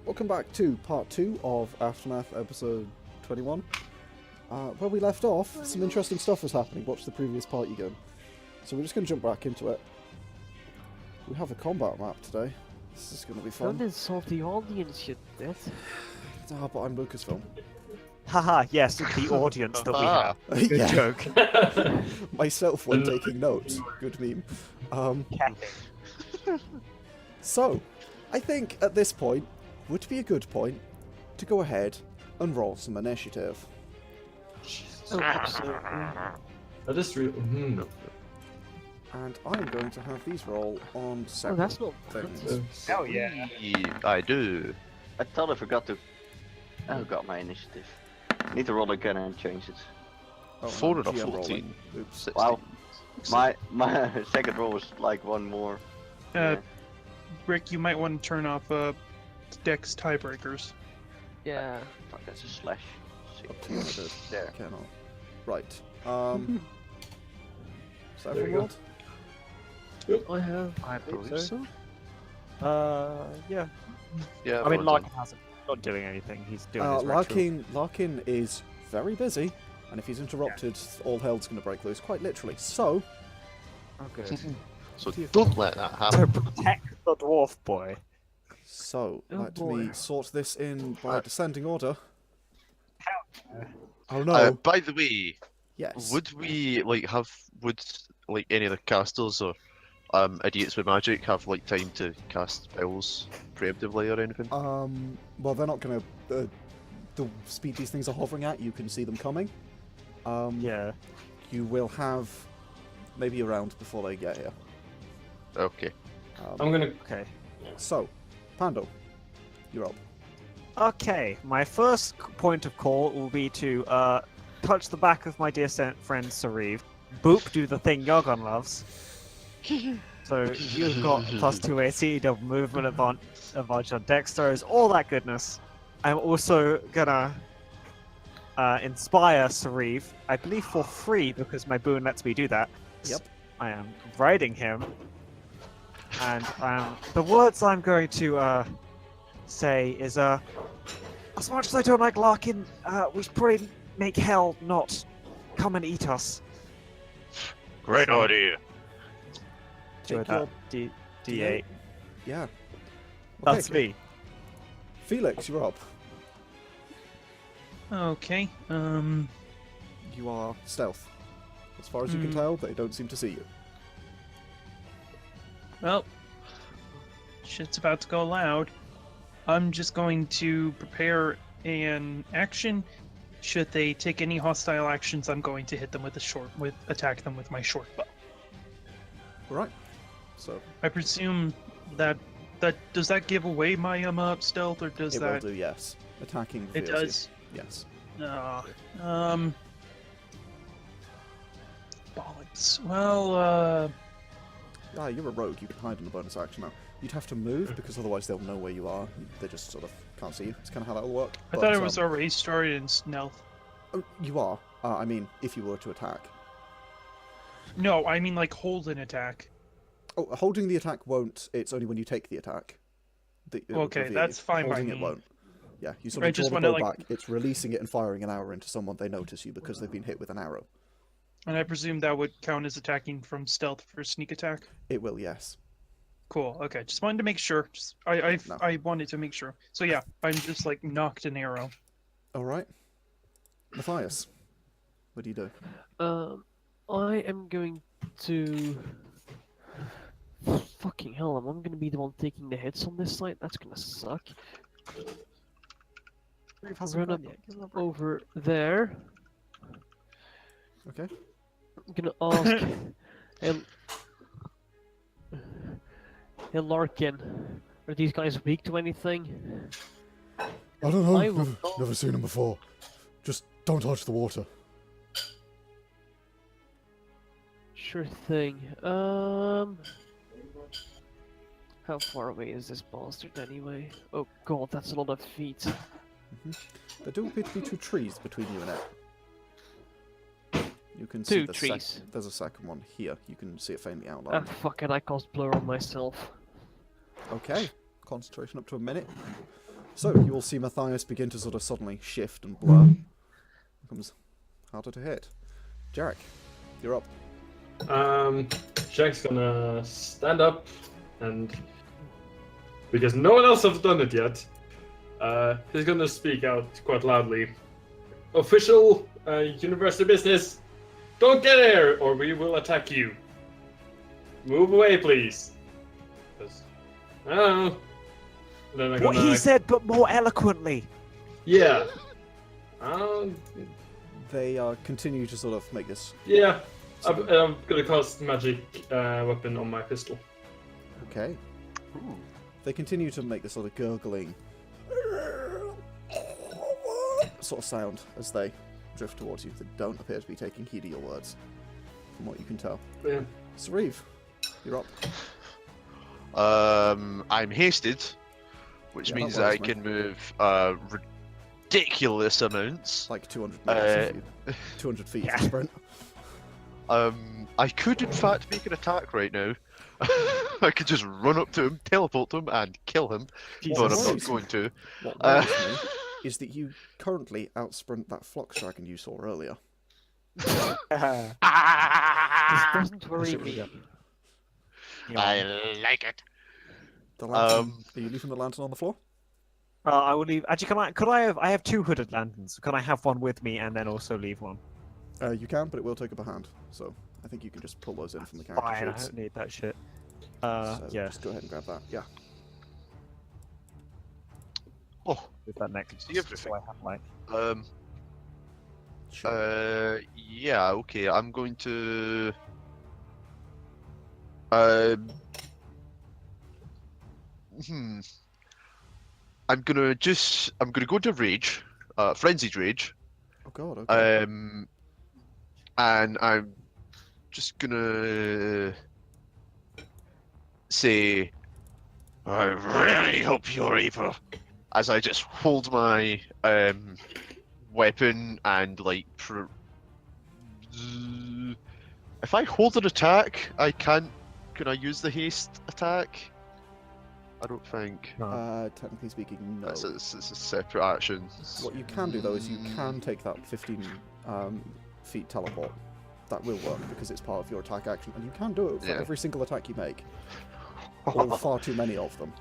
welcome back to part 2 of Aftermath episode 21. Where we left off, some interesting stuff was happening. Watch the previous part again. So we're just going to jump back into it. We have a combat map today. This is going to be fun. Don't insult the audience, you did. Ah, but I'm Lucasfilm. Haha, yes, the audience that we have. Good Yeah. joke. Myself when taking notes. Good meme. So, I think at this point would be a good point to go ahead and roll some initiative. Oh, absolutely. That is true. And I'm going to have these roll on Oh, separate that's not things. Hell yeah. I do. I thought I forgot to. Oh, got my initiative. Need to roll again and change it. Oh, 4 out of GM 14. rolling. Oops. 16. Wow. My second roll was like one more. Yeah. Rick, you might want to turn off Dex tiebreakers. Yeah. Fuck, that's a slash. Up to you, it is. There. Cannot. Right. Is that everyone rolled? I have. I believe so. Yeah. Yeah, I mean, everyone's Larkin hasn't. Not doing anything. He's doing his ritual. Larkin is very busy, and if he's interrupted, all hell's going to break loose, quite literally. So, Oh, good. So don't let that happen. To protect the dwarf boy. so Oh, let boy. me sort this in by descending order. Oh no! By the way, Yes. would any of the casters or idiots with magic have like time to cast spells preemptively or anything? Well, they're not going to. The speed these things are hovering at, you can see them coming. Yeah. You will have maybe a round before they get here. Okay. I'm gonna. Okay. So, Pandal, you're up. Okay. My first point of call will be to touch the back of my dear friend Sauriv. Boop, do the thing Yargon loves. So you've got +2 AC, double movement advantage on dexterous, all that goodness. I'm also gonna inspire Sauriv, I believe for free because my boon lets me do that. Yep. I am riding him, and the words I'm going to say is as much as I don't like Larkin, we should probably make hell not come and eat us. Great idea. Do Take that. your D8. Yeah. That's Okay. me. Felix, you're up. Okay. You are stealth. As far as you can tell, they don't seem to see you. Well, shit's about to go loud. I'm just going to prepare an action. Should they take any hostile actions, I'm going to hit them with attack them with my short bow. Right. So I presume that does that give away my stealth, or does it that? will do, yes. Attacking It reveals does. you. Yes. Bollocks. Well, Ah, you're a rogue. You can hide in the bonus action now. You'd have to move because otherwise they'll know where you are. They just sort of can't see you. It's kind of how that'll work. I thought it was already started in stealth. Oh, you are. I mean, if you were to attack. No, I mean like hold an attack. Oh, holding the attack won't. It's only when you take the attack. That it will Okay, reveal that's you. fine by Holding it me. won't. Yeah, you sort I of draw just the wanna, bow like- back. It's releasing it and firing an arrow into someone. They notice you because they've been hit with an arrow. And I presume that would count as attacking from stealth for sneak attack. It will, yes. Cool. Okay, just wanted to make sure. I wanted to make sure. So yeah, I'm just like knocked an arrow. All right. Matthias, what do you do? I am going to. Fucking hell! I'm going to be the one taking the hits on this side. That's gonna suck. Run up over there. Okay. I'm gonna ask. Hey, Larkin, are these guys weak to anything? I don't know. I will Never seen them before. Just don't touch the water. Sure thing. How far away is this bastard anyway? Oh god, that's a lot of feet. There do appear to be 2 trees between you and it. You can Two see the trees. There's a second one here. You can see it faintly Ah, outlined. fuck it, I cast blur on myself. Okay. Concentration up to a minute. So you will see Mathias begin to sort of suddenly shift and blur. Becomes harder to hit. Jarek, you're up. Jack's gonna stand up and, because no one else has done it yet, he's gonna speak out quite loudly. Official university business, don't get here or we will attack you. Move away, please. 'Cause, I don't know. And then I'm What gonna, he said, but more eloquently. Yeah. They continue to sort of make this. Yeah. I'm gonna cast magic weapon on my pistol. Okay. They continue to make this sort of gurgling sort of sound as they drift towards you. They don't appear to be taking heed of your words, from what you can tell. Yeah. Sauriv, you're up. I'm hasted, which Yeah, means that I works, can move ridiculous amounts. Like 200 meters, 200 feet to sprint. I could in fact make an attack right now. I could just run up to him, teleport to him, and kill him, but I'm not going to. What worries me is that you currently outsprint that Flux Dragon you saw earlier. This doesn't worry me. I like it. The lantern, are you leaving the lantern on the floor? I will leave. Actually, could I have? I have 2 hooded lanterns. Can I have one with me and then also leave one? You can, but it will take up a hand. So I think you can just pull those in from the character Fine, I sheets. don't need that shit. So Yeah. just go ahead and grab that. Yeah. Oh, With that necklace. See everything. So I have like. Sure. Yeah, okay, I'm going to... I'm gonna go to rage, frenzied rage, Oh god, okay. and I'm just gonna say, I really hope you're evil, as I just hold my weapon and like, if I hold an attack, I can't. Can I use the haste attack? I don't think. Technically speaking, no. It's a separate action. What you can do though is you can take that 15 feet teleport. That will work because it's part of your attack action, and you can do it for Yeah. every single attack you make. Or far too many of them.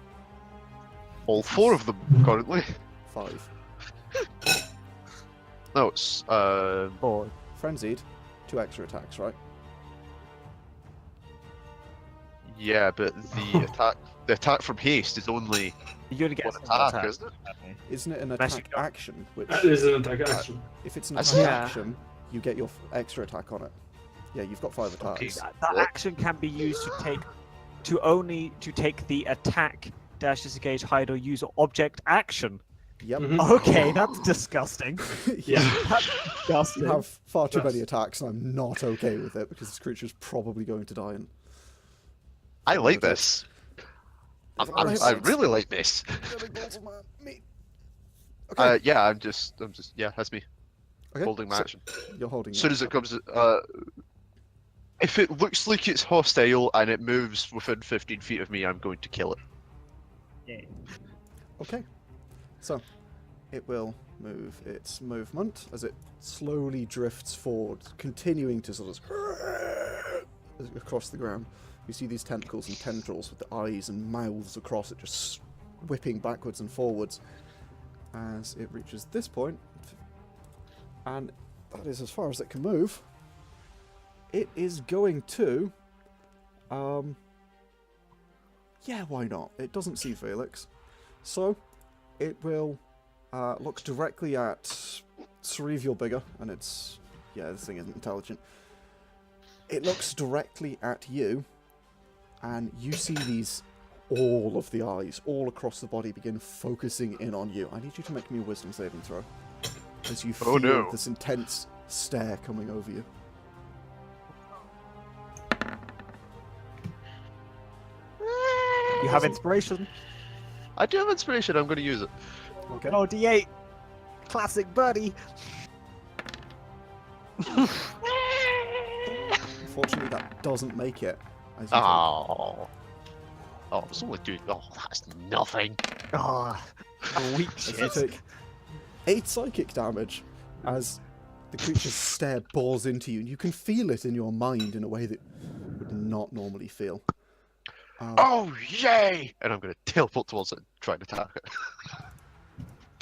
All 4 of them currently. 5. No, it's Or Frenzied, 2 extra attacks, right? yeah, but the attack from haste is only you're gonna get 1 some attack, attack. isn't it? Isn't it an Unless you attack go- action? Which, That is an attack action. if it's an I attack see. action, you get your extra attack on it. Yeah, you've got 5 Okay. attacks. That What? action can be used to take the attack, dash, disengage, hide, or use object action. Yep. Mhm. Okay, that's disgusting. Yeah. That's You disgusting. have far too That's- many attacks, and I'm not okay with it because this creature's probably going to die. And I like this. I really like this. Okay, Yeah, I'm just, yeah, that's me. okay. Holding my so action. You're holding. As soon as it comes, if it looks like it's hostile and it moves within 15 feet of me, I'm going to kill it. Okay. So, it will move its movement as it slowly drifts forward, continuing to sort of across the ground. You see these tentacles and tendrils with the eyes and mouths across it, just whipping backwards and forwards as it reaches this point. And that is as far as it can move. It is going to... yeah, why not? It doesn't see Felix. So, it will look directly at Sauriv, you're bigger, and it's... yeah, this thing isn't intelligent. It looks directly at you, and you see these... all of the eyes, all across the body, begin focusing in on you. I need you to make me a wisdom saving throw. As you feel Oh, no. this intense stare coming over you. You have inspiration. I do have inspiration, I'm going to use it. Okay. Oh, D8. Classic buddy. Unfortunately, that doesn't make it. As you take. Oh. Oh, it's only 2. Oh, that's nothing. Oh, Weak As you shit. take 8 psychic damage as the creature's stare bores into you, and you can feel it in your mind in a way that you would not normally feel. Oh, yay! And I'm going to teleport towards it and try and attack it.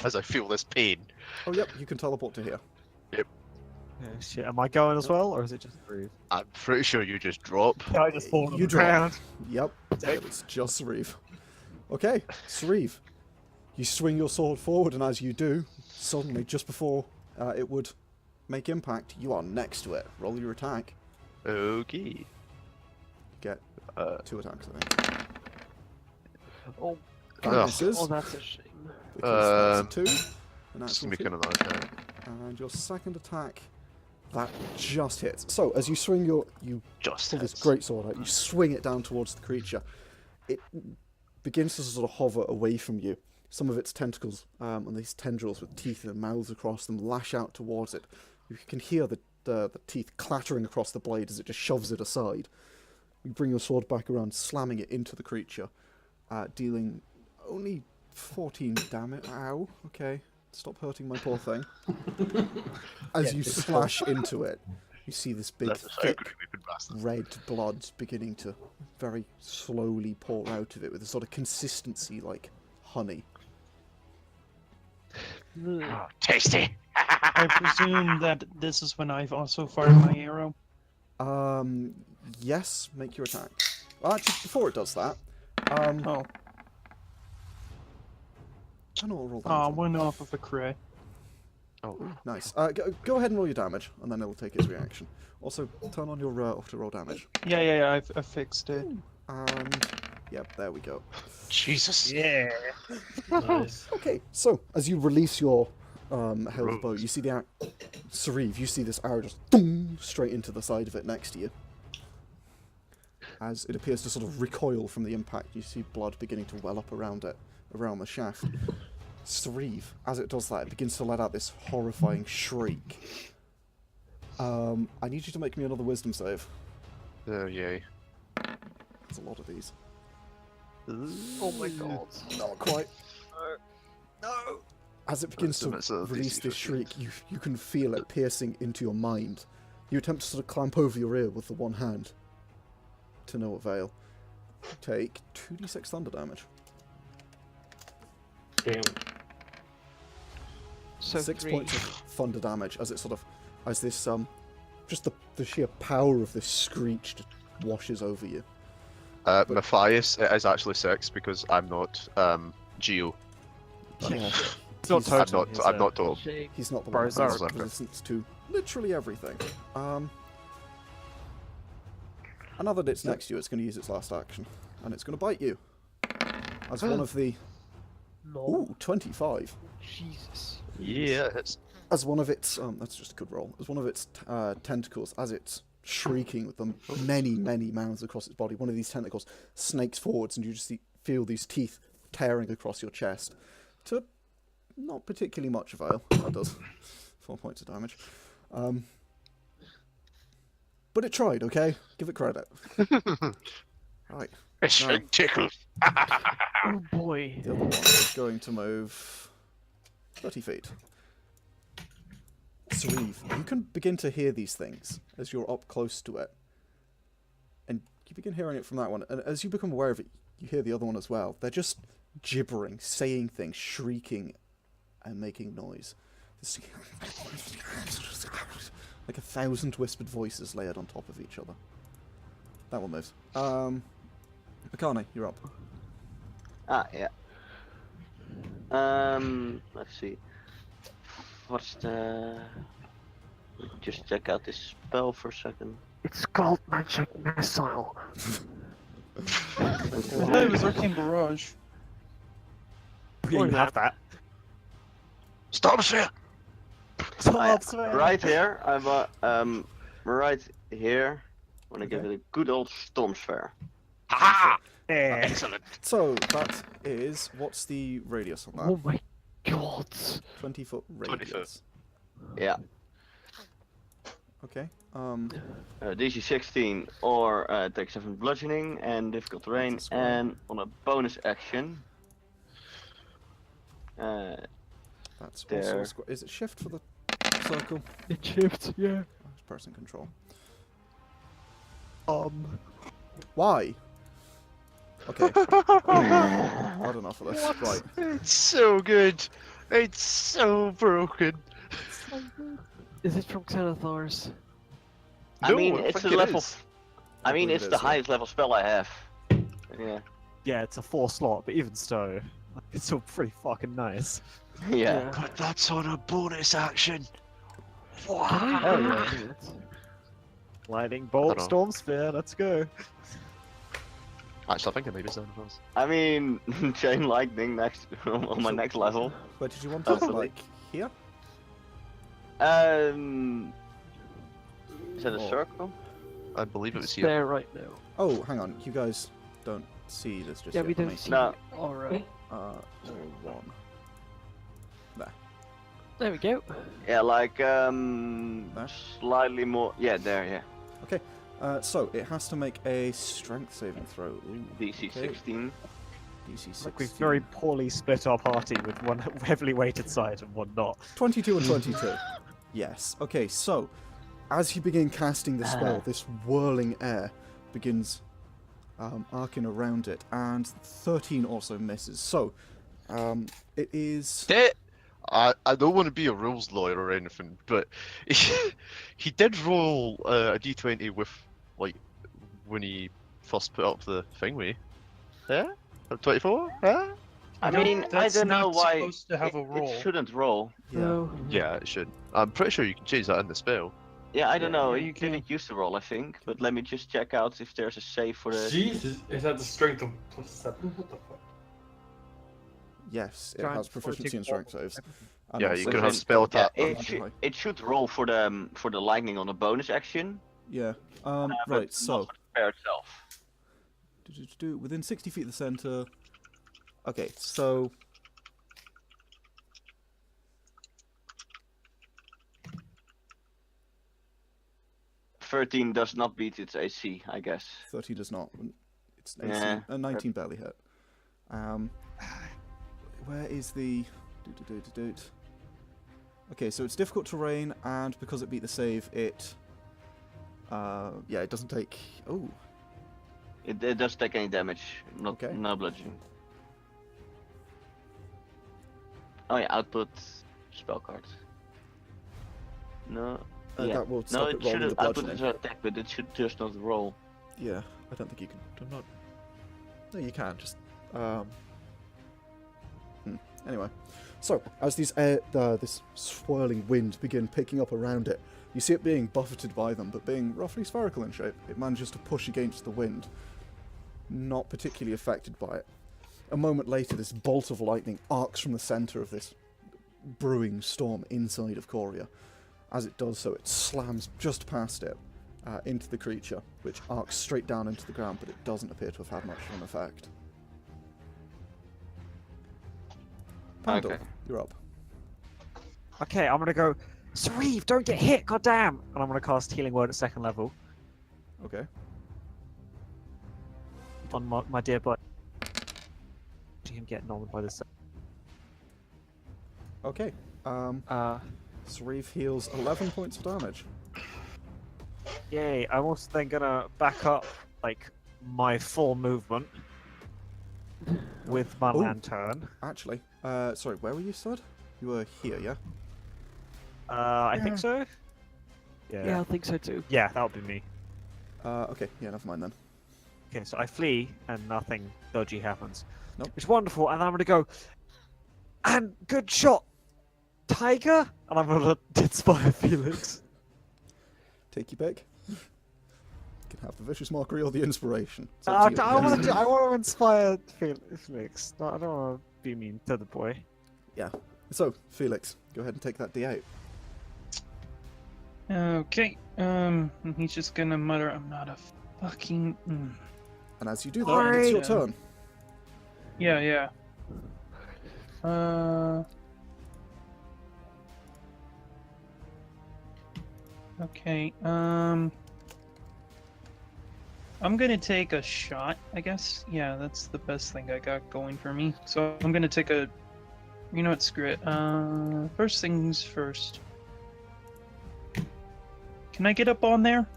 As I feel this pain. Oh, yep, you can teleport to here. Oh, shit, am I going as well, or is it just Sauriv? I'm pretty sure you just drop. I just fall on You the drop. ground. Yep, it's just Sauriv. Okay, Sauriv. You swing your sword forward, and as you do, suddenly, just before it would make impact, you are next to it. Roll your attack. Okay. Get 2 attacks, I think. Oh, That Ugh. misses, oh, that's a shame. because that's a 2. And Just that's making another attack. And your second attack, that just hits. So, as you swing you Just pull this hits. great sword out, you swing it down towards the creature. It begins to sort of hover away from you. Some of its tentacles and these tendrils with teeth and mouths across them lash out towards it. You can hear the teeth clattering across the blade as it just shoves it aside. You bring your sword back around, slamming it into the creature, dealing only 14 damage. Ow, okay. Stop hurting my poor thing. As you slash into it, you see this big, That's a so thick, creepy bastard. red blood beginning to very slowly pour out of it with a sort of consistency like honey. Oh, tasty! I presume that this is when I've also fired my arrow. Yes, make your attack. Well, actually, before it does that, Oh, I don't know what roll damage. on. one off of a crit. Oh, Nice. Go ahead and roll your damage, and then it'll take its reaction. Also, turn on your auto roll damage. Yeah, I fixed it. And yep, there we go. Jesus! Yeah. Nice. Okay, so as you release your held bow, you see the Sauriv. You see this arrow just boom, straight into the side of it next to you. As it appears to sort of recoil from the impact, you see blood beginning to well up around it, around the shaft. Sauriv, as it does that, it begins to let out this horrifying shriek. I need you to make me another wisdom save. Oh, yay. There's a lot of these. Oh my god. Not quite. No. As it begins to Wisdom, it's a release DC this 15. shriek, you can feel it piercing into your mind. You attempt to sort of clamp over your ear with the one hand. To no avail. Take 2d6 thunder damage. Damn. So 6 3. points of thunder damage as it sort of, as this, just the sheer power of this screech just washes over you. Mathias, it is actually 6 because I'm not Geo. Yeah, It's not He's- totem. I'm not total. Shame. he's not the Bro, one who has Zark. resistance to literally everything. Now that it's next to you, it's going to use its last action. And it's going to bite you. As one of the... No. Ooh, 25. Jesus. Yeah, it's As one of its... that's just a good roll. As one of its tentacles, as it's shrieking with the many mouths across its body, one of these tentacles snakes forwards and you just feel these teeth tearing across your chest. To not particularly much avail. That does. 4 points of damage. But it tried, okay? Give it credit. Right. it's No. tickles. Oh boy. The other one is going to move 30 feet. Sauriv, you can begin to hear these things as you're up close to it. And you begin hearing it from that one. And as you become aware of it, you hear the other one as well. They're just gibbering, saying things, shrieking, and making noise. Like 1,000 whispered voices layered on top of each other. That one moves. Akane, you're up. Yeah. Let's see. What's the... Just check out this spell for a second. It's called Magic Missile. I thought it was Arcane Barrage. We don't even have that. Stop it! Right here, I'm right here. I'm gonna give Okay. it a good old Storm Sphere. Ha! Yeah. Excellent. So, that is... What's the radius on that? Oh my god. 20-foot 20 radius. foot. Yeah. Okay. DC 16 or take 7 bludgeoning and difficult terrain, That's a square. and on a bonus action, That's There. also a square. Is it shift for the circle? It shifts, yeah. Oh, it's pressing control. Why? Okay. Had enough of this. Right. It's so good. It's so broken. Is it from Xanathars? I No, mean, I it's a think it level. is. I mean, believe it's it the is, yeah. highest level spell I have. Yeah. Yeah, it's a 4 slot, but even so, it's still pretty fucking nice. Yeah. But that's on a bonus action. Can I Hell really yeah. do it? Lightning bolt, know. storm sphere, let's go. Actually, I think it maybe is those. I mean, chain lightning next on my next level. Where did you want it? Hopefully. Like here? Is that a Or- circle? I believe it was It's here. there right now. Oh, hang on. You guys don't see this just Yeah, yet. we let me- don't see No. it. Alright. One. There we go. Yeah, like slightly more. Yeah, there. Yeah. So it has to make a strength saving throw. Ooh, DC okay. 16. DC 16. Like we've very poorly split our party with one heavily weighted side and one not. 22 and 22. Yes. Okay, so as you begin casting the spell, this whirling air begins arcing around it, and 13 also misses. So it is. I don't want to be a rules lawyer or anything, but he did roll a d20 with, like, when he first put up the thingy. Yeah? 24? Yeah? I mean, I That's don't know not why supposed to have a roll. it shouldn't roll. Yeah. No. Yeah, it should. I'm pretty sure you can change that in the spell. Yeah, I don't know. yeah, You you can. didn't use the roll, I think. But let me just check out if there's a save for the. Jesus, is that the strength of +7? What the fuck? Yes, it Giant has proficiency in strength saves. And Yeah, also you can could have have spell attack. It should roll for the lightning on a bonus action. Yeah. but Right. not So for the spell itself. within 60 feet of the center. Okay. So. $13 does not beat its AC, I guess. 30 does not. It's Yeah. 19 barely hit. Where is the... Okay, so it's difficult terrain, and because it beat the save, it... yeah, it doesn't take... Oh, It doesn't take any damage, not Okay. no bludgeoning. Oh yeah, output spell card. No. Yeah. that will No, stop it it rolling should the output bludgeoning. is attack, but it should just not roll. Yeah, I don't think you can... I'm not... No, you can, just... Anyway, so as these this swirling wind begin picking up around it, you see it being buffeted by them, but being roughly spherical in shape. It manages to push against the wind, not particularly affected by it. A moment later, this bolt of lightning arcs from the centre of this brewing storm inside of Coria. As it does so, it slams just past it into the creature, which arcs straight down into the ground, but it doesn't appear to have had much of an effect. Pandal, Okay. you're up. Okay, I'm gonna go. Sauriv, don't get hit, goddamn! And I'm gonna cast Healing Word at 2nd level Okay. on my dear bud. Him getting on by this. Okay. Sauriv heals 11 points of damage. Yay! I'm also then gonna back up like my full movement with my Ooh. lantern. Actually, sorry, where were you, Stud? You were here, yeah? I think so. Yeah, I think so too. Yeah, that would be me. Okay, yeah, never mind then. Okay, so I flee and nothing dodgy happens. Nope. It's wonderful, and I'm gonna go. And good shot, Tiger. And I'm gonna inspire Felix. Take your pick. You can have the vicious mockery or the inspiration. It's I up to you. want to inspire Felix. No, I don't want to be mean to the boy. Yeah. So, Felix, go ahead and take that D8. Okay. He's just gonna mutter, "I'm not a fucking." And as you do that, Sorry. it's your turn. Yeah. Okay. I'm gonna take a shot, I guess. Yeah, that's the best thing I got going for me. So I'm gonna take a You know what? Screw it. First things first. Can I get up on there?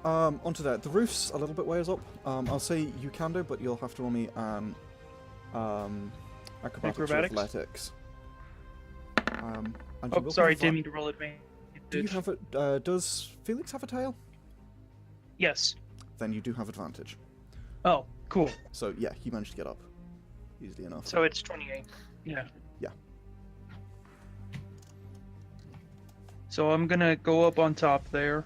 Onto that. The roof's a little bit ways up. I'll say you can do, but you'll have to roll me an acrobatics or Acrobatics? athletics. And you Oh, will sorry, have didn't mean to roll advantage. Do you have a? Does Felix have a tail? Yes. Then you do have advantage. Oh, cool. So yeah, he managed to get up easily enough. So it's 28. Yeah. Yeah. So I'm gonna go up on top there,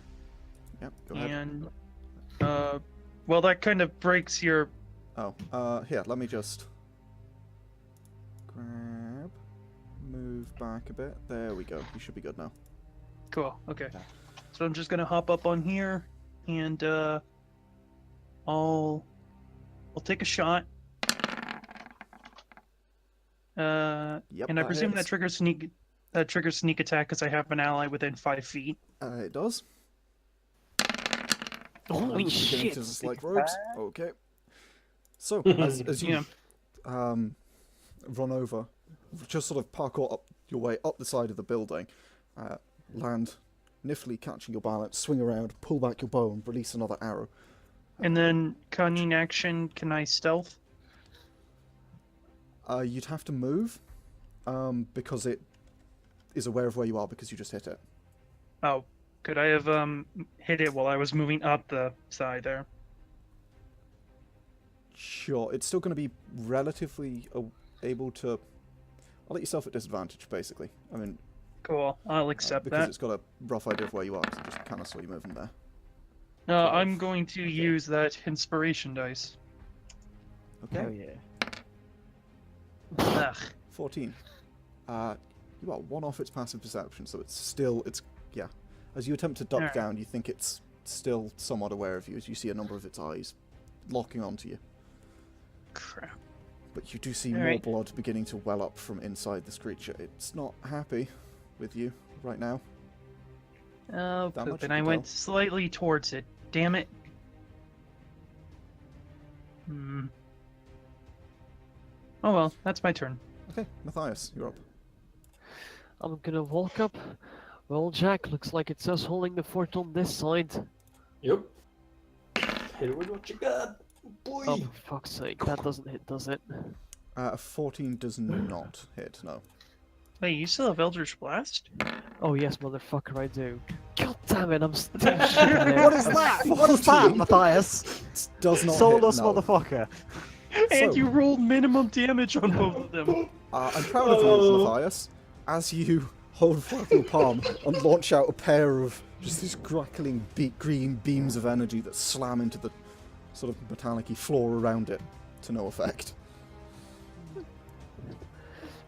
Yep. Go ahead. and well, that kind of breaks your. Oh, here. Let me just grab, move back a bit. There we go. You should be good now. Cool. Okay. Yeah. So I'm just gonna hop up on here, and I'll take a shot. Yep. And I presume hits. that triggers sneak attack because I have an ally within 5 feet. It does. Holy Beginning shit! to dislike rogues. Okay. So as you run over, just sort of parkour up your way up the side of the building, land niftily catching your balance, swing around, pull back your bow, and release another arrow. And then cunning action, can I stealth? You'd have to move, because it is aware of where you are because you just hit it. Oh, could I have hit it while I was moving up the side there? Sure, it's still going to be relatively able to. I'll let yourself at disadvantage, basically. I mean, Cool. I'll accept because that. it's got a rough idea of where you are, because it just kind of saw you moving there. I'm going to use that inspiration dice. Okay. Oh yeah. Ugh. 14. You are one off its passive perception, so it's yeah. As you attempt to duck Alright. down, you think it's still somewhat aware of you as you see a number of its eyes locking onto you. Crap. But you do see more Alright. blood beginning to well up from inside this creature. It's not happy with you right now. Oh, That poop, much and you I can went tell. slightly towards it. Damn it. Hmm. Oh well, that's my turn. Okay, Mathias, you're up. I'm gonna walk up. Well, Jack, looks like it's us holding the fort on this side. Yep. Hit it with what you got, boy. Oh, for fuck's sake, that doesn't hit, does it? A 14 does not hit, no. Wait, you still have Eldritch Blast? Oh yes, motherfucker, I do. God damn it, I'm still shooting it. What is that? What is that, Mathias? It does not Soulless hit, no. motherfucker. And So- you rolled minimum damage on both of them. I'm proud of you, Mathias, as you hold forth your palm and launch out a pair of just these crackling green beams of energy that slam into the sort of metallic-y floor around it to no effect.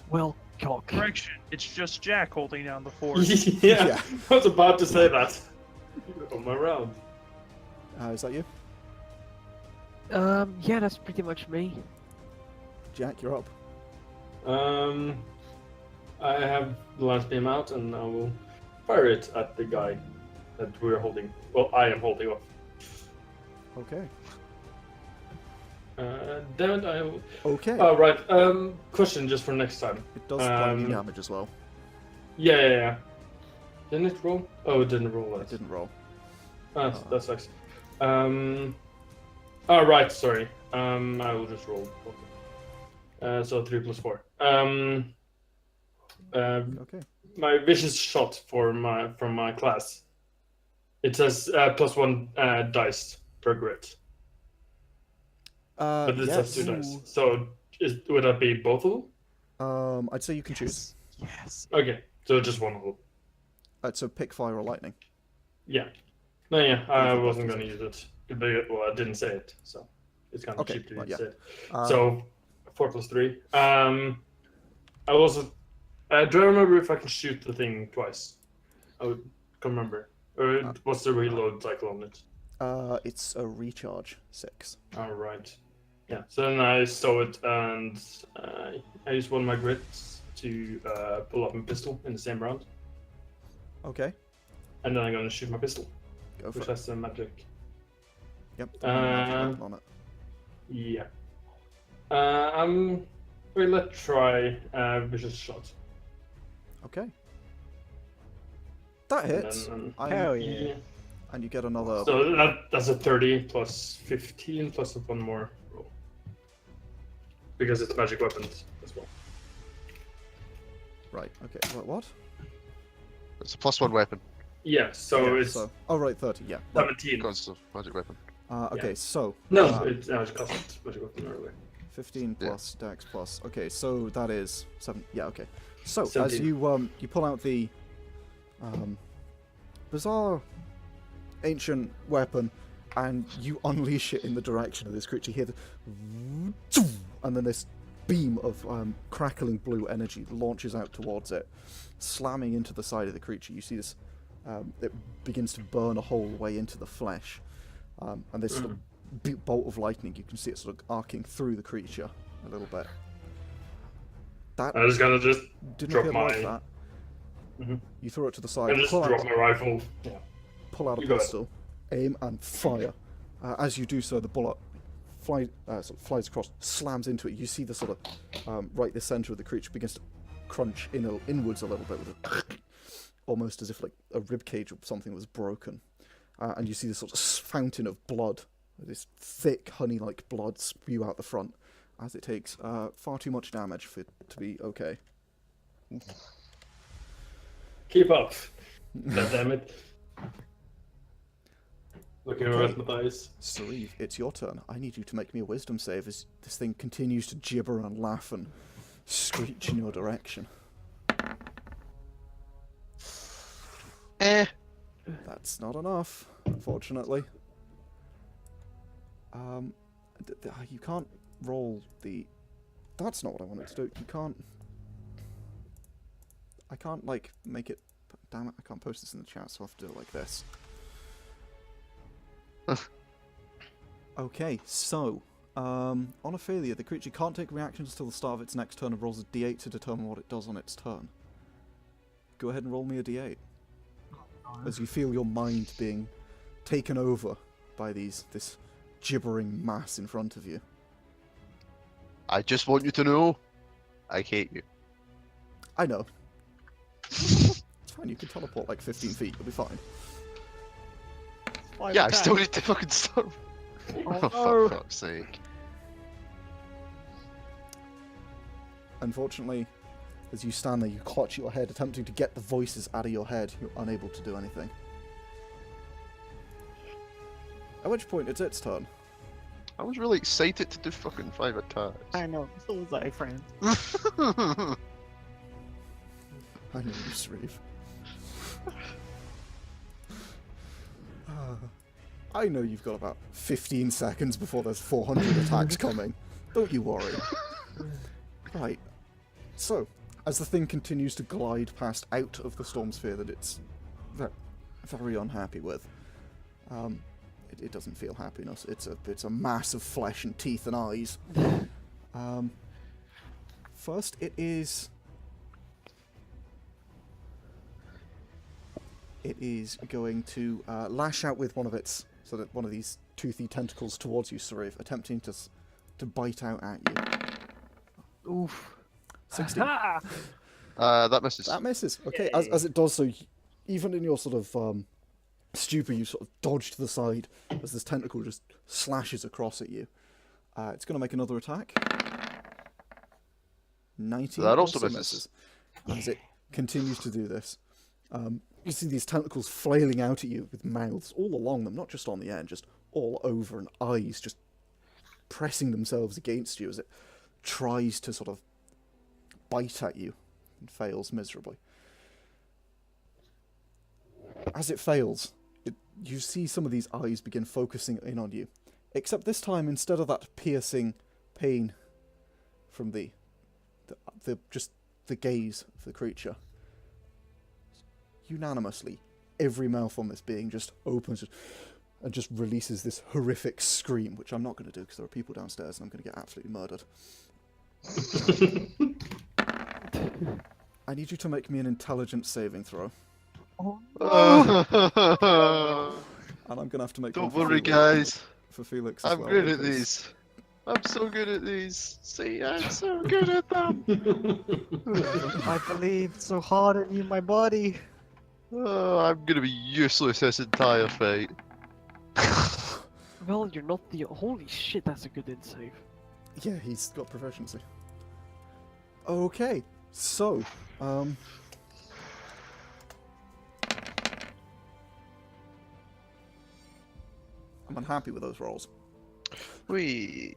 Well, cock. Correction, it's just Jack holding down the fort. yeah, Yeah. I was about to say that. On my round. Is that you? Yeah, that's pretty much me. Jack, you're up. I have the last beam out, and I will fire it at the guy that we're holding. Well, I am holding up. Okay. Damn it, I will. Okay. Oh, right. Question just for next time. It does lightning um, damage as well. Yeah. Didn't it roll? Oh, it didn't roll. It didn't roll. That sucks. Oh, right, sorry. I will just roll. Okay. So 3 plus 4. Okay. My vicious shot from my class. It says +1 dice per grit, but this has 2 dice. So would that be both of them? I'd say you can choose. Yes. Okay, so just one of them. So pick fire or lightning. Yeah. No, yeah, I Both of wasn't those. going to use it. Well, I didn't say it, so it's kind of Okay, cheap to well, use yeah. it. Uh, So 4 plus 3. I also. Do I remember if I can shoot the thing twice? I can't remember. Or what's the reload cycle on it? it's a recharge 6. Alright. Yeah, so then I stow it and I use one of my grits to pull up my pistol in the same round. Okay. And then I'm going to shoot my pistol, Go for which it. has some magic. Yep. magic weapon on it. Yeah. I'm Wait, let's try vicious shot. Okay. That hits. And Hell yeah. And you get another. So that's a 30 plus 15 plus one more roll. Because it's magic weapons as well. Right. Okay. What? It's a +1 weapon. Yeah, so Yeah, it's so. Oh right, 30. Yeah. Right. 17. Because of magic weapon. Okay. Yeah. So. No, it's it cost magic weapon earlier. 15 Yeah. plus Dex plus. Okay, so that is 7. Yeah. Okay. So as 17. you pull out the bizarre ancient weapon and you unleash it in the direction of this creature. You hear the and then this beam of crackling blue energy launches out towards it, slamming into the side of the creature. You see this, it begins to burn a hole way into the flesh, and this sort of bolt of lightning, you can see it sort of arcing through the creature a little bit. That I just gotta just didn't drop appear my. like that. Mhm. You throw it to the I side, just pull drop out, my rifle. Yeah. pull out a You got it. pistol, aim and fire. As you do so, the bullet sort of flies across, slams into it. You see the sort of right the center of the creature begins to crunch inwards a little bit, with almost as if like a rib cage or something was broken. And you see this sort of fountain of blood, this thick honey-like blood spew out the front, as it takes far too much damage for it to be okay. Keep up. God damn it. Looking over at Mathias. Sauriv, it's your turn. I need you to make me a wisdom save as this thing continues to gibber and laugh and screech in your direction. That's not enough, unfortunately. You can't roll the... That's not what I wanted to do. You can't... I can't, like, make it... Damn it, I can't post this in the chat, so I have to do it like this. Okay, so... on a failure, the creature can't take reactions until the start of its next turn and rolls a d8 to determine what it does on its turn. Go ahead and roll me a d8. As you feel your mind being taken over by this gibbering mass in front of you. I just want you to know, I hate you. I know. It's fine, you can teleport like 15 feet, you'll be fine. Yeah, I still need to fucking start. Oh, for fuck's sake. Unfortunately, as you stand there, you clutch your head, attempting to get the voices out of your head. You're unable to do anything. At which point, it's its turn. I was really excited to do fucking 5 attacks. I know, so was I, friend. I know you, Sauriv. I know you've got about 15 seconds before there's 400 attacks coming. Don't you worry. Right. So, as the thing continues to glide past out of the storm sphere that it's very unhappy with, it doesn't feel happiness. It's a mass of flesh and teeth and eyes. First, it is going to lash out with one of these toothy tentacles towards you, Sauriv, attempting to bite out at you. Oof. 16. That misses. That misses. Okay, as it does so, even in your sort of stupor, you sort of dodge to the side as this tentacle just slashes across at you. It's going to make another attack. 19. That also misses. As it continues to do this. You see these tentacles flailing out at you with mouths all along them, not just on the end, just all over, and eyes just pressing themselves against you as it tries to sort of bite at you and fails miserably. As it fails, you see some of these eyes begin focusing in on you, except this time, instead of that piercing pain from the gaze of the creature, unanimously, every mouth on this being just opens and just releases this horrific scream, which I'm not going to do because there are people downstairs and I'm going to get absolutely murdered. I need you to make me an intelligence saving throw. And I'm going to have to make Don't one worry, for Felix, guys. for Felix as I'm well, good at because these. I'm so good at these. See, I'm so good at them. I believe so hard in you, my buddy. Oh, I'm gonna be useless this entire fight. Well, you're not the. Holy shit, that's a good insave. Yeah, he's got proficiency. Okay, so, I'm unhappy with those rolls. We.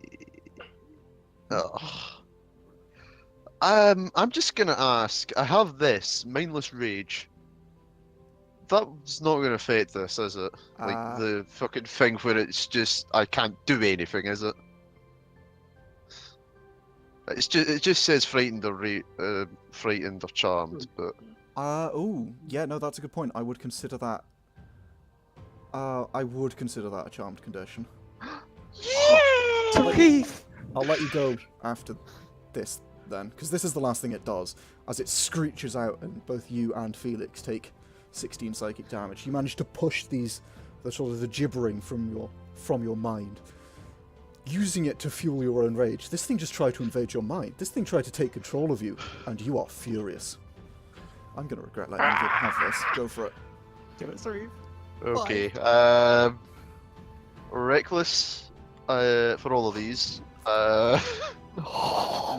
Oh. I'm just gonna ask. I have this mindless rage. That's not gonna affect this, is it? Like the fucking thing where it's just I can't do anything, is it? It just says frightened or frightened or charmed, but Oh, yeah, no, that's a good point. I would consider that. I would consider that a charmed condition. I'll let you go after this then, because this is the last thing it does. As it screeches out, and both you and Felix take 16 psychic damage. You manage to push the gibbering from your mind, using it to fuel your own rage. This thing just tried to invade your mind. This thing tried to take control of you, and you are furious. I'm gonna regret letting you have this. Go for it. Do it, Sauriv. okay. Reckless. For all of these.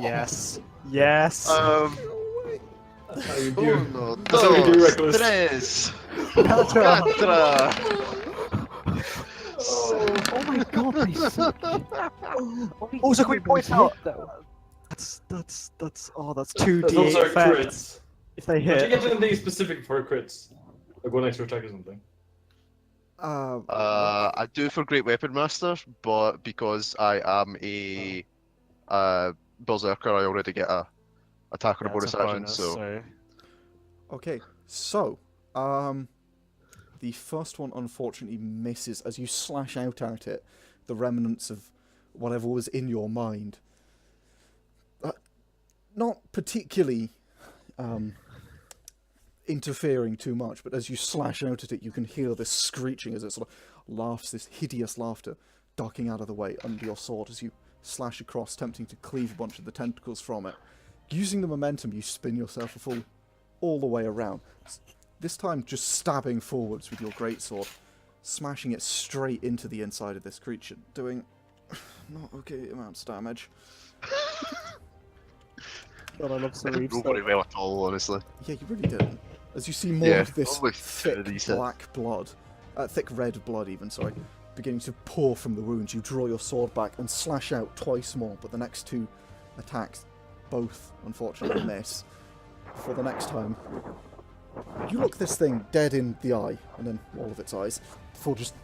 Yes. Yes. That's how you do. Uno, That's how we do dos, reckless. tres, Patra. cuatro. Oh my god, they suck. Oh, so quick point out. Though. That's that's 2d8 Those are effect crits. if they Did you hit. get anything specific for crits? Like one extra attack or something? I do for Great Weapon Master, but because I am a berserker, I already get a attack on a bonus action. So Okay, so, the first one unfortunately misses as you slash out at it, the remnants of whatever was in your mind. Not particularly interfering too much, but as you slash out at it, you can hear this screeching as it sort of laughs, this hideous laughter, ducking out of the way under your sword as you slash across, attempting to cleave a bunch of the tentacles from it. Using the momentum, you spin yourself all the way around. This time just stabbing forwards with your greatsword, smashing it straight into the inside of this creature, doing not okay amounts of damage. God, I love I didn't Sauriv. roll very well at all, honestly. Yeah, you really did. As you see more Yeah, of this almost thick decent. black blood, thick red blood even, sorry, beginning to pour from the wounds, you draw your sword back and slash out twice more, but the next two attacks both unfortunately miss. For the next time, you look this thing dead in the eye, and then all of its eyes, before just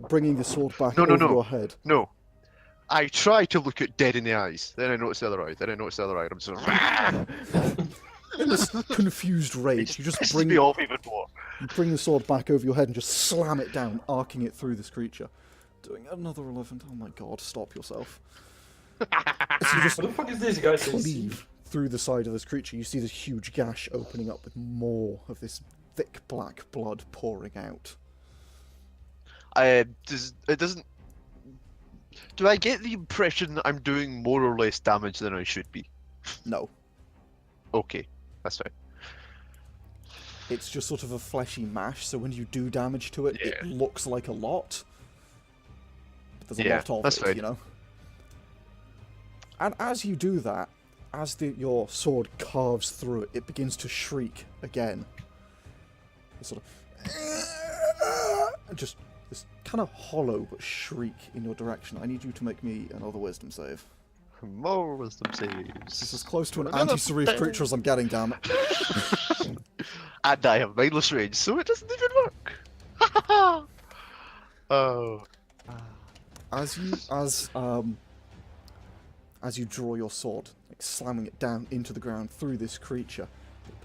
bringing the sword back over your head. No. I try to look it dead in the eyes, then I notice the other eye, then I notice the other eye, and I'm just like, In this confused rage, you just bring me off even more. You bring the sword back over your head and just slam it down, arcing it through this creature. Doing another 11. Oh my god, stop yourself. So you just What the fuck is this, guys? cleave through the side of this creature. You see this huge gash opening up with more of this thick black blood pouring out. It doesn't... Do I get the impression that I'm doing more or less damage than I should be? No. Okay, that's fine. It's just sort of a fleshy mash, so when you do damage to it, it looks like a lot. But there's a lot of that's it, fine. you know? And as you do that, as your sword carves through it, it begins to shriek again. It's sort of... just this kind of hollow but shriek in your direction. I need you to make me another wisdom save. More wisdom saves. This is as close to an Another anti-Sauriv thing. creature as I'm getting, damn it. And I have mindless range, so it doesn't even work. Oh. As you draw your sword, like slamming it down into the ground through this creature,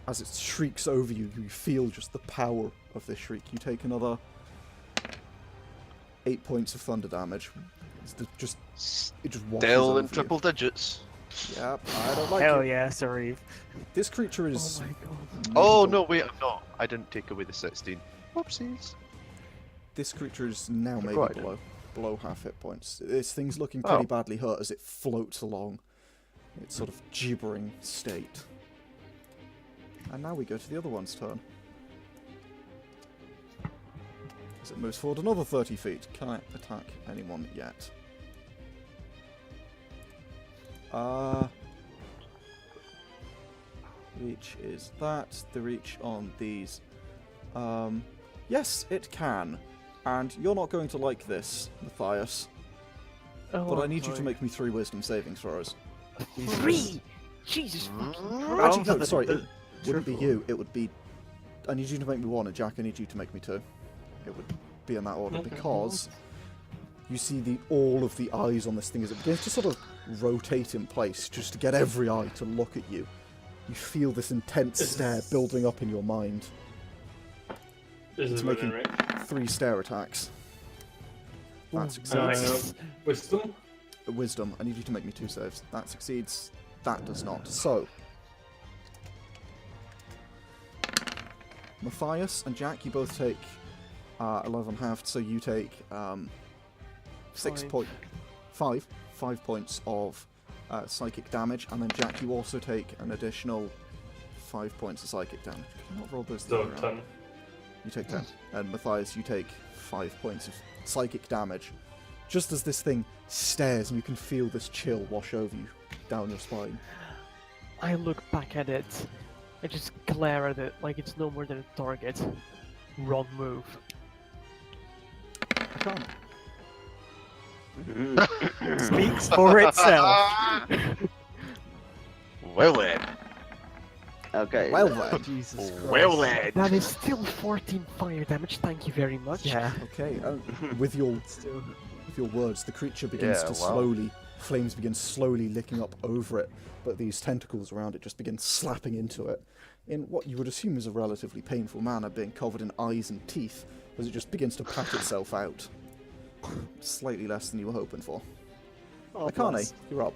as it shrieks over you, you feel just the power of this shriek. You take another 8 points of thunder damage. It just washes Still over in you. triple digits. Yep, I don't like Hell it. yeah, Sauriv. This creature is... Oh my god. Oh, magical. no, wait, I'm not. I didn't take away the 16. Whoopsies. This creature is now maybe Right. below. below half hit points. This thing's looking pretty badly hurt as it floats along its sort of gibbering state. And now we go to the other one's turn. As it moves forward another 30 feet. Can I attack anyone yet? Reach is that. The reach on these. Yes, it can. And you're not going to like this, Mathias. Oh, But I need you to boy. make me 3 wisdom saving throws. 3! Jesus fucking Actually, Christ! no, sorry, it wouldn't be you. It would be... I need you to make me 1, and Jack, I need you to make me 2. It would be in that order, because you see all of the eyes on this thing as it begins to sort of rotate in place, just to get every eye to look at you. You feel this intense stare building up in your mind. It's making 3 stare attacks. That succeeds. Wisdom? Wisdom. I need you to make me 2 saves. That succeeds. That does not. So, Mathias and Jack, you both take 11 halved, so you take 5 points of psychic damage, and then Jack, you also take an additional 5 points of psychic damage. Can I not roll those So, together? 10. You take 10. And Mathias, you take 5 points of psychic damage. Just as this thing stares and you can feel this chill wash over you down your spine. I look back at it. I just glare at it like it's no more than a target. Wrong move. Akane. Speaks for itself. Well then. Okay. Well then. Jesus Well then. That is still 14 fire damage, thank you very much. Yeah. Okay, with your words, the creature begins to slowly, flames begin slowly licking up over it, but these tentacles around it just begin slapping into it in what you would assume is a relatively painful manner, being covered in eyes and teeth, as it just begins to pat itself out. Slightly less than you were hoping for. Oh, Akane, bless. you're up.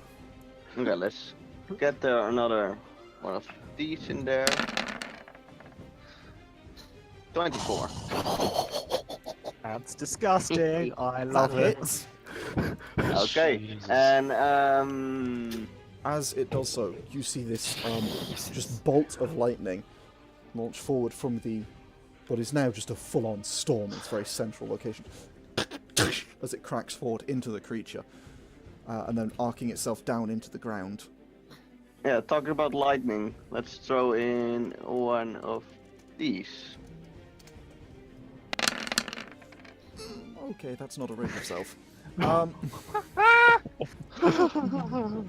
Okay, let's get there another one of these in there. 24. That's disgusting. I love That it. hits. Okay, Jesus. and As it does so, you see this just bolt of lightning launch forward from what is now just a full-on storm in its very central location, as it cracks forward into the creature, and then arcing itself down into the ground. yeah, talking about lightning, let's throw in one of these. Okay, that's not a ring of self. Along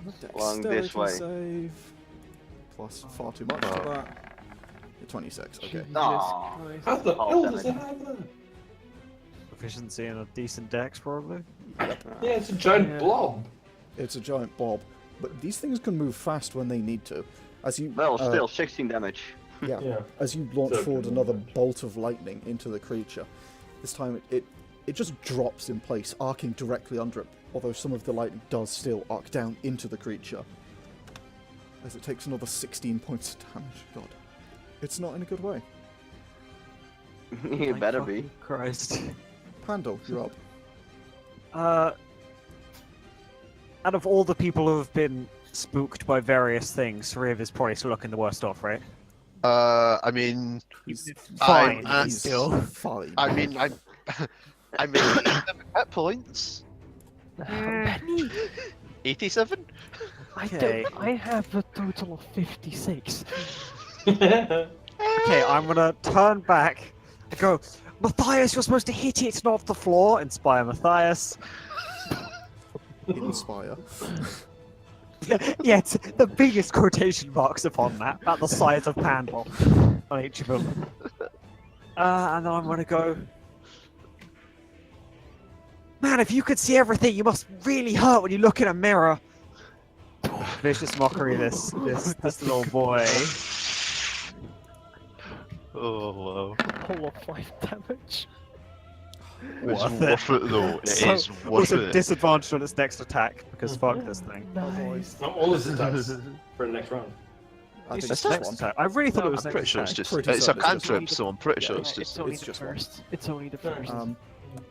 this Dexterity way. save. Plus far too much for that. 26, okay. Jesus Aw. Christ. How the Oh, hell damn does it. it have that? Proficiency and a decent dex, probably. Yeah, it's a giant Yeah. blob. It's a giant bob. But these things can move fast when they need to. As you, Well, still 16 damage. yeah, Yeah. as you launch So- forward another bolt of lightning into the creature, this time it just drops in place, arcing directly under it, although some of the lightning does still arc down into the creature. As it takes another 16 points of damage. God. It's not in a good way. You Thank better be. fucking Christ. Pandal, you're up. Out of all the people who have been spooked by various things, Sauriv is probably still looking the worst off, right? I mean, He's Fine, I'm- he's still. fine. I mean, I'm 87 hit points. How many? 87? Okay. I have a total of 56. Okay, I'm gonna turn back and go, Mathias, you're supposed to hit it, not the floor. Inspire Mathias. Inspire. Yeah, it's the biggest quotation marks upon that, about the size of Pandal on each of them. And then I'm gonna go. Man, if you could see everything, you must really hurt when you look in a mirror. Vicious mockery, this little boy. Oh, wow. Whole of 5 damage. It's Worth it. worth it though. It So- is worth Also it. disadvantage on its next attack because fuck this thing. Nice. Not all his attacks for the next round. I think It's it's just this next one. attack. I really thought it was I'm next pretty sure it's attack. just Pretty it's a certain it's just cantrip, one. so I'm pretty sure Yeah, it's just only it's the just one. first. It's only the first.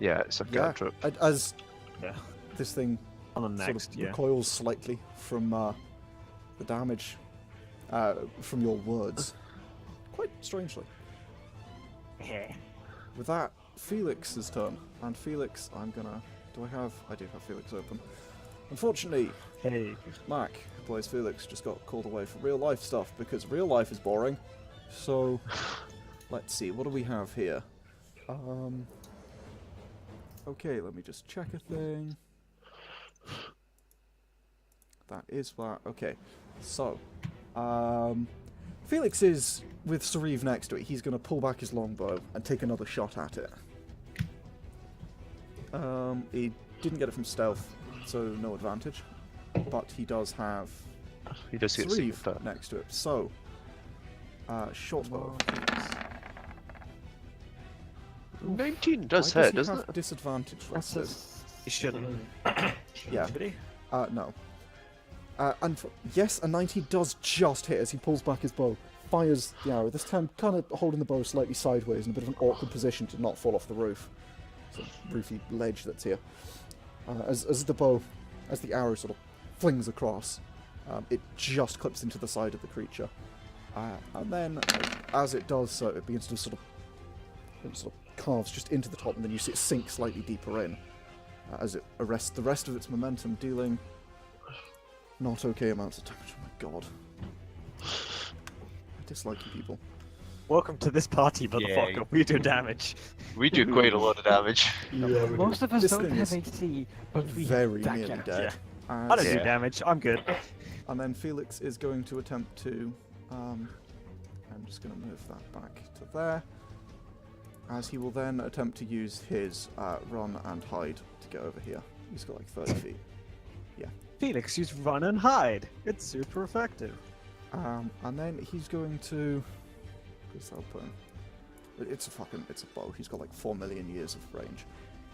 Yeah, it's a Yeah, cantrip. as Yeah. this thing On the sort next, of yeah. recoils slightly from the damage from your words. Quite strangely. With that, Felix's turn. And Felix, I do have Felix open. Unfortunately, Hey. Mac, who plays Felix, just got called away for real life stuff because real life is boring. So, let's see, what do we have here? Okay, let me just check a thing. That is that. Okay, so, Felix is with Sauriv next to it. He's going to pull back his longbow and take another shot at it. He didn't get it from stealth, so no advantage. But he does have He does get Sauriv secret next to it. So, short bow. 19 does Why hit, he doesn't have it? disadvantage? That's What's a You shouldn't. Yeah. Should he? No. Yes, a 90 does just hit as he pulls back his bow, fires the arrow, this time kind of holding the bow slightly sideways in a bit of an awkward position to not fall off the roof. Sort of roofy ledge that's here. As the arrow sort of flings across, it just clips into the side of the creature. And then, as it does so, it begins to sort of carves just into the top, and then you see it sink slightly deeper in, as it arrests the rest of its momentum, dealing not okay amounts of damage. Oh my god. I dislike you people. Welcome to this party, motherfucker. Yeah. We do damage. We do quite a lot of damage. Yeah, Most of us This don't thing have is AC, but we Very have nearly dagger. dead. I don't do Yeah. damage. I'm good. And then Felix is going to attempt to... I'm just going to move that back to there. As he will then attempt to use his run and hide to get over here. He's got like 30 feet. Felix, use run and hide. It's super effective. And then he's going to... Where's that put him? It's a bow. He's got like 4 million years of range.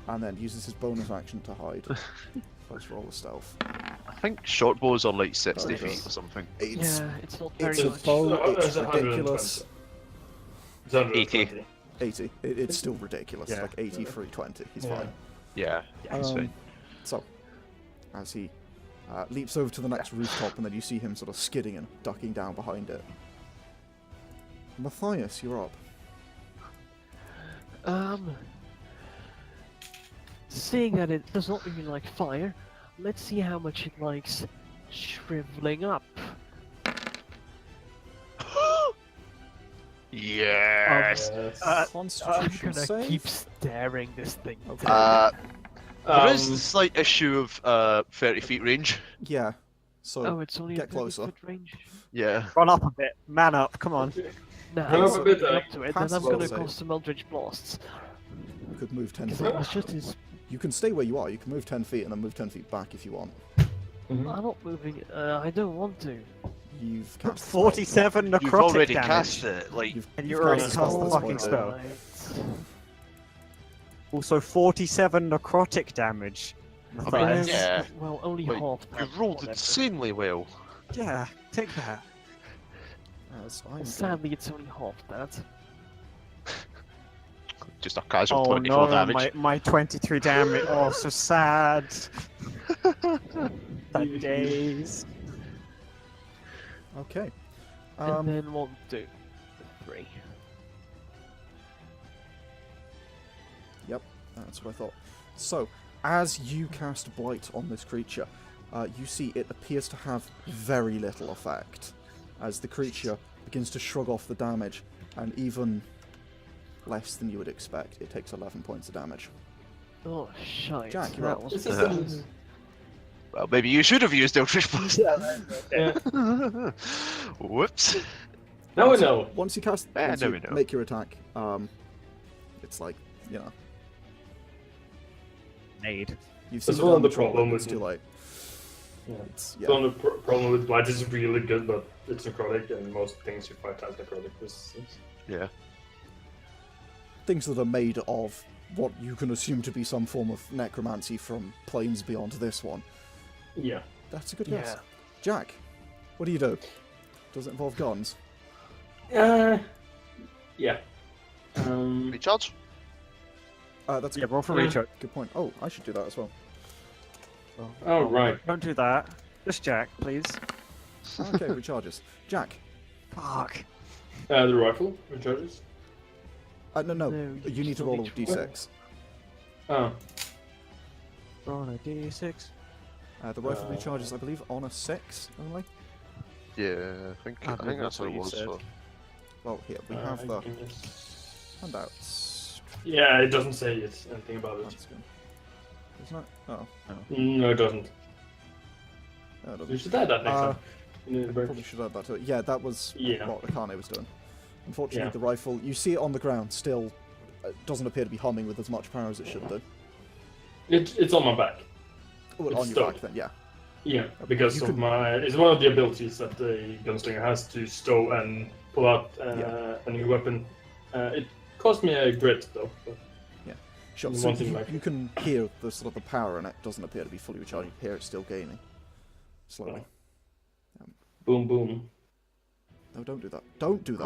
And then uses his bonus action to hide. First roll of stealth. I think short bows are like 60 Okay. feet or something. It's, Yeah, it's not very it's a much. bow, it's It's 120. ridiculous. It's 120. 80. It's still ridiculous. Yeah. Like 80 for 20. He's Yeah. fine. Yeah, that's fine. So, as he leaps over to the next rooftop, and then you see him sort of skidding and ducking down behind it. Mathias, you're up. Seeing that it does not really like fire, let's see how much it likes shriveling up. Yes! Yes. I'm Constitution gonna save. keep staring this thing. Okay. down. There is a slight issue of 30 feet range. Yeah. So Oh, it's only get a 30 closer. foot range. Yeah. Run up a bit. Man up. Come on. Nah, Run up it's a bit, not up to it, then pass I'm the gonna save. cause some Eldritch Blasts. you could move 10 Because feet. that was just his... You can stay where you are. You can move 10 feet and then move 10 feet back if you want. I'm not moving. I don't want to. You've cast the spell. 47 necrotic You've already damage. cast it. Like, And you've you already cast cast the the spell. fucking That's spell. Right. Also 47 necrotic damage. Mathias. yeah. Well, only Wait, half that. you've rolled whatever. insanely well. Yeah, take that. As I'm Sadly, it's only half that. Just a casual Oh 24 no, damage. my 23 damage. Oh, so sad. Sad days. Okay. And then 1, 2, 3. Yep, that's what I thought. So, as you cast Blight on this creature, you see it appears to have very little effect, as the creature begins to shrug off the damage, and even less than you would expect, it takes 11 points of damage. Oh, shite. Jack, you're that up. was This bad. is Well, maybe you should have used Eldritch Blast. yeah. Whoops. Now we know. Once you cast, Yeah, once now you we know. make your attack, it's like, you know, Nade. you've That's seen one of the damage roll, problem but it's with too late. Yeah. It's, The yeah. only problem with Blight is really good, but it's necrotic, and most things you fight has necrotic resistance. Yeah. Things that are made of what you can assume to be some form of necromancy from planes beyond this one. Yeah. That's a good guess. Yeah. Jack, what do you do? Does it involve guns? Yeah. Recharge? That's a Yeah, roll for Yeah. recharge. good point. Oh, I should do that as well. Oh, right. Don't do that. Just Jack, please. Okay, recharges. Jack. Fuck. The rifle recharges. No, No, you need to still roll a need to d6. Oh. Roll a d6. The rifle recharges, I believe, on a 6 only. Yeah, I think believe that's that's what what it you was said. for. Well, here, we have the Goodness. handouts. Yeah, it doesn't say anything about it. That's good. Isn't it? Oh, No, it doesn't. no, it You doesn't. should add that next Uh, time. You need a break. Probably should add that to it. Yeah, that was Yeah. what Akane was doing. Unfortunately, Yeah. the rifle, you see it on the ground, still doesn't appear to be humming with as much power as it should do. It's on my back. Well, It's on your stowed. back then, yeah. Yeah, because You of could- my. It's one of the abilities that the gunslinger has to stow and pull out a new weapon. It cost me a grit though. But Sure. One So thing you, like- you can hear the sort of the power, and it doesn't appear to be fully recharged. You hear it still gaining slowly. boom, boom. No, don't do that. Don't do that.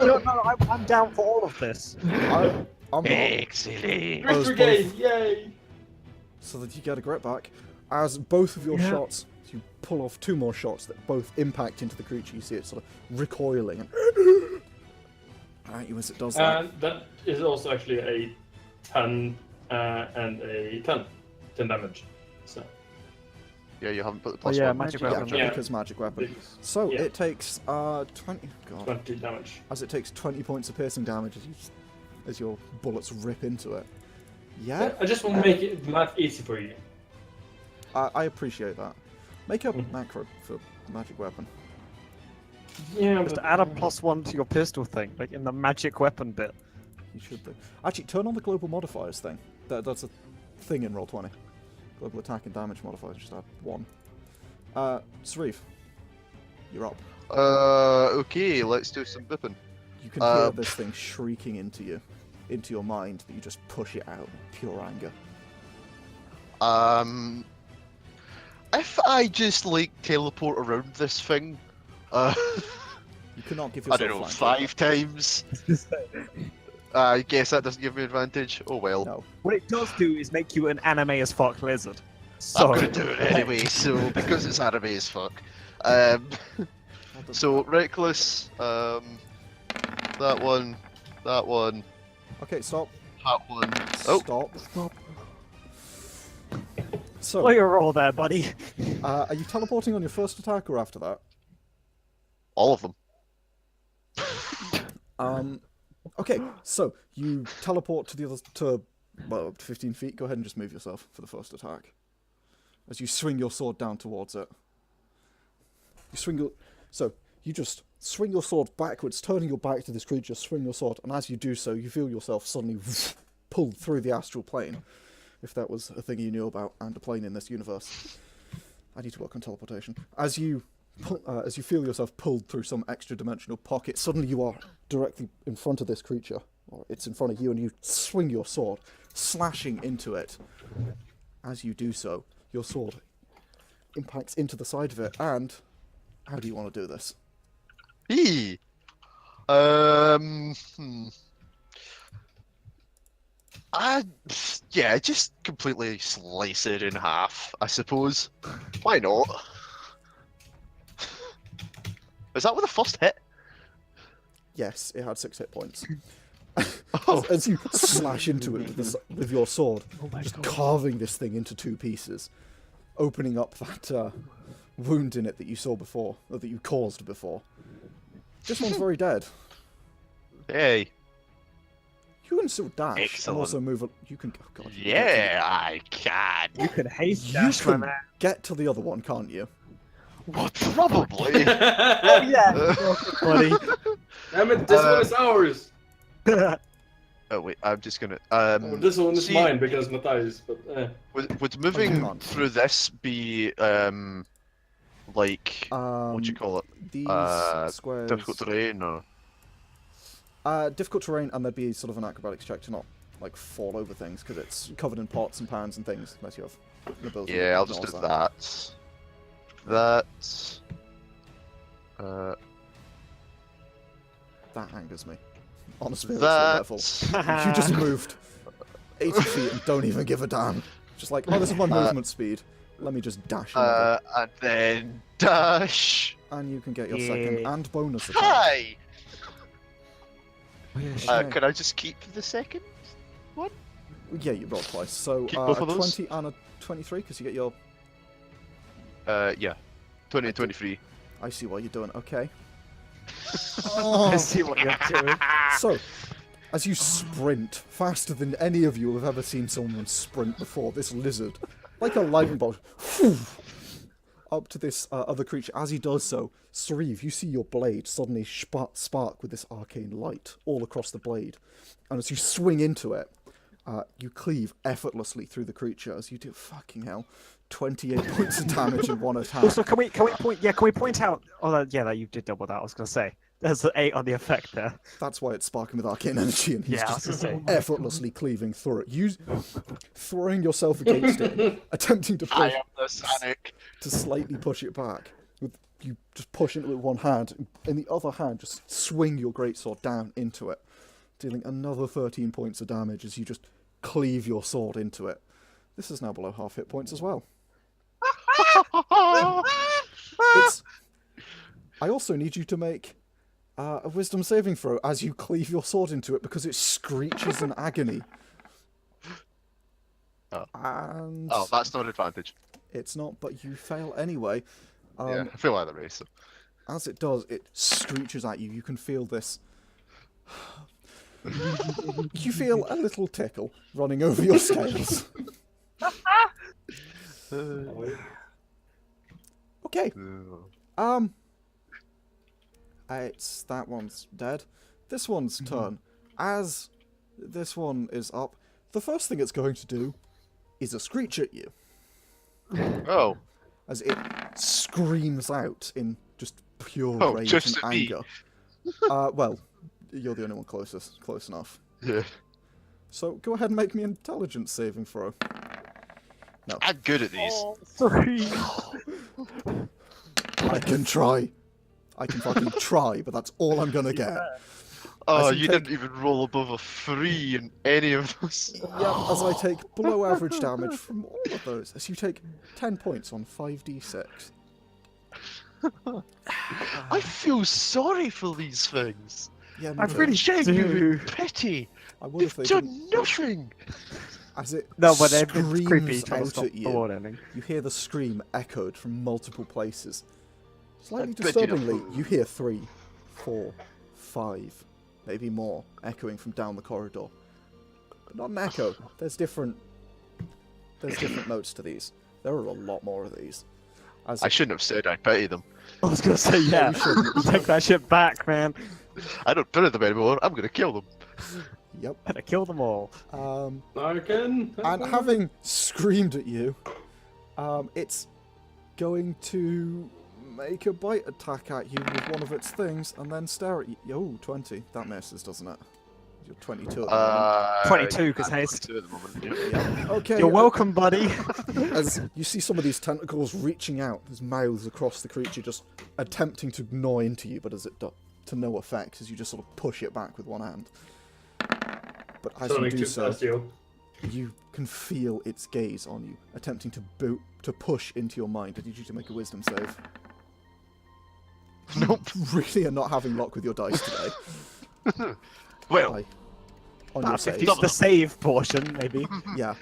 No, I'm down for all of this. I'm not. Excellent. Grit Those brigade, both- yay! So that you get a grip back. As both of your Yeah. shots, you pull off 2 more shots that both impact into the creature. You see it sort of recoiling and at you as it does that. And that is also actually a 10 and a 10. 10 damage. So, Yeah, you haven't put the plus yeah, one. magic Yeah, weapon. Yeah. because magic weapon. it's So Yeah. it takes 20. God, 20 damage. as it takes 20 points of piercing damage as your bullets rip into it. Yeah, I just want to make it math easy for you. I appreciate that. Make a Mhm. macro for magic weapon. Yeah, Just add a +1 to your pistol thing, like in the magic weapon bit. You should do. Actually, turn on the global modifiers thing. That's a thing in Roll20. Global attack and damage modifiers. Just add 1. Sauriv, you're up. Okay, let's do some bipping. You can hear Uh, this thing shrieking into you, into your mind, but you just push it out in pure anger. If I just like teleport around this thing, You cannot give I yourself don't know, flank. 5 times. I guess that doesn't give me advantage. Oh well. No. What it does do is make you an anime as fuck lizard. I'm So, gonna do it anyway, so because it's anime as fuck. So reckless, that one, that one, Okay, stop. that one. Oh, Stop. Stop. So, what your roll there, buddy? are you teleporting on your first attack or after that? all of them. Okay, so you teleport to the other well, up to 15 feet. Go ahead and just move yourself for the first attack. As you swing your sword down towards it. You just swing your sword backwards, turning your back to this creature, swing your sword, and as you do so, you feel yourself suddenly pulled through the astral plane. If that was a thing you knew about, and a plane in this universe. I need to work on teleportation. As you feel yourself pulled through some extra-dimensional pocket, suddenly you are directly in front of this creature, or it's in front of you, and you swing your sword, slashing into it. As you do so, your sword impacts into the side of it, and how do you want to do this? Eee. Yeah, just completely slice it in half, I suppose. Why not? Is that with the first hit? Yes, it had 6 hit points. Oh, As you slash into it with your sword, Oh my just god. carving this thing into 2 pieces, opening up that wound in it that you saw before, or that you caused before. This one's very dead. hey. You can still dash Excellent. and also move. You can. Oh God, you can Yeah, I can. You can haste You dash, my can man. get to the other one, can't you? Probably. Oh yeah, buddy. Damn it, this one is ours! Oh wait, I'm just gonna. This one is see, mine because Mathias, but Would moving can't. through this be like what do you call it? These squares. Difficult terrain or? Difficult terrain, and there'd be sort of an acrobatics check to not like fall over things because it's covered in pots and pans and things. Unless you have an ability. that Yeah, I'll just do ignores that. That angers me. on a spiritual level. That's... You just moved 80 feet and don't even give a damn. Just like, oh, this is my movement speed. Let me just dash another. And then dash. And you can get your Yeah. second and bonus attack. Hi. Okay. Can I just keep the second? Yeah, you roll twice. So Keep a both of those? 20 and a 23, because you get your... Yeah. 20 and 23. I see what you're doing. Okay. I see what you're doing. So, as you sprint faster than any of you have ever seen someone sprint before, this lizard, like a lightning bolt, up to this other creature. As he does so, Sauriv, you see your blade suddenly spark with this arcane light all across the blade. And as you swing into it, you cleave effortlessly through the creature as you do, fucking hell, 28 points of damage in one attack. Also, can we point out? Oh, that you did double that. I was gonna say there's an 8 on the effect there. That's why it's sparking with arcane energy, and he's Yeah, I was just gonna say. effortlessly cleaving through it. You throwing yourself against it, attempting to I push, am the Sonic. to slightly push it back. You just push into it with one hand, and in the other hand, just swing your greatsword down into it, dealing another 13 points of damage as you just cleave your sword into it. This is now below half hit points as well. I also need you to make a wisdom saving throw as you cleave your sword into it because it screeches in agony. Oh. And Oh, that's not an advantage. it's not, but you fail anyway. Yeah, I feel like the race. As it does, it screeches at you. You can feel this. You feel a little tickle running over your scales. Okay. It's that one's dead. This one's turn. As this one is up, the first thing it's going to do is a screech at you. Oh. As it screams out in just pure Oh, rage just and at me. anger. Well, you're the only one close enough. Yeah. So go ahead and make me an intelligence saving throw. I'm good at these. Oh, sorry. I can try. I can fucking try, but that's all I'm gonna get. Oh, as you you take- didn't even roll above a 3 in any of those. Yep, as I take below average damage from all of those, as you take 10 points on 5d6. I feel sorry for these things. Yeah, me I too. really Genuine do. pity. I would if They've they done didn't. nothing. As it No, but they're screams creepy. Trying to out stop at the you, world ending. you hear the scream echoed from multiple places. Slightly I bet you don't disturbingly, fool. you hear 3, 4, 5, maybe more, echoing from down the corridor. But not an echo. There's different notes to these. There are a lot more of these. As I shouldn't have said I pity them. I was gonna say yeah. you shouldn't. Take that shit back, man. I don't pity them anymore. I'm gonna kill them. Yep. Better kill them all. Larkin. And having screamed at you, it's going to make a bite attack at you with one of its things and then stare at you. Oh, 20. That misses, doesn't it? You're 22 at the moment. 22, 'cause I'm haste. 22 at the moment. Yeah. Yeah. Okay. You're welcome, buddy. As you see some of these tentacles reaching out, as mouths across the creature, just attempting to gnaw into you, but as it does, to no effect, as you just sort of push it back with one hand. But as you Sonic do just so, asked you. you can feel its gaze on you, attempting to push into your mind. I need you to make a wisdom save. Nope. You really are not having luck with your dice today. Well, On your That's save. the save portion, maybe. Yeah.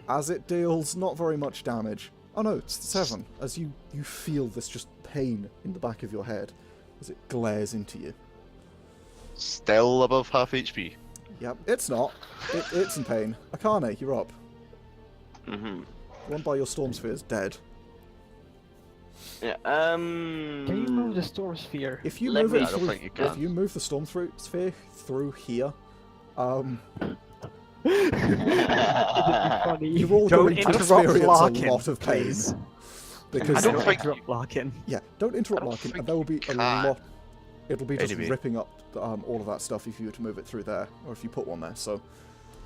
As it deals not very much damage. Oh no, it's 7. As you feel this just pain in the back of your head as it glares into you. still above half HP. Yep, it's not. It's in pain. Akane, you're up. Mm-hmm. The one by your storm sphere is dead. Yeah, Can you move the storm sphere? If you Let move me- it I don't through, think you can. if you move the storm sphere through here, Funny. you're all Don't going to interrupt experience Larkin, a lot of pain. please. Because I don't Don't think interrupt Larkin. yeah, don't interrupt I don't Larkin, think and there will be you a can. lot. It'll be just Anyway. ripping up all of that stuff if you were to move it through there, or if you put one there. So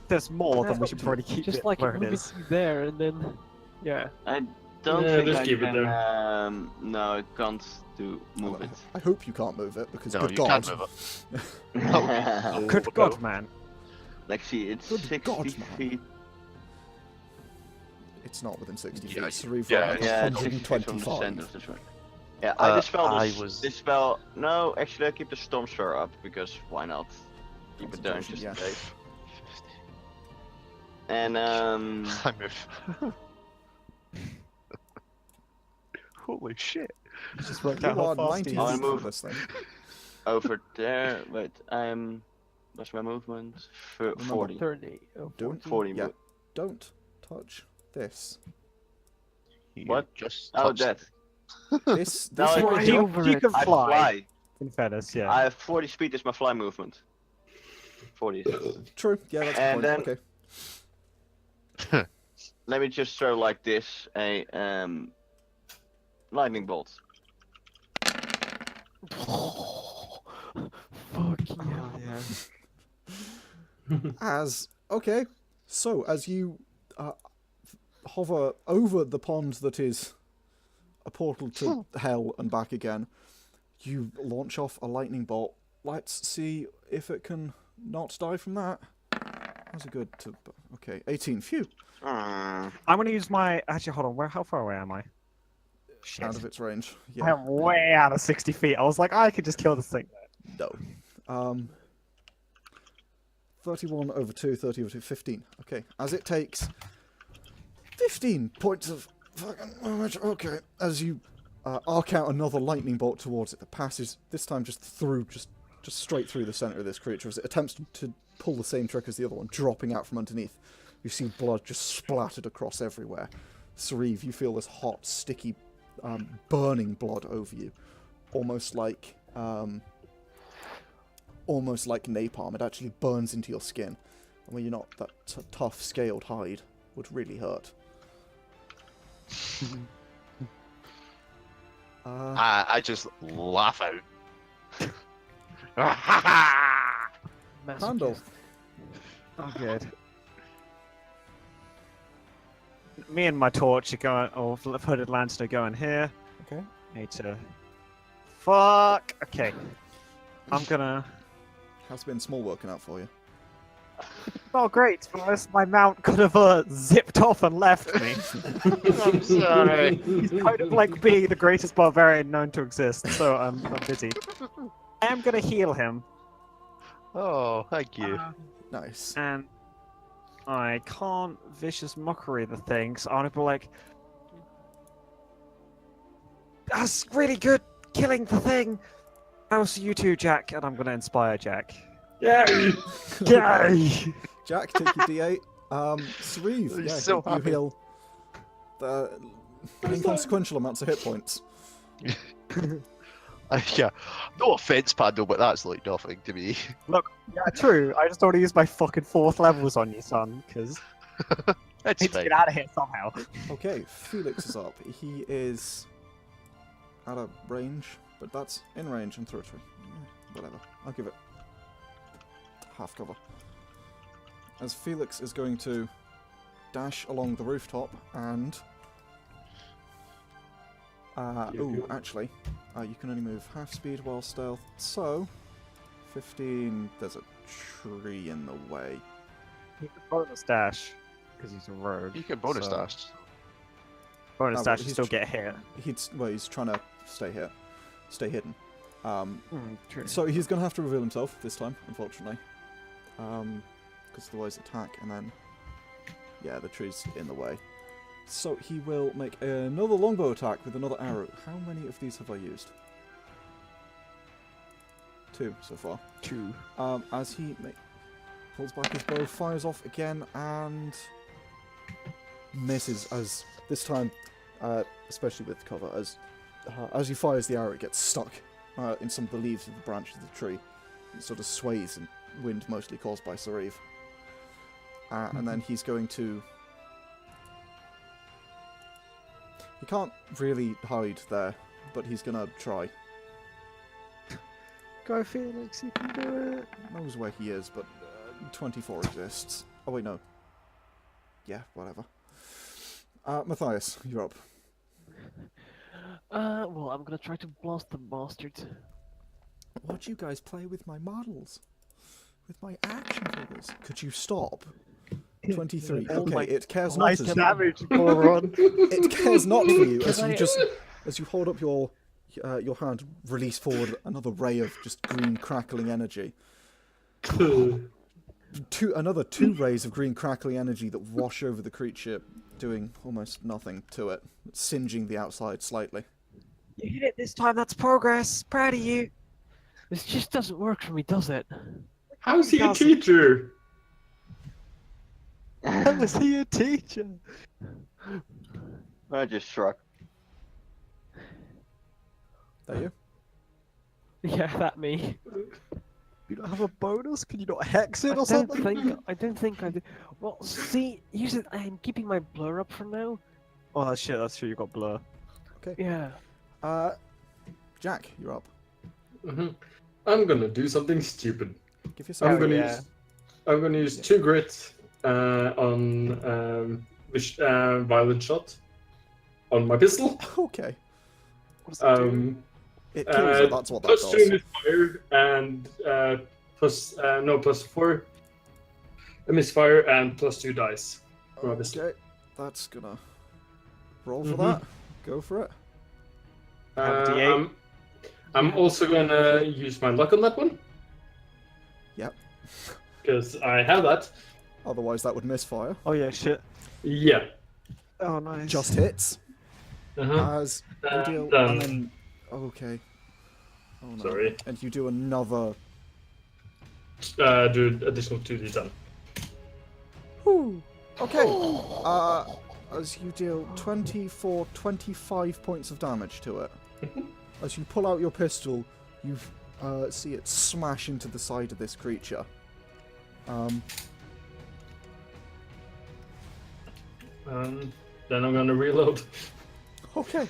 There's more than we should probably keep Just it like where it move it is. through there and then, yeah. don't Yeah, think just I keep it can. there. No, I can't move it. I hope you can't move it because No, good you God. can't move it. Good God, man. Like, see, it's Good 60 God, man. feet. it's not within 60 feet. Yeah, Sauriv yeah, right at Yeah, it's 60 feet from the 125. center of the sword. Yeah, I dispel I this. was- This spell. No, actually, I keep the storm sphere up because why not? Keep it down Concentration, just yeah. in case. And I move. Holy shit. Just worked You out how are fast 90 he Oh, I feet is. move. from this thing. over there. Wait, what's my movement? 40. 30. Don't 40. Yeah. Don't touch this. You What? Just Oh, touched that. This No, this I- right He, here. over he it. can I fly. fly. In fairness, yeah. I have 40 speed is my fly movement. 40. True. Yeah, that's a And point. then- Okay. Let me just throw like this a lightning bolt. Fuck yeah. Okay. So as you hover over the pond that is a portal to hell and back again, you launch off a lightning bolt. Let's see if it can not die from that. How's it good to... Okay, 18. Phew. Mm. I'm gonna use my. Actually, hold on. How far away am I? Shit. Out of its range. I Yeah. am way out of 60 feet. I was like, I could just kill this thing. No. 31 over 2, 30 over 2, 15. Okay, as it takes 15 points of fucking damage. Okay, as you arc out another lightning bolt towards it that passes, this time just straight through the center of this creature as it attempts to pull the same trick as the other one, dropping out from underneath. You see blood just splattered across everywhere. Sauriv, you feel this hot, sticky, burning blood over you, almost like napalm. It actually burns into your skin, and when you're not that tough, scaled hide would really hurt. I just laugh out. Pandal. Oh, good. Me and my torch are going, or hooded lantern are going here. Okay. Need to. Fuck! Okay. I'm gonna. How's been small working out for you? Oh, great! First, my mount could have zipped off and left me. I'm sorry. He's kind of like being the greatest barbarian known to exist, so I'm busy. I am gonna heal him, Oh, thank you. Nice. and I can't vicious mockery the thing, so I'm gonna be like, "That's really good, killing the thing." I'll see you too, Jack, and I'm gonna inspire Jack. Yeah. Yay! Jack, take your D8. Sauriv, He's yeah, so you happy. heal the inconsequential amounts of hit points. Yeah. No offense, Pandal, but that's like nothing to me. Yeah, true. I just don't want to use my fucking 4th levels on you, son, because That's I need to fine. get out of here somehow. Okay, Felix is up. He is out of range, but that's in range and through. Whatever. I'll give it half cover. As Felix is going to dash along the rooftop and... actually, you can only move half speed while stealth, so 15, there's a tree in the way. He can bonus dash, because he's a rogue. You can bonus so- dash. Bonus Oh, dash but and still he's get hit. He's trying to stay here, stay hidden. True. So he's going to have to reveal himself this time, unfortunately. Because otherwise attack, and then... Yeah, the tree's in the way. So he will make another longbow attack with another arrow. How many of these have I used? 2 so far. 2. As he pulls back his bow, fires off again, and misses. As this time, especially with cover, as he fires the arrow, it gets stuck in some of the leaves of the branch of the tree. It sort of sways in wind, mostly caused by Sauriv. And then he's going to... He can't really hide there, but he's going to try. Go Felix, you can do it. Knows where he is, but 24 exists. Oh wait, no. Yeah, whatever. Mathias, you're up. Well, I'm gonna try to blast the bastard. Why'd you guys play with my models? With my action figures? Could you stop? 23. Oh Okay, my- it cares not Nice as damage, Goron. it cares not for you as Can you I- just as you hold up your hand, release forward another ray of just green crackling energy. Another two rays of green crackling energy that wash over the creature, doing almost nothing to it, singeing the outside slightly. You hit it this time, that's progress. Proud of you. This just doesn't work for me, does it? How's he a teacher? How was he a teacher? I just shrug. There you. Yeah, that me. You don't have a bonus? Can you not hex it I or don't something? think I do. Well, see, use it. I'm keeping my blur up for now. Oh shit, that's true. You got blur. Yeah. Jack, you're up. I'm gonna do something stupid. Give yourself. I'm gonna use 2 grit on violent shot on my pistol. Okay. What does it do? It kills it. That's what that Plus 2 does. misfire and plus 4 a misfire and plus 2 dice. for my pistol. Okay, that's gonna roll for Mhm. that. Go for it. Have a D8. I'm also gonna use my luck on that one. Yep. Because I have that. Otherwise, that would misfire. Oh yeah, shit. Yeah. Oh nice. Just hits. Uh-huh. As you deal, Done. and then okay. Oh no. Sorry. And you do another. Do additional 2d10. Whew. Okay. As you deal 25 points of damage to it. As you pull out your pistol, you see it smash into the side of this creature. Then I'm gonna reload. Okay.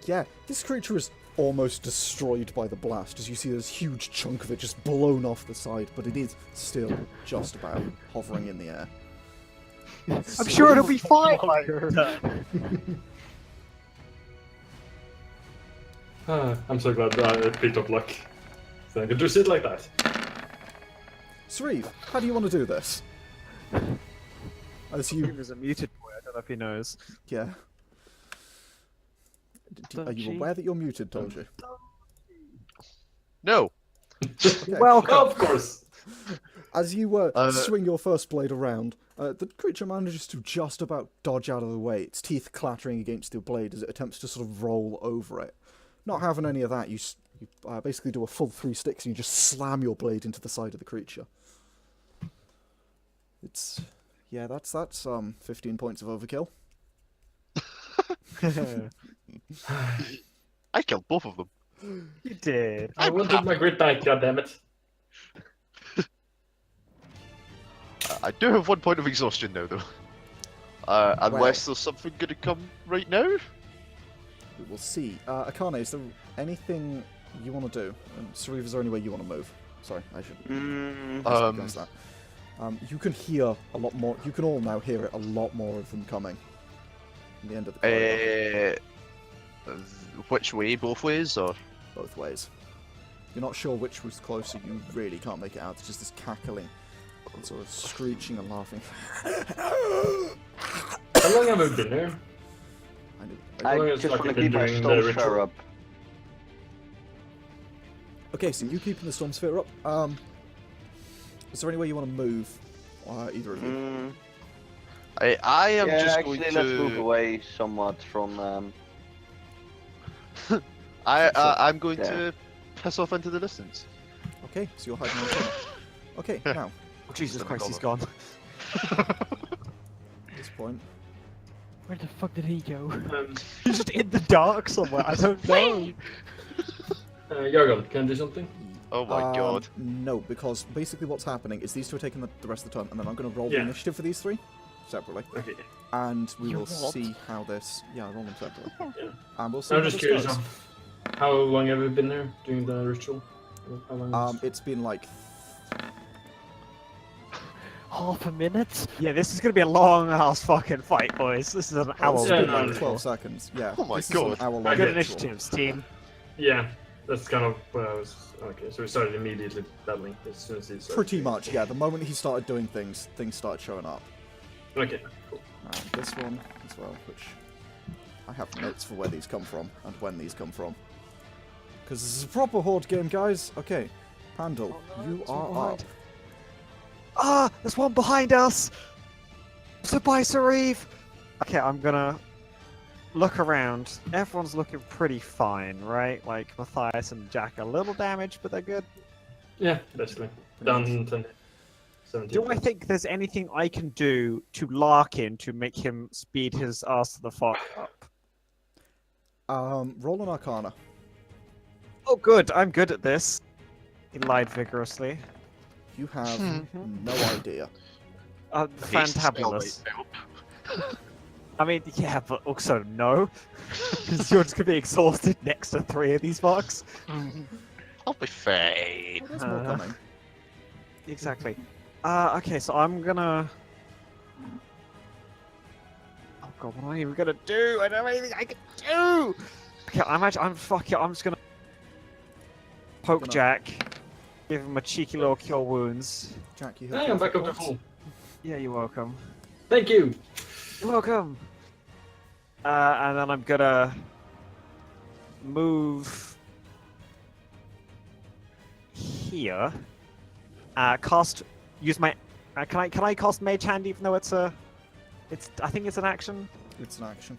Yeah, this creature is almost destroyed by the blast, as you see this huge chunk of it just blown off the side, but it is still just about hovering in the air. I'm sure it'll be fine. I'm so glad that I picked up luck. So I can just sit like that. Sauriv, how do you want to do this? As He you, was a muted boy. I don't know if he knows. yeah. Are you aware that you're muted, told you? No. Welcome. Of course. As you swing your first blade around, the creature manages to just about dodge out of the way, its teeth clattering against the blade as it attempts to sort of roll over it. Not having any of that, you basically do a full 3 sticks and you just slam your blade into the side of the creature. Yeah, that's 15 points of overkill. I killed both of them. You did. I wanted my grit back, goddammit. I do have 1 point of exhaustion now, though. Unless there's something gonna come right now. We will see. Akane, is there anything you want to do? And Sauriv, is there any way you want to move? Sorry, I should discuss that. You can hear a lot more. You can all now hear it. A lot more of them coming. From the end of the corridor. Which way? Both ways, or? Both ways. You're not sure which was closer. You really can't make it out. It's just this cackling, and sort of screeching and laughing. How long have I been here? I long as just want to fucking keep my doing the stone ritual. sphere up. Okay, so you keeping the storm sphere up. Is there any way you want to move? Either of you? I am Yeah, just actually, going let's move to. away somewhat from. Sure. I'm going Yeah. to piss off into the distance. Okay, so you're hiding on the corner. Okay, now Oh, Jesus Just Christ, he's another. gone. at this point, Where the fuck did he go? He's just in the dark somewhere. I don't know. Yargon, can I do something? Oh my god. No, because basically what's happening is these two are taking the rest of the turn, and then I'm going to roll the Yeah. initiative for these three separately, Okay. and we You will what? see how this. Yeah, roll them separately, Yeah. and we'll see I'm how just this curious. goes. How long have you been there doing the ritual? How long? It's been like half a minute? Yeah, this is gonna be a long ass fucking fight, boys. This is an hour It's Yeah, been no, like 12 seconds. Yeah. Oh my this is an God. hour-long Good Okay. initiatives, team. Yeah, that's kind of what I was. Okay, so we started immediately battling as soon as he started. Pretty much, yeah. The moment he started doing things, things started showing up. Okay, cool. This one as well, which I have notes for where these come from and when these come from. Because this is a proper horde game, guys. Okay, Pandal, you there's are one up. behind. Ah, there's one behind us. So bye, Sauriv. Okay, I'm gonna look around. Everyone's looking pretty fine, right? Like Mathias and Jack are a little damaged, but they're good. Yeah, basically. Done 10, 17. Do I think there's anything I can do to Larkin to make him speed his ass to the fuck up? Roll an Arcana. Oh, good. I'm good at this. He lied vigorously. You have no idea. Fantabulous. I mean, yeah, but also no. Because you're just gonna be exhausted next to 3 of these bugs. I'll be fine. Oh, there's more coming. Exactly. Okay, so I'm gonna... Oh god, what am I even gonna do? I don't have anything I can do! Okay, I'm just gonna... Poke Jack. Give him a cheeky little cure wounds. Jack, you Hey, have I'm back up to points. full. Yeah, you're welcome. Thank you! You're welcome! And then I'm gonna... move... here. Cast... Use my... can I cast Mage Hand even though it's a... I think it's an action? It's an action.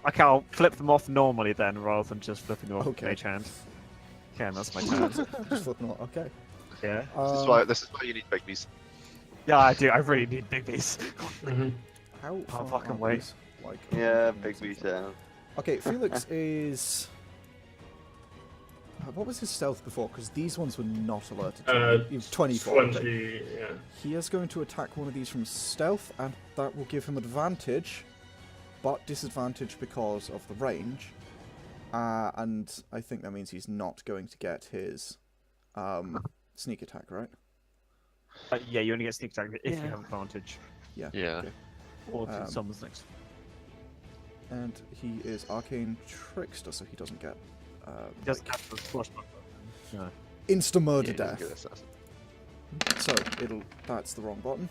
Okay, I'll flip them off normally then, rather than just flipping off Okay. Mage Hand. Okay, and that's my turn. Just flipping it. Okay. Yeah. This is why you need big bees. Yeah, I do. I really need big bees. Mhm. How far fucking are wait. these? Like, Yeah, big beat down. Okay, Felix is. What was his stealth before? Because these ones were not alerted. To him. He was 24. I think. 20, yeah. He is going to attack one of these from stealth, and that will give him advantage, but disadvantage because of the range. And I think that means he's not going to get his sneak attack, right? Yeah, you only get sneak attack if Yeah. you have advantage. Yeah. Yeah. Okay. Or Um, someone's next. And he is Arcane Trickster, so he doesn't get He doesn't have to flush my no. insta-murder Yeah, death. good assassin. So that's the wrong button.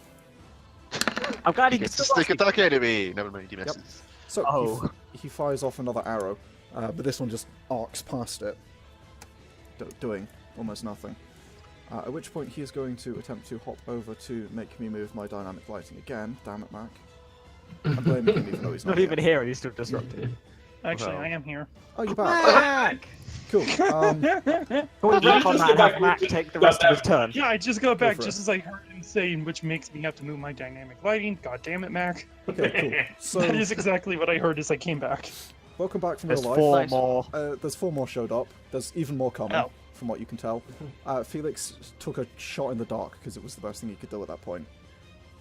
I'm glad he Gets gets to stick attack enemy. Never mind, he misses. So Oh. he fires off another arrow, but this one just arcs past it, doing almost nothing. At which point he is going to attempt to hop over to make me move my dynamic lighting again. Damn it, Mac. I'm blaming him even though he's not, Not even here, and he's still disrupted. Actually, Well. I am here. Oh, you're back. Mac! Cool. Can we Did wrap you on just that get and back have Mac with- take the rest of his turn? Yeah, I just got back for just it. as I heard him saying, which makes me have to move my dynamic lighting. God damn it, Mac. Okay, cool. That So, is exactly what I heard as I came back. welcome back from There's real 4 life. more. There's 4 more showed up. There's even more coming, Oh. from what you can tell. Felix took a shot in the dark because it was the best thing he could do at that point,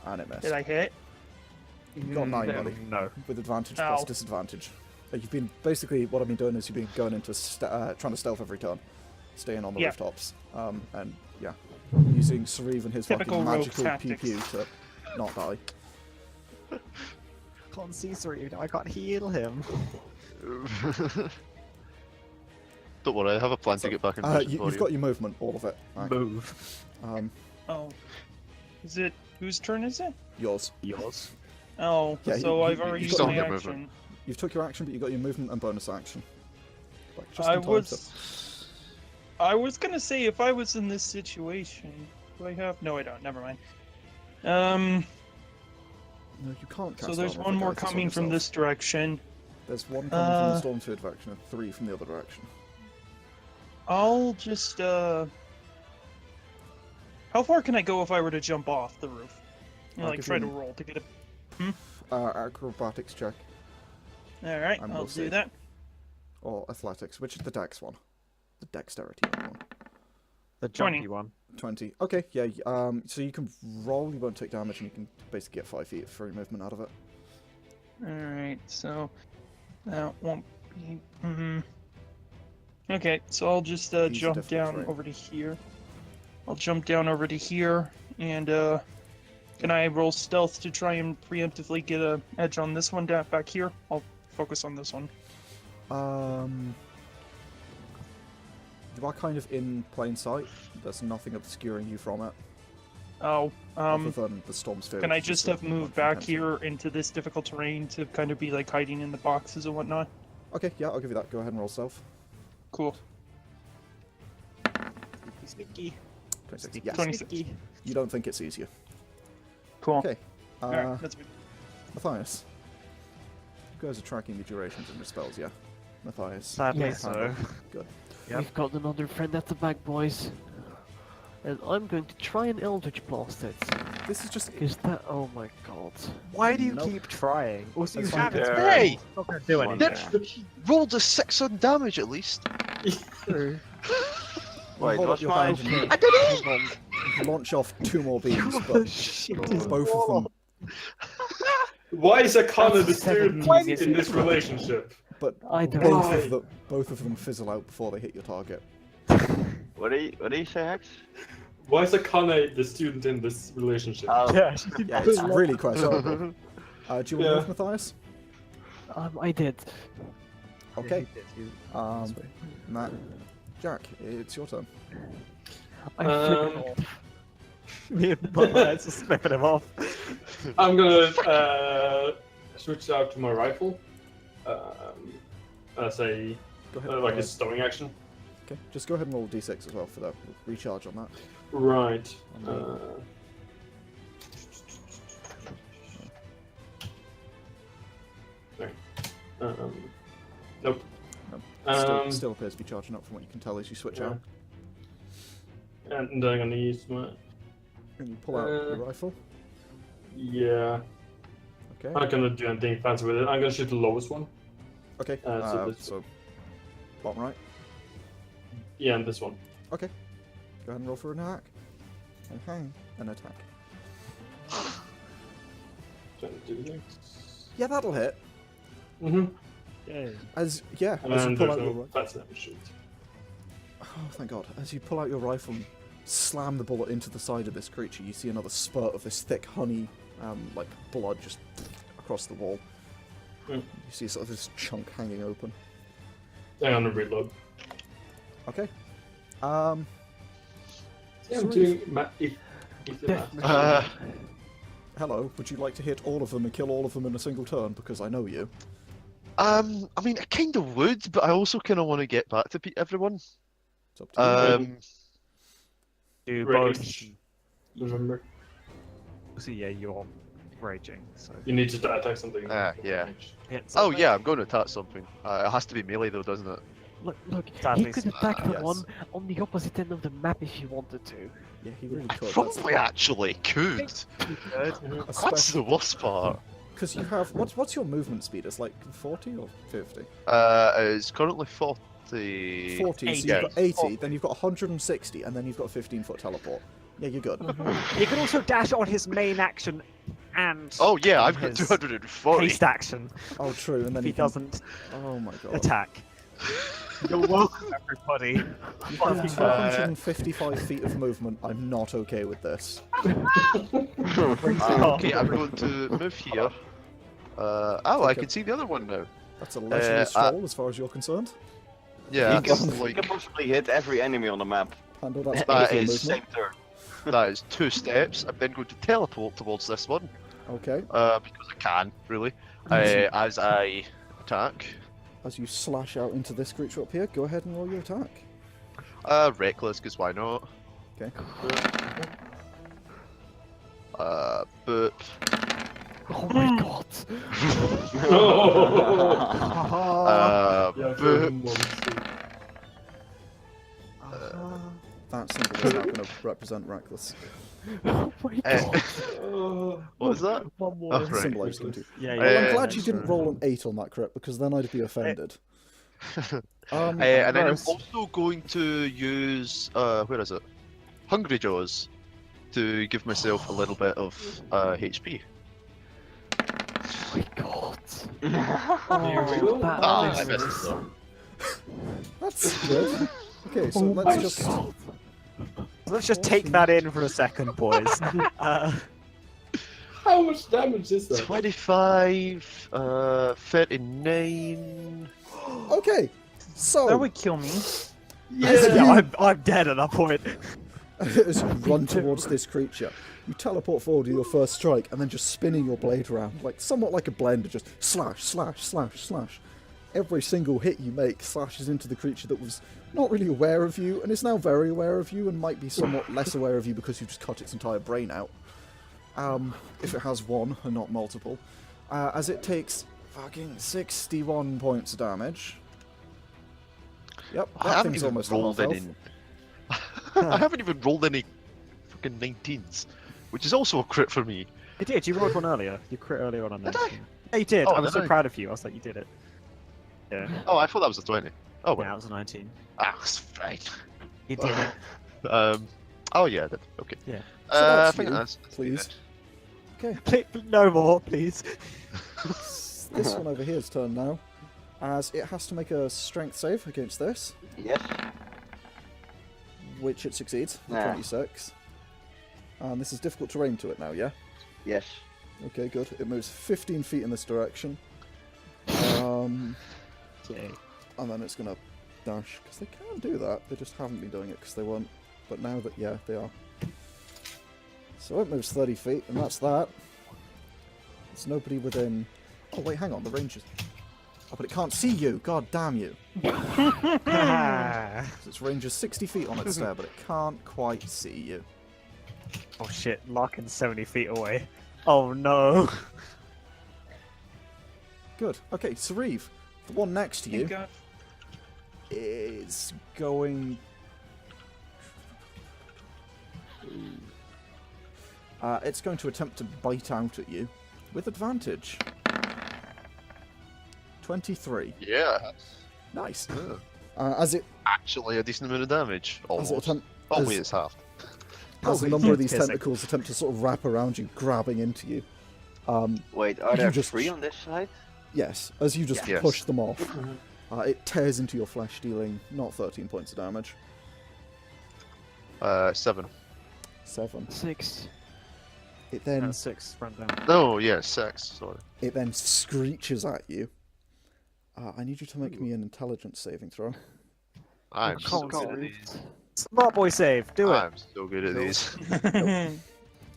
and it missed. Did I hit? You got 9, buddy. No. With advantage Ow. plus disadvantage. You've been basically what I've been doing is you've been going into trying to stealth every turn, staying on the Yeah. rooftops, and yeah, using Sauriv and his Typical fucking rogue magical tactics. pew to not die. Can't see Sauriv now, I can't heal him. Don't worry, I have a plan to get back in position for You've you. got your movement, all of it. Right. Move. Oh. Is it... Whose turn is it? Yours. Yours. Oh, Yeah, so I've you already used still my get action. movement. You've took your action, but you got your movement and bonus action. Like, just I in time I was gonna say, if I was in this situation... Do I have... No, I don't. Never mind. No, you can't cast So there's armor one if more you guys coming on from yourself. this direction. There's one coming from the Stormsphere direction and 3 from the other direction. I'll just, How far can I go if I were to jump off the roof? You know, I'll like, give try you to an- roll to get a... Acrobatics check Alright, And I'll we'll do see. that. or athletics. Which is the dex one? The dexterity one. The 20. jumpy one. 20. Okay, yeah. So you can roll, you won't take damage, and you can basically get 5 feet of free movement out of it. Alright, so... That won't be... Okay, so I'll just, These are jump different down terrain. over to here. I'll jump down over to here, and, Can I roll stealth to try and preemptively get a edge on this one down back here? I'll focus on this one. You are kind of in plain sight. There's nothing obscuring you from it, Oh, other than the storm sphere. can I which is just still have moved quite back intense. here into this difficult terrain to kind of be like hiding in the boxes and whatnot? Okay, yeah, I'll give you that. Go ahead and roll stealth. Cool. Sneaky. 26. Yes. 26. You don't think it's easier. Cool. Okay. Alright, that's good. Matthias. You guys are tracking the durations of your spells, yeah? Matthias. Sadly Yes. so. Good. Yep. We've got another friend at the back, boys. And I'm going to try and Eldritch Blast it. This is just. Is that... Oh my god. Why do you Nope. keep trying? Also, you That's have fine. it. Yeah. Hey! Not gonna do One anything. there. Rolled a 6 on damage at least. True. Wait, hold up what's your mine? hand and I did it! Hold on. launch off 2 more beams, but both of them. Why is Akane the That's student 17, in this relationship? But I don't both of them fizzle out before they hit your target. What do you say, Hex? Why is Akane the student in this relationship? Oh, Yeah. Yeah, it's really questionable. Do you want to Yeah. move, Matthias? I did. Okay. Matt, Jack, it's your turn. I flipped it off. Me and Matthias are snipping him off. I'm gonna switch out to my rifle as a Go ahead. like a stowing action. Okay, just go ahead and roll a d6 as well for the recharge on that. Right. Sorry. Nope. No, still appears to be charging up from what you can tell as you switch Yeah. out. And then I'm gonna use my And you pull out your rifle. yeah. Okay. I'm not gonna do anything fancy with it. I'm gonna shoot the lowest one. Okay. so this- So, bottom right. Yeah, and this one. Okay. Go ahead and roll for an attack. Okay. An attack. Trying to do this. Yeah, that'll hit. Mm-hmm. As you And pull there's out your no rifle. fancy damage shoot. Oh, thank God. As you pull out your rifle and slam the bullet into the side of this creature, you see another spurt of this thick honey, like blood just across the wall. Mm. You see sort of this chunk hanging open. Hang on, reload. Okay. Yeah, I'm Sauriv. doing if the math. Hello, would you like to hit all of them and kill all of them in a single turn? Because I know you. I mean, I kind of would, but I also kind of want to get back to everyone. It's up to you. Do both. Rage. Remember, So yeah, you're raging. So you need to attack something. Yeah. hit Oh something. yeah, I'm going to attack something. It has to be melee though, doesn't it? Look, he Sadly, could attack the yes. one on the opposite end of the map if he wanted to. Yeah, he really I could. probably actually could. That's the worst part. Because you have what's your movement speed? It's like 40 or 50? It's currently 40. 40. So Yeah. you've got 80, then you've got 160, and then you've got a 15-foot teleport. Yeah, you're good. You can also dash on his main action and Oh yeah, I've got his 240. haste action Oh, true. And then if he you can... doesn't Oh my God. attack. You're welcome, everybody. You have 255 feet of movement. I'm not okay with this. Okay, I'm going to move here. Oh, I can see the other one now. That's a leisurely stroll as far as you're concerned. Yeah, you, that's can, you like can possibly hit every enemy on the map Pandal, that's That part of your is- movement. same turn. that is 2 steps. I'm then going to teleport towards this one Okay. because I can really. As I attack, As you slash out into this creature up here, go ahead and roll your attack. reckless, because why not? Okay. Boop. Oh my god. Yeah, Boop. That symbol is now going to represent reckless. Oh my god. What was that? One more. Oh, The right. symbol I was going to. Yeah, Well, I'm Uh, glad you didn't roll an 8 on that crit, because then I'd be offended. And then I'm Gross. also going to use where is it? Hungry Jaws to give myself a little bit of HP. Oh my god. Here we go. That Ah, I is- missed it though. That's good. Okay, so Oh let's my just... God. Let's just take that in for a second, boys. how much damage is that? 25, 39. Okay, so That would kill me. Yeah, I'm dead at that point. as you run towards this creature, you teleport forward with your first strike, and then just spinning your blade around, like somewhat like a blender, just slash, slash, slash, slash. Every single hit you make slashes into the creature that was not really aware of you, and is now very aware of you, and might be somewhat less aware of you because you just cut its entire brain out. If it has one and not multiple. As it takes fucking 61 points of damage. Yep, I that haven't thing's even almost rolled half any. health. I haven't even rolled any fucking 19s, which is also a crit for me. You did. You rolled one earlier. You crit earlier on. Did I? Yeah, you did. Oh, I was did so I? proud of you. I was like, you did it. Yeah. Oh, I thought that was a 20. Oh, well. Yeah, it was a 19. Ah, that's fine. You did it. Oh, yeah, I did. Okay. Yeah. So that's I think you, that's please. Okay, Please, no more, please. this one over here's turn now, as it has to make a strength save against this, Yes. which it succeeds, with Nah. 26. And this is difficult terrain to it now, yeah? Yes. Okay, good. It moves 15 feet in this direction. Yay. And then it's going to dash, because they can do that. They just haven't been doing it because they weren't. But now that, yeah, they are. So it moves 30 feet, and that's that. There's nobody within... Oh, wait, hang on, the range is... Oh, but it can't see you! God damn you! Ah. So its range is 60 feet on its stare, but it can't quite see you. Oh shit, Larkin's 70 feet away. Oh no. Good. Okay, Sauriv, the one next to you, Thank God. is going... it's going to attempt to bite out at you with advantage. 23. Yeah. Nice. Yeah. As it Actually, a decent amount of damage. as it Almost. attempt, Oh, as- wait, it's halved. as a Oh, number of these kissing. tentacles attempt to sort of wrap around you, grabbing into you. Wait, are You there just- 3 on this side? Yes, as you just Yes. push them off, it tears into your flesh, dealing not 13 points of damage. 7. 7. 6. It then And 6 run down. No, yeah, 6. Sorry. it then screeches at you. I need you to make me an intelligence saving throw. I'm so can't good do at it. these. Smart boy save, do it. I'm so good at these.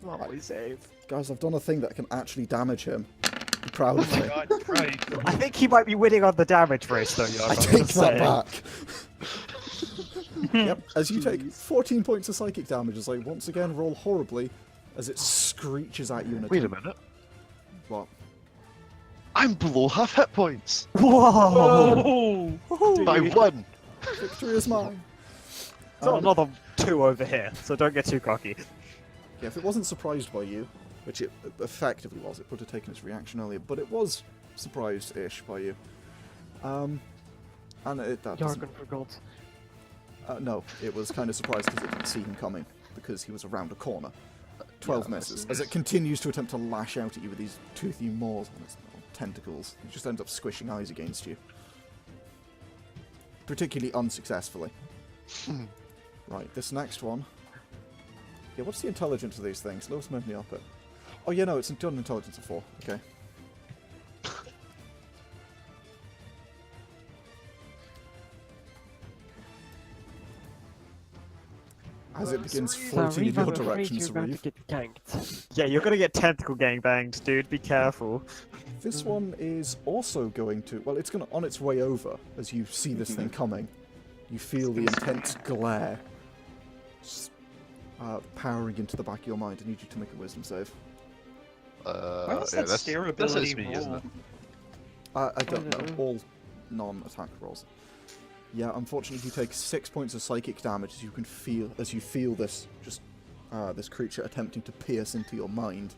Smart boy save. Guys, I've done a thing that can actually damage him. Be proud of me. God, right. I think he might be winning on the damage race though, Yargon. I take that back. Yep, as you take 14 points of psychic damage as I once again roll horribly as it screeches at you in a Wait a minute. What? I'm below half hit points. Whoa! Oh, By 1. Victory is mine. Got another 2 over here, so don't get too cocky. Yeah, if it wasn't surprised by you, which it effectively was, it would have taken its reaction earlier, but it was surprised-ish by you. And that doesn't... Yargon forgot. No, it was kind of surprised because it didn't see him coming, because he was around a corner. 12 Yeah, misses, as it continues to attempt to lash out at you with these toothy maws on its little tentacles. It just ends up squishing eyes against you. Particularly unsuccessfully. Right, this next one. Yeah, what's the intelligence of these things? Let's move me up it. Oh yeah, no, it's done intelligence of 4. Okay. As it begins floating in Sauriv, your I'm afraid direction, you're about to Sauriv. get ganked. Yeah, you're gonna get tentacle gangbanged, dude. Be careful. This one is also going to... Well, it's going to on its way over as you see this thing coming. You feel the intense glare just, powering into the back of your mind. I need you to make a wisdom save. Why was yeah, that stare this is ability me, roll? isn't it? I don't know. All non-attack rolls. Yeah, unfortunately, you take 6 points of psychic damage as you feel this this creature attempting to pierce into your mind.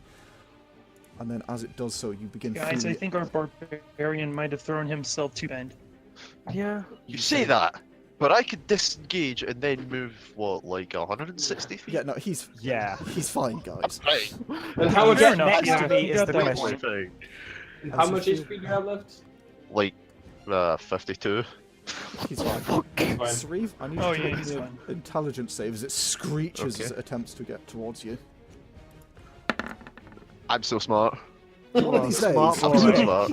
And then, as it does so, you begin. Guys, feeling I think our barbarian might have thrown himself to bend. Yeah. You say that, but I could disengage and then move, what, like 160 feet? Yeah, no, he's fine, guys. Right. And how much Fair HP enough, next yeah, to me you is got the that question. point. How much HP do you have left? Like, 52. He's fine. Fine. Sauriv, I need Oh, you to yeah, make he's an fine. intelligence save as it screeches as Okay. it attempts to get towards you. I'm so smart. One of these days, Smart I'm so boy. smart.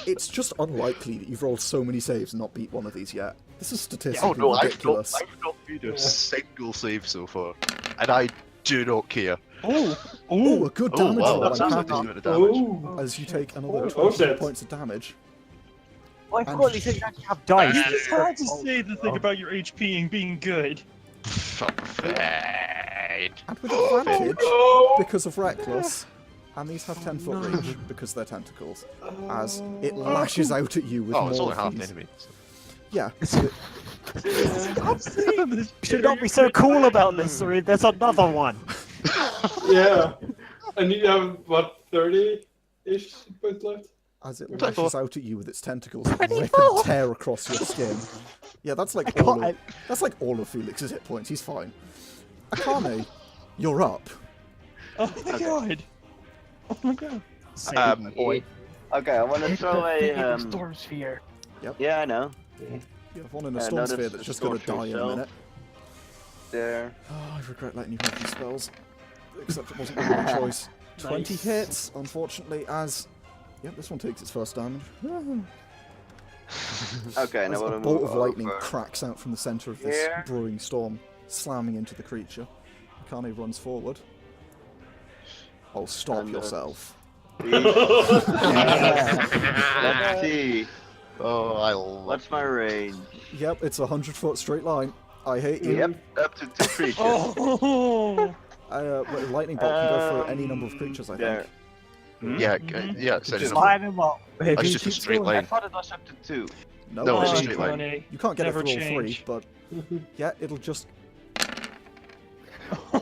it's just unlikely that you've rolled so many saves and not beat one of these yet. This is Oh statistically no, ridiculous. I've not made a single save so far, and I do not care. Oh, Oh, a good Oh damage wow, roll. that's I'm a happy. decent amount of damage. Oh. As you take another Oh, 20 shit. points of damage. Oh, I And- forgot these things actually have dice. it's hard to say the thing about your HP and being good. Fine. And with advantage, Oh, because of Reckless, and these have 10-foot reach because they're tentacles, as it lashes out at you with Oh, it's more only half of an these. enemy. Yeah, Stop saying this. Should not be so cool about this, Sauriv. There's another one. yeah. And you have, what, 30-ish points left? as it 24. lashes out at you with its tentacles that rip and tear across your skin. Yeah, that's like all of Felix's hit points. He's fine. Akane, you're up. Oh my god. Oh my god. Okay, I want to Hit throw the thing in a. the storm sphere. Yeah, I know. You have one in a no, storm that's sphere a that's just going to storm die in a sphere minute. There. Oh, I regret letting you have these spells. Except it wasn't really a choice. 20 Nice. hits, unfortunately, as... Yep, this one takes its first damage. Okay, As now I a want to bolt move of lightning over. cracks out from the centre of this Here. brewing storm, slamming into the creature. Akane runs forward. Oh, stop And, yourself. Let's see. Oh, I love. What's my range? Yep, it's a 100-foot straight line. I hate you. Yep, up to 2 creatures. Oh. But lightning bolt can go for any number of creatures, I there. think. Yeah, Mhm. yeah. It's Just Line him up. That's just a straight I line. thought it was up to 2. No, No, it's a Oh, straight line. Akane. you can't get Never it for all change. 3, but yeah, it'll just...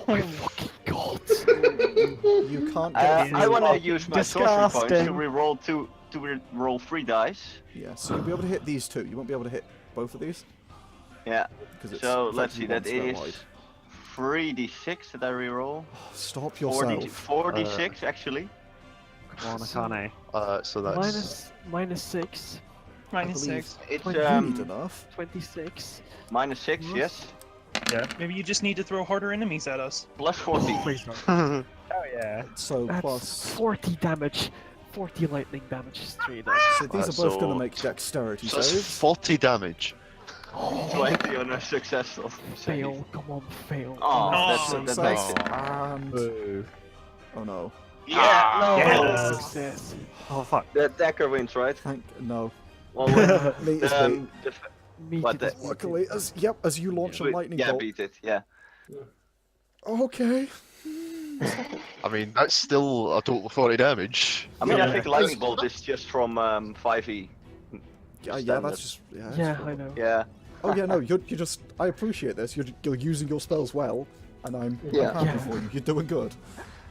My fucking god. You can't get it I through. want to use my sorcery points to Disgusting. re-roll roll 3 dice. Yeah, so you'll be able to hit these two. You won't be able to hit both of these. Yeah. Because it's So let's see, that effectively is one 3d6 that I re-roll. Stop 40, yourself. 4d6 actually. Come on, Akane. So that's Minus 6. Minus believe- 6. It's You need enough. 26. minus 6, Yes. yes. Yeah. Maybe you just need to throw harder enemies at us. Plus 40. Please don't. Oh yeah. So That's plus... 40 damage. 40 lightning damage straight up. So these are both going to make dexterity so that's saves. 40 damage. 20 on a successful save. Fail. Come on, fail. Oh, Oh, that makes it. And... Boo. Oh no. Yeah, no! Yes. Success. Oh fuck. The attacker wins, right? No. Well, Meat is beat. Me What too. the- Luckily, as you launch a lightning yeah, bolt... beat it, yeah. Okay. I mean, that's still a total of 40 damage. I mean, Yeah, I think lightning bolt is just from 5e. Yeah, Standard. that's just... Yeah, that's Yeah, cool. I know. Yeah. Oh yeah, no, you're just... I appreciate this. You're using your spells well, and I'm Yeah. happy Yeah. for you. You're doing good.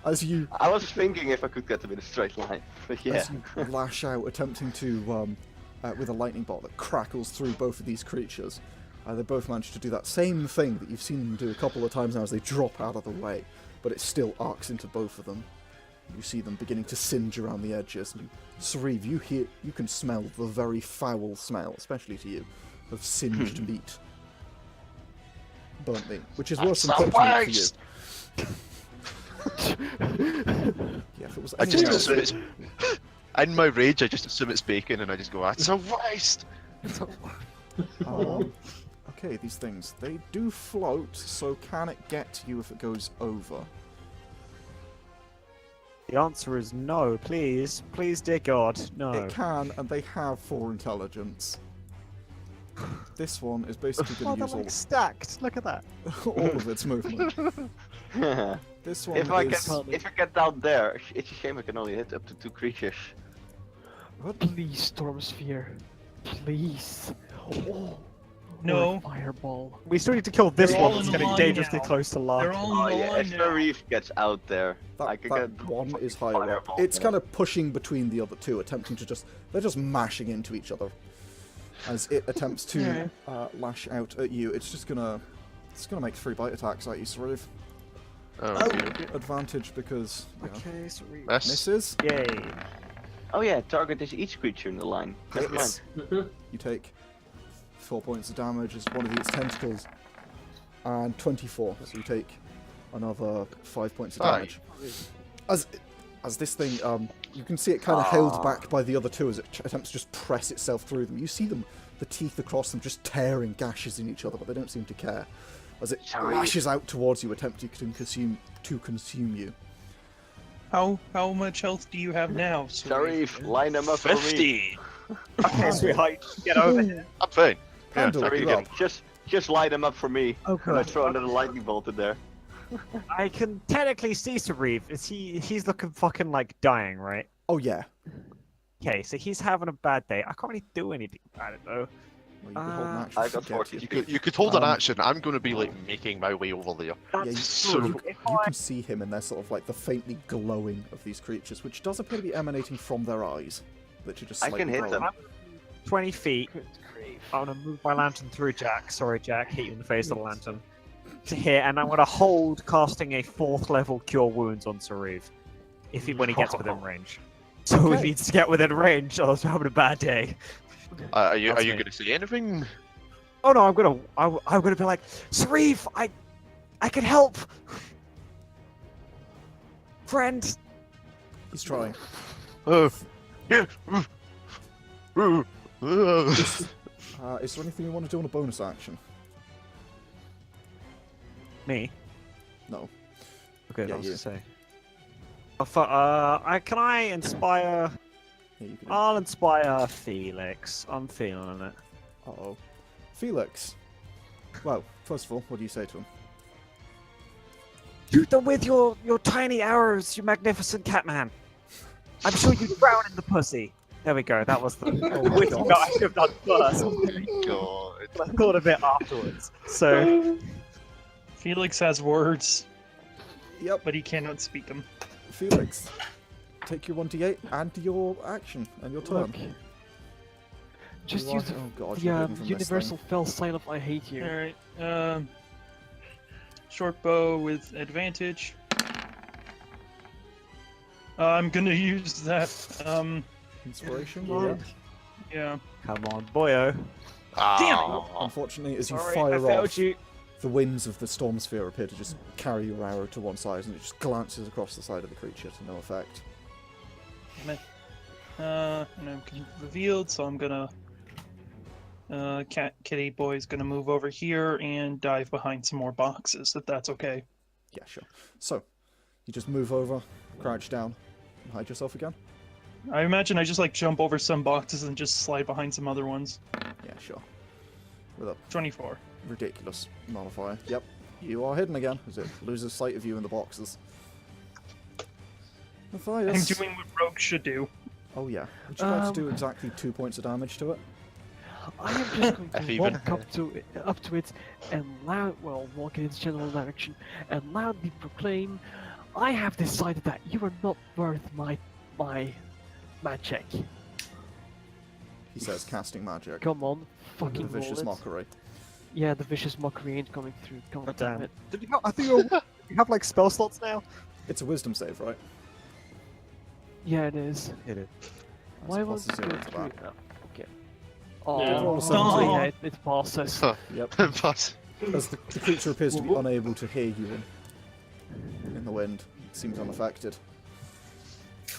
As you... I was thinking if I could get them in a straight line, but yeah. As you lash out, attempting to, with a lightning bolt that crackles through both of these creatures. They both manage to do that same thing that you've seen them do a couple of times now as they drop out of the way, but it still arcs into both of them. You see them beginning to singe around the edges. And Sauriv, you can smell the very foul smell, especially to you, of singed meat. Burnt meat, which is worse than cooked meat for you. Yeah, if it was I just anyone else- assume it's. In my rage, I just assume it's bacon, and I just go, "That's a waste." Okay, these things, they do float, so can it get to you if it goes over? The answer is no. Please, please, dear God, no. It can, and they have 4 intelligence. This one is basically Oh, going to they're use all, like stacked. Look at that. all of its movement. This one if I is... get down there, it's a shame I can only hit up to 2 creatures. Please, Storm Sphere. Please. Oh. No. Or a fireball. We still need to kill this They're one all that's in getting line dangerously now. close to They're life. all Oh in yeah, line if now. Sauriv gets out there, I That, could that get one is higher up. fireball It's there. kind of pushing between the other two, attempting to just... They're just mashing into each other. As it attempts to lash out at you, it's just gonna... It's gonna make 3 bite attacks at you, Sauriv. Oh, dear. Advantage because... You know, Okay, sweet. Miss. misses. Yay. Oh yeah, target is each creature in the line. Never mind. You take 4 points of damage as one of its tentacles, and 24. So you take another 5 points of Aye. damage. As this thing, you can see it kind of held back by the other two as it attempts to just press itself through them. You see them, the teeth across them, just tearing gashes in each other, but they don't seem to care. As it lashes out towards you, attempting to consume you. How much health do you have now? Sauriv, line them up for me. 50! Okay, sweetheart, get over here. I'm fine. Yeah, Pandal, sorry, you're up. Just line them up for me. Oh, And I God. throw another lightning bolt in there. I can technically see Sauriv. He's looking fucking like dying, right? Oh yeah. Okay, so he's having a bad day. I can't really do anything about it though. Well, you could hold an action I to got get 40. to you. You could hold an Um, action. I'm going to be like making my way over there. Yeah, That's so- true. If You I- can see him, and they're sort of like the faintly glowing of these creatures, which does appear to be emanating from their eyes. That are just I slightly can hit glowing. them. I'm 20 feet. Good grief. I'm gonna move my lantern through Jack. Sorry, Jack, hit you in the face with the lantern. To here, and I'm gonna hold casting a 4th level Cure Wounds on Sauriv. When he gets within range. So he Okay. needs to get within range, or else we're having a bad day. Are you That's me. going to say anything? Oh no, I'm gonna be like, Sauriv, I can help! Friend! He's trying. Yeah. Is there anything you want to do on a bonus action? Me? No. Okay, Yeah, I was you. to say. Can I inspire? Yeah, you can. I'll inspire Felix. I'm feeling it. Uh-oh. Felix. Well, first of all, what do you say to him? Shoot them with your tiny arrows, you magnificent Catman. I'm sure you drown in the pussy. There we go. That was the witty God. that I should have done first. God. I thought of it afterwards. So Felix has words, Yep, but he cannot speak them. Felix. Take your 1d8 and your action and your turn. Look. Just You are- use the, oh God, the you're hidden from this universal thing. fell sign of I hate you. Alright, short bow with advantage. I'm gonna use that, Inspiration? Yeah. yeah. come on, boyo. Ah. Unfortunately, as you Sorry, I fire failed off, you. the winds of the storm sphere appear to just carry your arrow to one side, and it just glances across the side of the creature to no effect. And I'm revealed, so I'm gonna. Kitty Boy's gonna move over here and dive behind some more boxes, if that's okay. Yeah, sure. So, you just move over, crouch down, and hide yourself again? I imagine I just like jump over some boxes and just slide behind some other ones. Yeah, sure. With a 24. ridiculous modifier. Yep, you are hidden again, as it loses sight of you in the boxes. I'm Mathias. doing what rogues should do. Oh yeah. Would you like to do exactly 2 points of damage to it? I am just going If to even. walk up to it and walk in its general direction and loudly proclaim, I have decided that you are not worth my magic. He says, casting magic. Come on, The fucking roll vicious it. mockery. Yeah, the vicious mockery ain't coming through. God God damn damn. it. Did you have, I think you have like spell slots now? It's a wisdom save, right? Yeah, it is. It is. Why That's won't plus you a go 0 to through that. it now? Okay. Yeah. Roll a Oh, 17. yeah, it passes. Yep. But As the creature appears to be unable to hear you in the wind, it seems unaffected.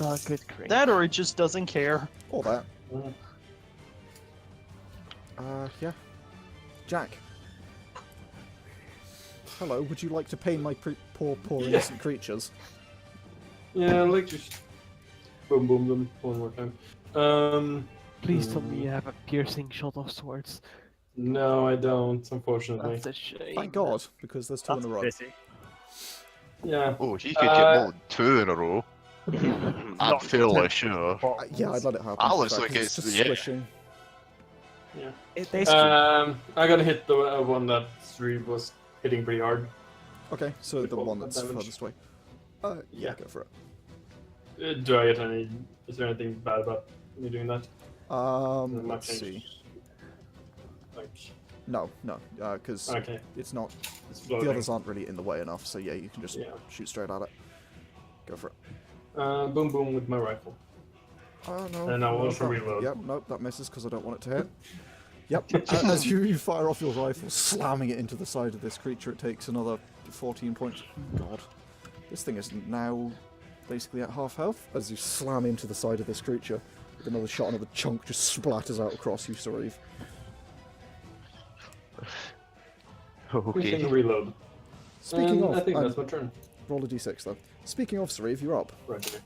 Oh, good grief. That or it just doesn't care. Or that. Uh, Yeah. Jack. Hello, would you like to pain my poor innocent creatures? yeah, like just boom, boom, boom, one more time. Please tell me you have a piercing shot of swords. No, I don't, unfortunately. That's a shame. Thank God, because there's 2 in a row. Yeah. oh, he could get more than 2 in a row. I'm Not fairly two. sure. Yeah, I'd let it happen. Ah, in looks fact, like 'cause it's- just yeah. swishing. I gotta hit the one that Sauriv was hitting pretty hard. Okay, so the Roll one that's damage. furthest away. Yeah, Yeah. go for Do I get any? Is there anything bad about me doing that? it. Might Let's change, see. Like, No, because okay, it's not. it's The floating. others aren't really in the way enough, so yeah, you can just Yeah. shoot straight at it. Go for it. Boom, boom with my rifle. Oh no. And I will no, also that- reload. Yep, nope, that misses because I don't want it to hit. Yep, as you fire off your rifle, slamming it into the side of this creature, it takes another 14 points. God. This thing is now basically at half health as you slam into the side of this creature. With another shot, another chunk just splatters out across you, Sauriv. Okay. Pushing reload. Speaking of, I think that's my turn. roll a d6 though. Speaking of, Sauriv, you're up. Right there.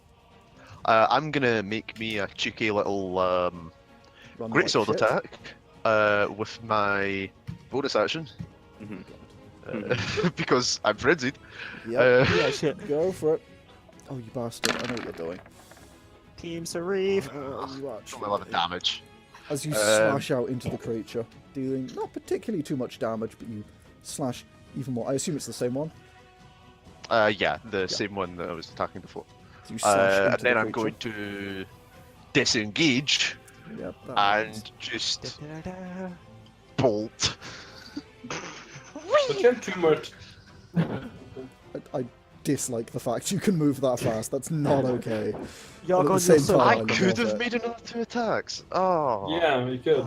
I'm gonna make me a cheeky little Run great like sword shit. attack with my bonus action because I'm frenzied. Yep. Yeah, shit. Go for it. Oh, you bastard! I know what you're doing. Team Sauriv. You actually. A lot of damage. As you slash out into the creature, dealing not particularly too much damage, but you slash even more. I assume it's the same one. Yeah, the same one that I was attacking before. So you slash into And then the I'm creature. going to disengage Yep, that and happens. just bolt. But you have too much. I dislike the fact you can move that fast. That's not okay. Yargon, the you're same so time, I love could have it. made another 2 attacks. Oh. Yeah, you could.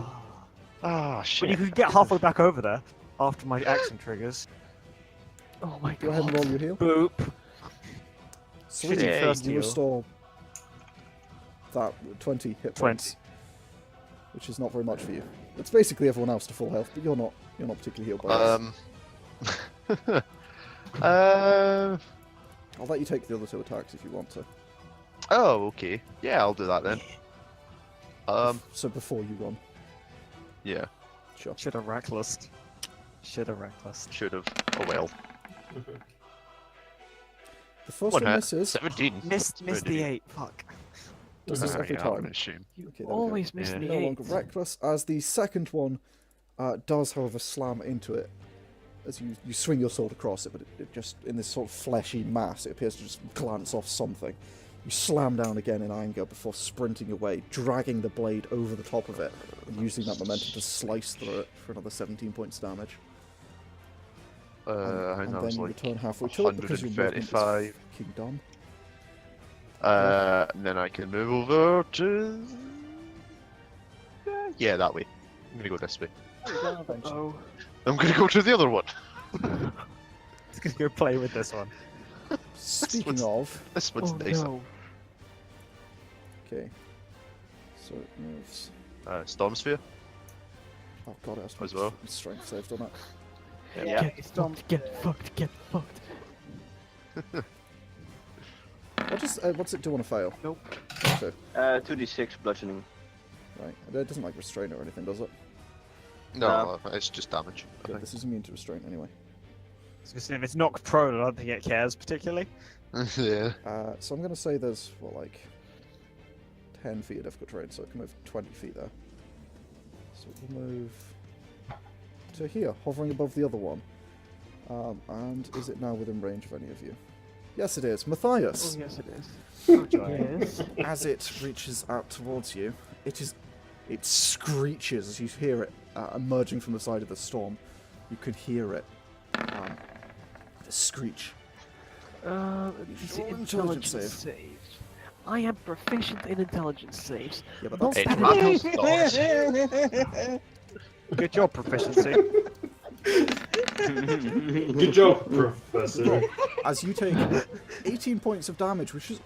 Ah, But shit. you could get halfway back over there after my action triggers. Oh my Go ahead and roll god. your heal. Boop. So Shitty Yeah, first you heal. restore that 20 hit 20. points, which is not very much for you. It's basically everyone else to full health, but you're not particularly healed by this. I'll let you take the other 2 attacks if you want to. Oh, okay. Yeah, I'll do that then. So before you run, Yeah, sure. Should have reckless. Should have reckless. should have. Oh well. The first One one hit. misses. 17. Missed the Really? 8. Fuck. Does this every Yeah, time? I'm ashamed. You Okay, there we go. always miss Yeah. the No longer 8. reckless, as the second one does, however, slam into it. As you swing your sword across it, but it just, in this sort of fleshy mass, it appears to just glance off something. You slam down again in anger before sprinting away, dragging the blade over the top of it, and using that momentum to slice through it for another 17 points damage. I And know then it's you like return halfway to it because your movement is 135. fucking dumb. And then I can move over to. Yeah, that way. I'm gonna go this way. Oh. I'm gonna go to the other one. Just gonna go play with this one. Speaking of, This one's Oh nicer. no. okay, so it moves. Storm Sphere. Oh god, it has to As well. strength saved on it. Yeah. Get fucked, get fucked, get fucked. What's it do on a fail? Nope. So, 2d6 bludgeoning. right, it doesn't like restrain or anything, does it? No, it's just damage. I Good, think. this is immune to restraint anyway. Because if it's knocked prone, I don't think it cares particularly. Yeah. So I'm going to say there's, well, like 10 feet of difficult terrain, so it can move 20 feet there. So it will move to here, hovering above the other one. And is it now within range of any of you? Yes, it is. Oh Matthias! yes it is. Oh, joy. Yes. As it reaches out towards you, it screeches as you hear it emerging from the side of the storm. You can hear it. The screech. Is it Your intelligence intelligence save. saves? I am proficient in intelligence saves. Yeah, but Not that's It bad. Good job, proficiency. Good job, Professor. as you take 18 points of damage, which is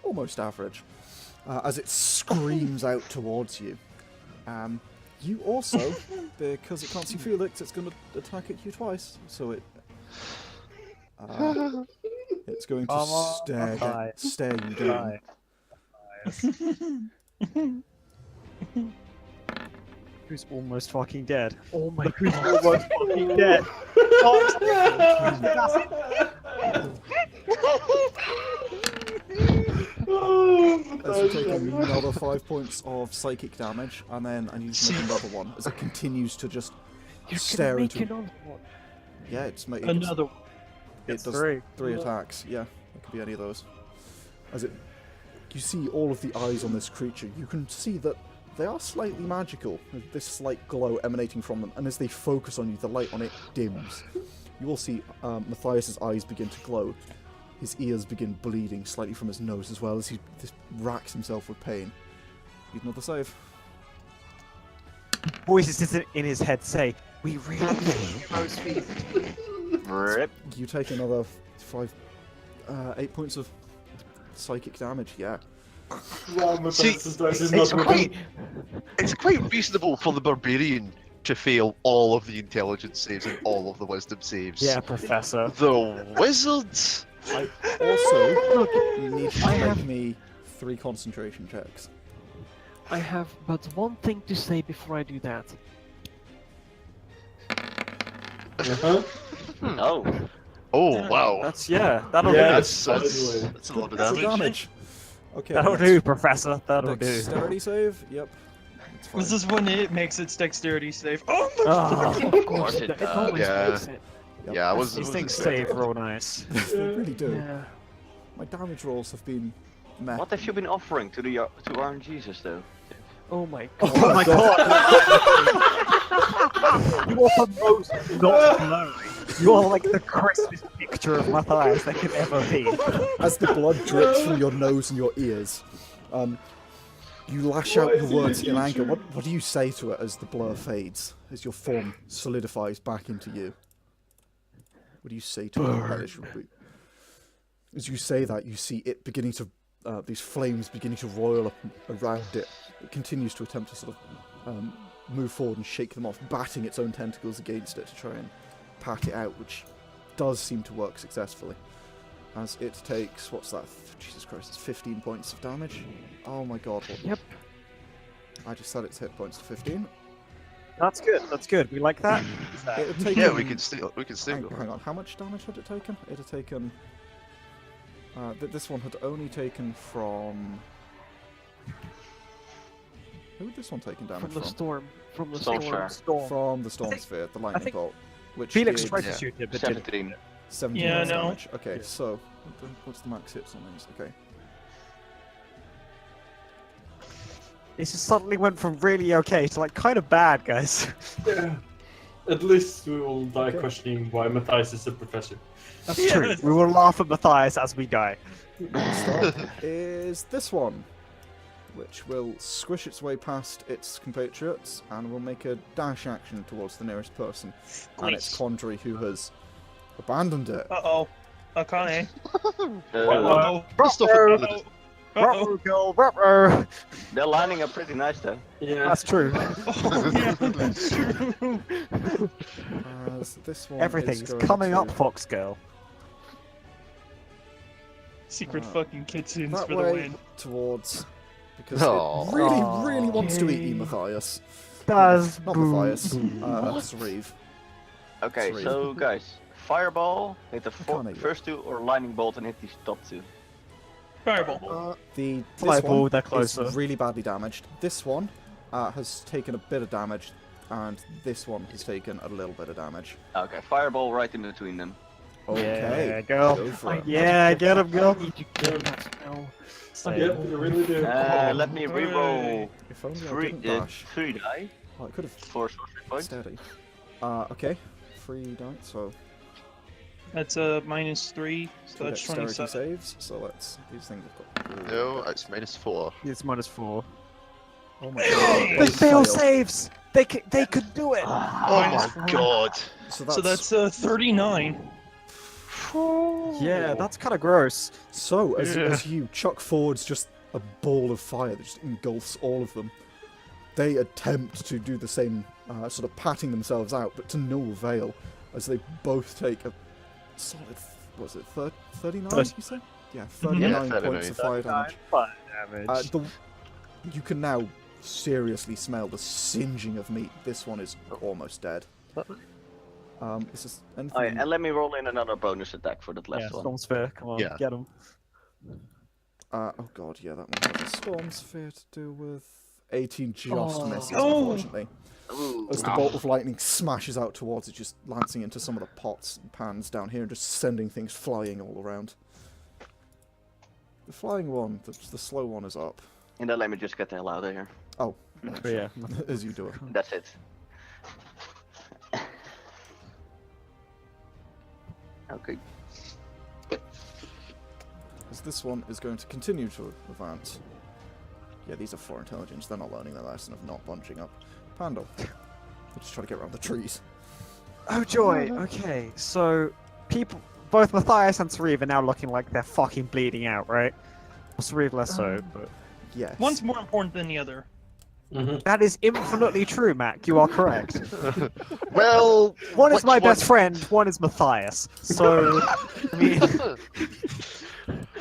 almost average, as it screams out towards you. You also, because it can't see Felix, it's going to attack at you twice. So it's going to stare you down. Who's almost fucking dead? Oh my Who's god. almost fucking dead? As you take another 5 points of psychic damage, and then I need to make another one as it continues to just You're stare gonna make into. another one. Yeah, it Another. does Three. three attacks. Yeah, it could be any of those. As you see all of the eyes on this creature, you can see that they are slightly magical. With this slight glow emanating from them, and as they focus on you, the light on it dims. You will see Matthias's eyes begin to glow. His ears begin bleeding slightly from his nose as well as he just racks himself with pain. Need another save. Voices in his head say, "We really need heroes feast." Rip. You take another 8 points of psychic damage, yeah. Wow, See, Mathias' dice is it's not quite, it's quite reasonable for the barbarian to fail all of the intelligence saves and all of the wisdom saves. Yeah, Professor. The wizard. Also, you need to make me 3 concentration checks. I have but one thing to say before I do that. Uh-huh. No. Oh wow. That's that'll Yeah, do. That's by the way. that's a lot of That's damage. damage. Okay. That'll that's do, Professor. That'll do. Dexterity save? Yep. It's fine. This is when it makes its dexterity save. Oh my Ah, Of course it does. always Yeah. makes it. Yep. Yeah, I was. these wasn't things expecting save that. real nice. They really do. Yeah. My damage rolls have been meh. What have you been offering to the to RNGs though? Oh my god. Oh my god! You are the most not blurry. You are like the crispest picture of Mathias that could ever be. As the blood drips from your nose and your ears, you lash out Why your is he words a in anger. teacher? What do you say to it as the blur fades, as your form solidifies back into you? What do you say to it? Hellish reboot? As you say that, you see it beginning to, these flames beginning to roil up around it. It continues to attempt to sort of move forward and shake them off, batting its own tentacles against it to try and pat it out, which does seem to work successfully. As it takes, what's that? Jesus Christ, it's 15 points of damage. Oh my god. Yep. I just set its hit points to 15. That's good. That's good. We like that. It had taken, Yeah, we can still. We can still. hang on, how much damage had it taken? It had taken... this one had only taken from... Who had this one taken damage From the from? storm. From the Storm storm. Shower. Storm. From the Storm think- Sphere, the lightning think bolt. Which Felix did tried to Yeah. shoot it, but didn't. 17. 17 Yeah, points no. damage. Okay, Yeah. so what's the max hits on these? Okay. It just suddenly went from really okay to like kind of bad, guys. Yeah. At least we will die Okay. questioning why Mathias is a professor. That's Yeah, true. that's- We will laugh at Mathias as we die. Next up is this one, which will squish its way past its compatriots and will make a dash action towards the nearest person. And it's Nice. Quandary who has abandoned it. Uh-oh. Akane. Uh, Uh-oh. Uh-oh. Girl, ruh-roh. they're lining up pretty nice though. Yeah. That's true. Oh, yeah, that's true. As this one Everything's is going coming to up, Fox Girl. Secret Uh, fucking kitsunes that for the way win. towards, because Aw. it really wants to eat you, Okay. Matthias. Does Not boom, Matthias. boom. Sauriv. Okay, Three. so guys, fireball hit the can't eat it. first 2 or lightning bolt and hit these top 2. Fireball. This Fireball, one they're is closer. really badly damaged. This one has taken a bit of damage, and this one has taken a little bit of damage. Okay, fireball right in between them. Okay, Yeah, girl. go for it. Yeah, get him, girl. I need to get that spell. Yep, you really do. Let me reroll If only I 3 didn't dash. 3 die Oh, I could have for sorcery points. steady. Okay, 3 die, so That's a -3, so two that's dexterity 27. saves. So let's. These things have got. No, it's -4. It's -4. Oh my god. They fail saves. They could do it. Oh my god. So So that's 39. Yeah, that's kind of gross. So, as you chuck forwards just a ball of fire that just engulfs all of them, they attempt to do the same, sort of patting themselves out, but to no avail, as they both take a solid, was it 39, Thirty. you said? Yeah, Mhm. 39 Yeah, points of fire damage. Fire damage. You can now seriously smell the singeing of meat. This one is almost dead. Is this anything? Oh, yeah, and let me roll in another bonus attack for that Yeah, last one. Storm Sphere. Come on, Yeah. get him. Oh god, yeah, that one has a storm sphere to do with 18 just Oh. misses, Oh. unfortunately. Ooh. As the bolt of lightning smashes out towards it, just lancing into some of the pots and pans down here and just sending things flying all around. The flying one, the slow one, is up. And then let me just get the hell out of here. Oh, But yeah. as you do it. That's it. Okay. As this one is going to continue to advance. Yeah, these are 4 intelligence. They're not learning their lesson of not bunching up. Pandal. They just try to get around the trees. Oh joy. Okay, so people, both Mathias and Sauriv are now looking like they're fucking bleeding out, right? Sauriv less so, but Yes. One's more important than the other. that is infinitely true, Mac. You are correct. Well, One is which my best friend, one is Mathias. So, I mean,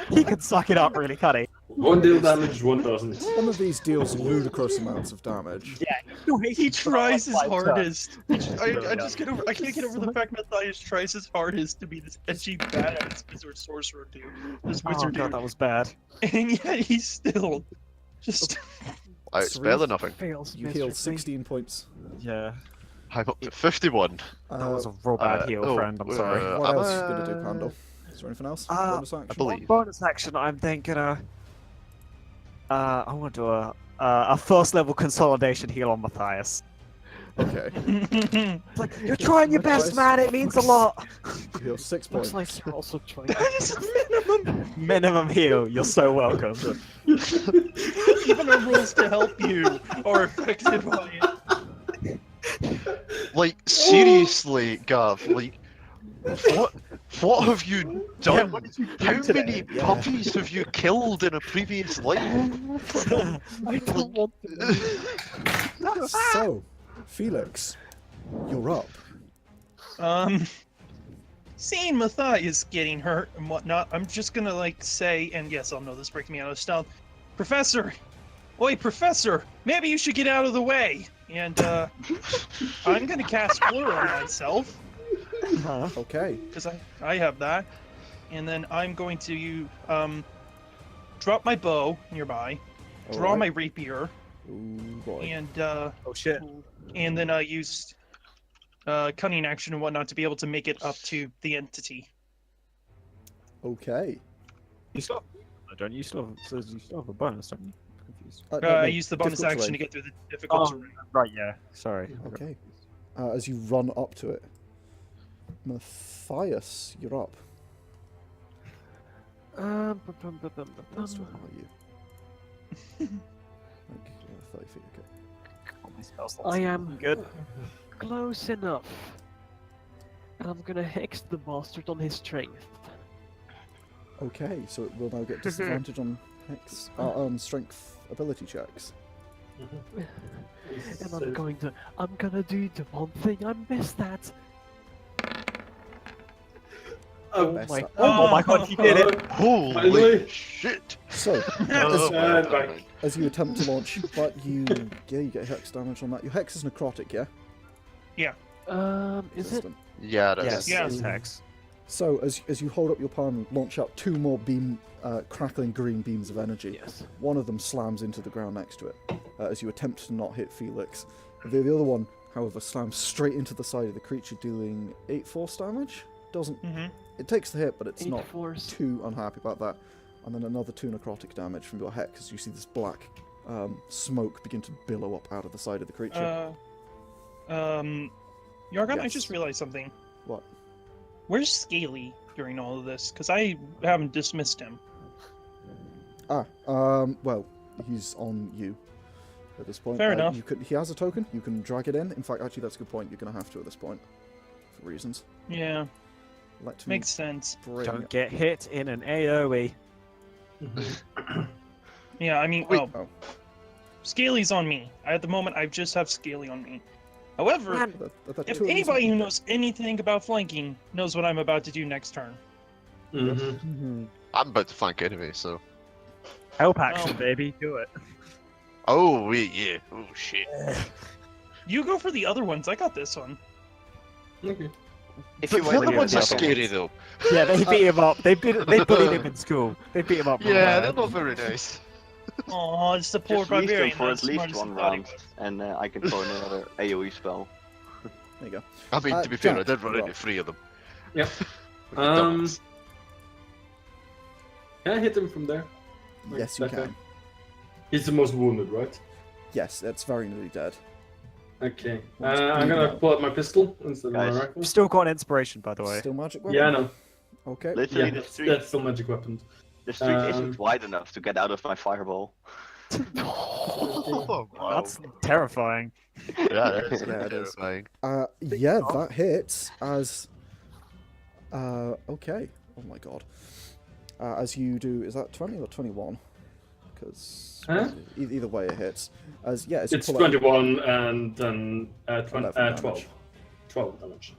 he can suck it up, really, can't he? One deal damage, one doesn't. One of these deals ludicrous amounts of damage. He tries his Like, hardest. I can't get over the fact Matthias tries his hardest to be this edgy badass wizard sorcerer dude. This Oh wizard god, dude. that was bad. And yet he's still just it's better than nothing. Fails You healed miserably. 16 points. Yeah, I'm up to 51. that was a real bad heal, friend. I'm sorry. What I'm, else are you going to do, Pandal? Is there anything else? Bonus action? I believe. Bonus action, I'm then gonna. I want to do a first level consolidation heal on Mathias. Okay. It's like, you're trying your best, man. It means a lot. You heal 6 points. Looks like you're also trying. that is a minimum. Minimum heal. You're so welcome. Even the rules to help you are affected by it. Like, seriously, Gav, like, what have you done? How many puppies have you killed in a previous life? I don't want to. So, Felix, you're up. Seeing Matthias getting hurt and whatnot, I'm just gonna like say, and yes, I'll know this breaks me out of stealth, Professor, oi, Professor, maybe you should get out of the way. And I'm gonna cast Blur on myself Okay. because I have that, and then I'm going to drop my bow nearby, draw my rapier, Ooh, boy. and Oh shit. and then use cunning action and whatnot to be able to make it up to the entity. Okay. You still? Don't you still? You still have a bonus, don't you? I'm confused. No, I no, use the bonus difficult action to terrain. get through the difficult terrain. Right. Yeah. Sorry. Okay. As you run up to it, Mathias, you're up. That's what are you? Like, 30 feet, okay. I am good. close enough. And I'm gonna hex the bastard on his strength. Okay, so it will now get disadvantage on on strength ability checks. And I'm gonna do the one thing I'm best at. Oh Best my at- Oh my god, he did it! Holy Finally. shit! So, Oh, And my back. God. as you attempt to launch, but you get hex damage on that. Your hex is necrotic, yeah? Is it? Resistant. Yeah, that's Yes. Yeah. It's hex. So as you hold up your palm and launch out 2 more crackling green beams of energy, Yes. one of them slams into the ground next to it as you attempt to not hit Felix. The other one, however, slams straight into the side of the creature, dealing 8 force damage. Doesn't it takes the hit, but it's 8 not force. too unhappy about that. And then another 2 necrotic damage from your hex as you see this black smoke begin to billow up out of the side of the creature. Yargon, I Yes. just realized something. What? Where's Scaly during all of this? Because I haven't dismissed him. Well, he's on you at this point. Fair enough. He has a token. You can drag it in. In fact, actually, that's a good point. You're going to have to at this point, for reasons. Yeah, Let me makes sense. bring. Don't get hit in an AOE. Yeah, I mean, Wait. Oh. Scaly's on me. At the moment, I just have Scaly on me. However, Man, if anybody who knows anything about flanking knows what I'm about to do next turn. Mhm. I'm about to flank anyway, so. Help action, Oh. baby. Do it. Oh, wait, yeah. Oh, shit. You go for the other ones. I got this one. Okay. If But you the want other to ones are do scary, though. Yeah, they beat him up. They bullied him in school. They beat him up. real Yeah, bad. they're not very nice. Oh, it's the poor just leave them barbarian. for that's at least smarter one than I thought he round, was. and I can throw another AoE spell. There you go. I mean, to be fair, I Jack, did run you're into up. 3 of them. Yep. With the Um, dumbass. Can I hit him from there? Like Yes, you that guy? can. He's the most wounded, right? Yes, it's very nearly dead. Okay. What's I'm bleeding gonna out? pull out my pistol instead of my Guys. rifle. I've still got an inspiration, by the way. Still magic weapon? Yeah, I know. Okay. Literally, Yeah, that's still magic weapons. the street Um, isn't wide enough to get out of my fireball. Oh, wow. That's terrifying. Yeah, that is Yeah, it is. terrifying. Yeah, that hits as... okay. Oh my god. As you do, is that 20 or 21? Because Huh? either way it hits. As you It's pull out 21 and then 11 12. damage. 12 damage.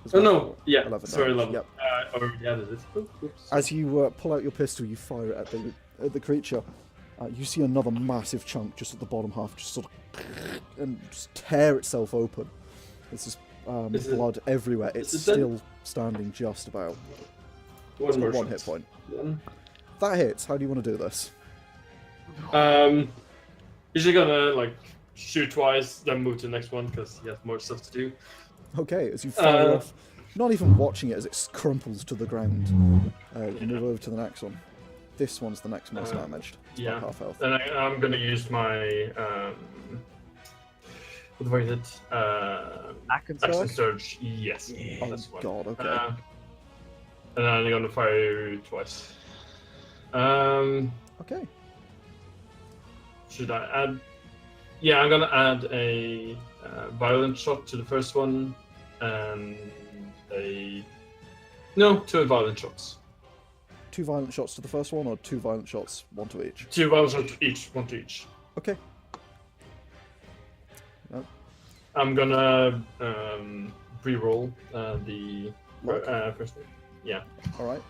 as Oh well. no, yeah, 11 sorry, damage, 11. yep. I already added it. Oops. As you pull out your pistol, you fire it at the creature. You see another massive chunk just at the bottom half, just sort of and just tear itself open. There's just Is it- blood everywhere. It's is it dead? still standing just about. One It's more got one shot. hit point. Then. That hits. How do you want to do this? Usually gonna like shoot twice, then move to the next one because he has more stuff to do. Okay, as you fire off, not even watching it as it crumples to the ground. You move over to the next one. This one's the next most damaged. It's about Yeah. half health. Then I'm gonna use my what was it? Action Action surge? surge. Yes. Oh That's one. god, okay. And then I'm gonna fire twice. Okay. Should I add? Yeah, I'm gonna add a violent shot to the first one, and two violent shots. 2 violent shots to the first one, or 2 violent shots, 1 to each? 2 violent shots each, 1 to each. Okay. I'm gonna re-roll the Luck. first one. Yeah. Alright.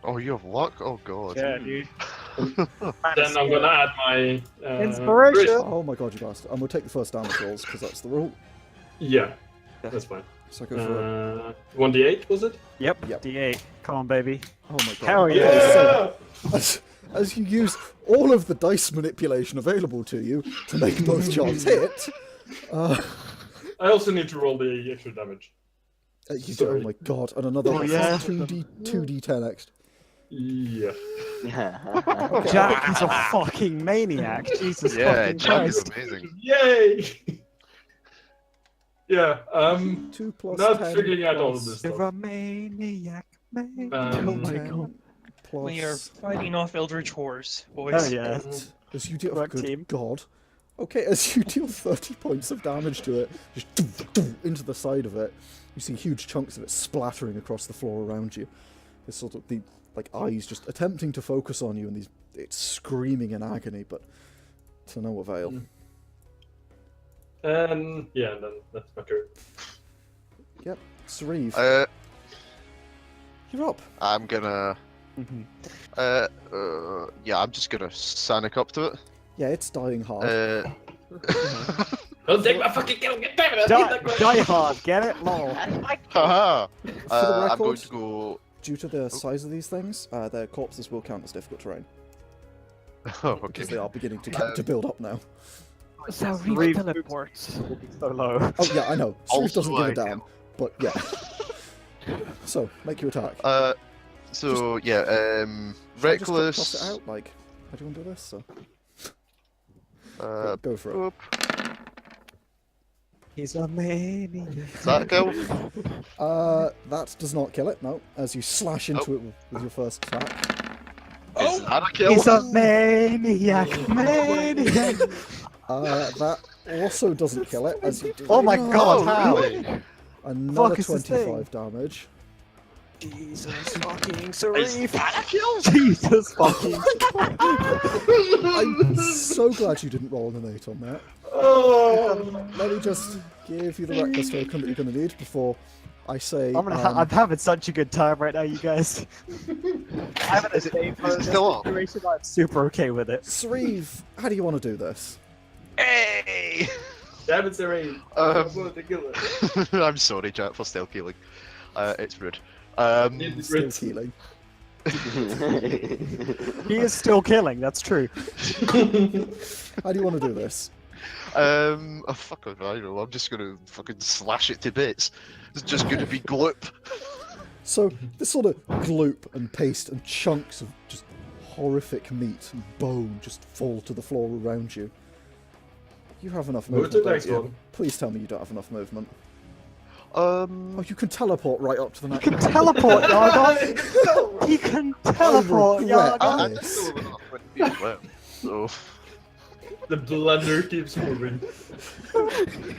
Oh, you have luck? Oh god. Yeah, dude. Then I'm gonna add my Inspiration. Oh my god, you bastard. And we'll take the first damage rolls, because that's the rule. Yeah, that's fine. So go for it. 1d8 was it? Yep. Yep. D8. Come on, baby. Oh my god. Hell Okay, yeah. so as you use all of the dice manipulation available to you to make both shots hit, I also need to roll the extra damage. you do, oh Sorry. my god, and another Oh, yeah. 2d10 extra. Yeah. Jack is a fucking maniac. Jesus Yeah, fucking Jack is Christ. amazing. Yay! Yeah. 2 plus Now 10 figuring out all of plus this You're stuff. a maniac, man. Oh my 10 god. plus We are fighting off Eldritch Horrors, boys. Oh yeah. 8. As you deal, Work good team. god. Okay, as you deal 30 points of damage to it, just into the side of it, you see huge chunks of it splattering across the floor around you. It's sort of the eyes just attempting to focus on you, and it's screaming in agony, but to no avail. And yeah, then that's my turn. Yep, Sauriv, you're up. I'm gonna. Yeah, I'm just gonna Sonic up to it. Yeah, it's dying hard. Don't take my fucking kill! Get damn it! Die hard, get it? Lol. Haha! For the I'm going record, to go. due to the size of these things, their corpses will count as difficult terrain, Oh, okay. because they are beginning to build up now. Sauriv Reeve- teleports. So low. Oh yeah, I know. Sauriv Also, doesn't give a I damn, but yeah. So, make your attack. So yeah, Shall I just toss it reckless. out? Like, how do you want to do this? So, Uh, go for it. boop. He's a maniac. Does that kill? That does not kill it, no. As you slash into it with your first attack. Is that a kill? He's a maniac. Maniac. That also doesn't kill it, as you do Oh my god, how? really? another fuck is this thing? 25 damage. Jesus fucking Sauriv. Jesus fucking. I'm so glad you didn't roll an 8 on that. Oh! Let me just give you the reckless token that you're going to need before I say... I'm having such a good time right now, you guys. I'm having a save Is it still on? situation. I'm super okay with it. Sauriv, how do you want to do this? Hey! Damn it, Sauriv. I wanted to kill it. I'm sorry, chat, for still killing. It's rude. Need the Still grits. healing. He is still killing, that's true. How do you want to do this? Oh, fuck, I don't know. I'm just gonna fucking slash it to bits. It's just gonna be gloop. So, this sort of gloop and paste and chunks of just horrific meat and bone just fall to the floor around you. You have enough Move to movement, the next don't you? one. Please tell me you don't have enough movement. Um, Oh, you can teleport right up to the next You one. can teleport, Yargon! You can teleport, regret Yargon! I still have enough when it being well, so The blender keeps moving.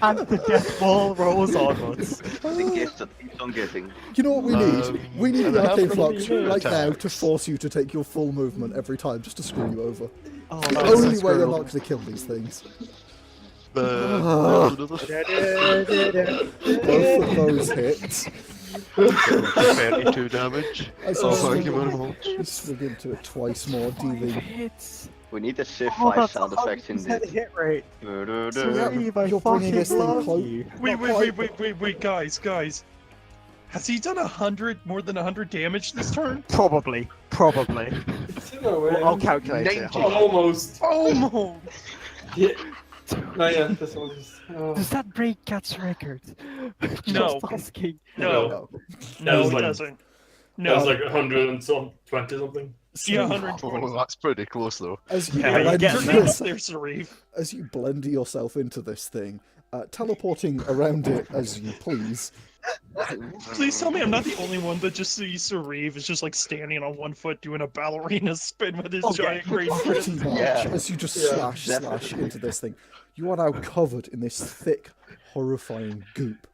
And the death ball rolls onwards. The gift that keeps on giving. You know what we need? We need and the I have arcane to flux leave right now attacks. to force you to take your full movement every time, just to screw you over. Oh, The that's only so way you're cool. not going to kill these things. Another Both of those hits. 32 damage. As Oh, you thank you swing- very much. you swing into it twice more, dealing. Hits. We need a Civ Oh, 5 that's sound effect in 100% this. hit rate. Sauriv, I You're bringing fucking this thing love close. you. Wait, guys. Has he done more than 100 damage this turn? Probably. It's in a way. Well, I'll calculate it. 90. Hold on. Almost. Almost! Yeah. No, yeah, this one is. Does that break Cat's record? No. Just asking. No, That no, was it like- doesn't. That was No, like 100 and some 20 something. yeah, So, 120. Oh, that's pretty close though. as you, Yeah, you blend get You're that. getting up yourself- there, Sauriv. as you blend yourself into this thing, teleporting around it as you please. Please tell me I'm not the only one that just sees Sauriv is just like standing on one foot doing a ballerina spin with his giant great Pretty fist. much, Yeah. as you just Yeah, slash definitely. into this thing. You are now covered in this thick, horrifying goop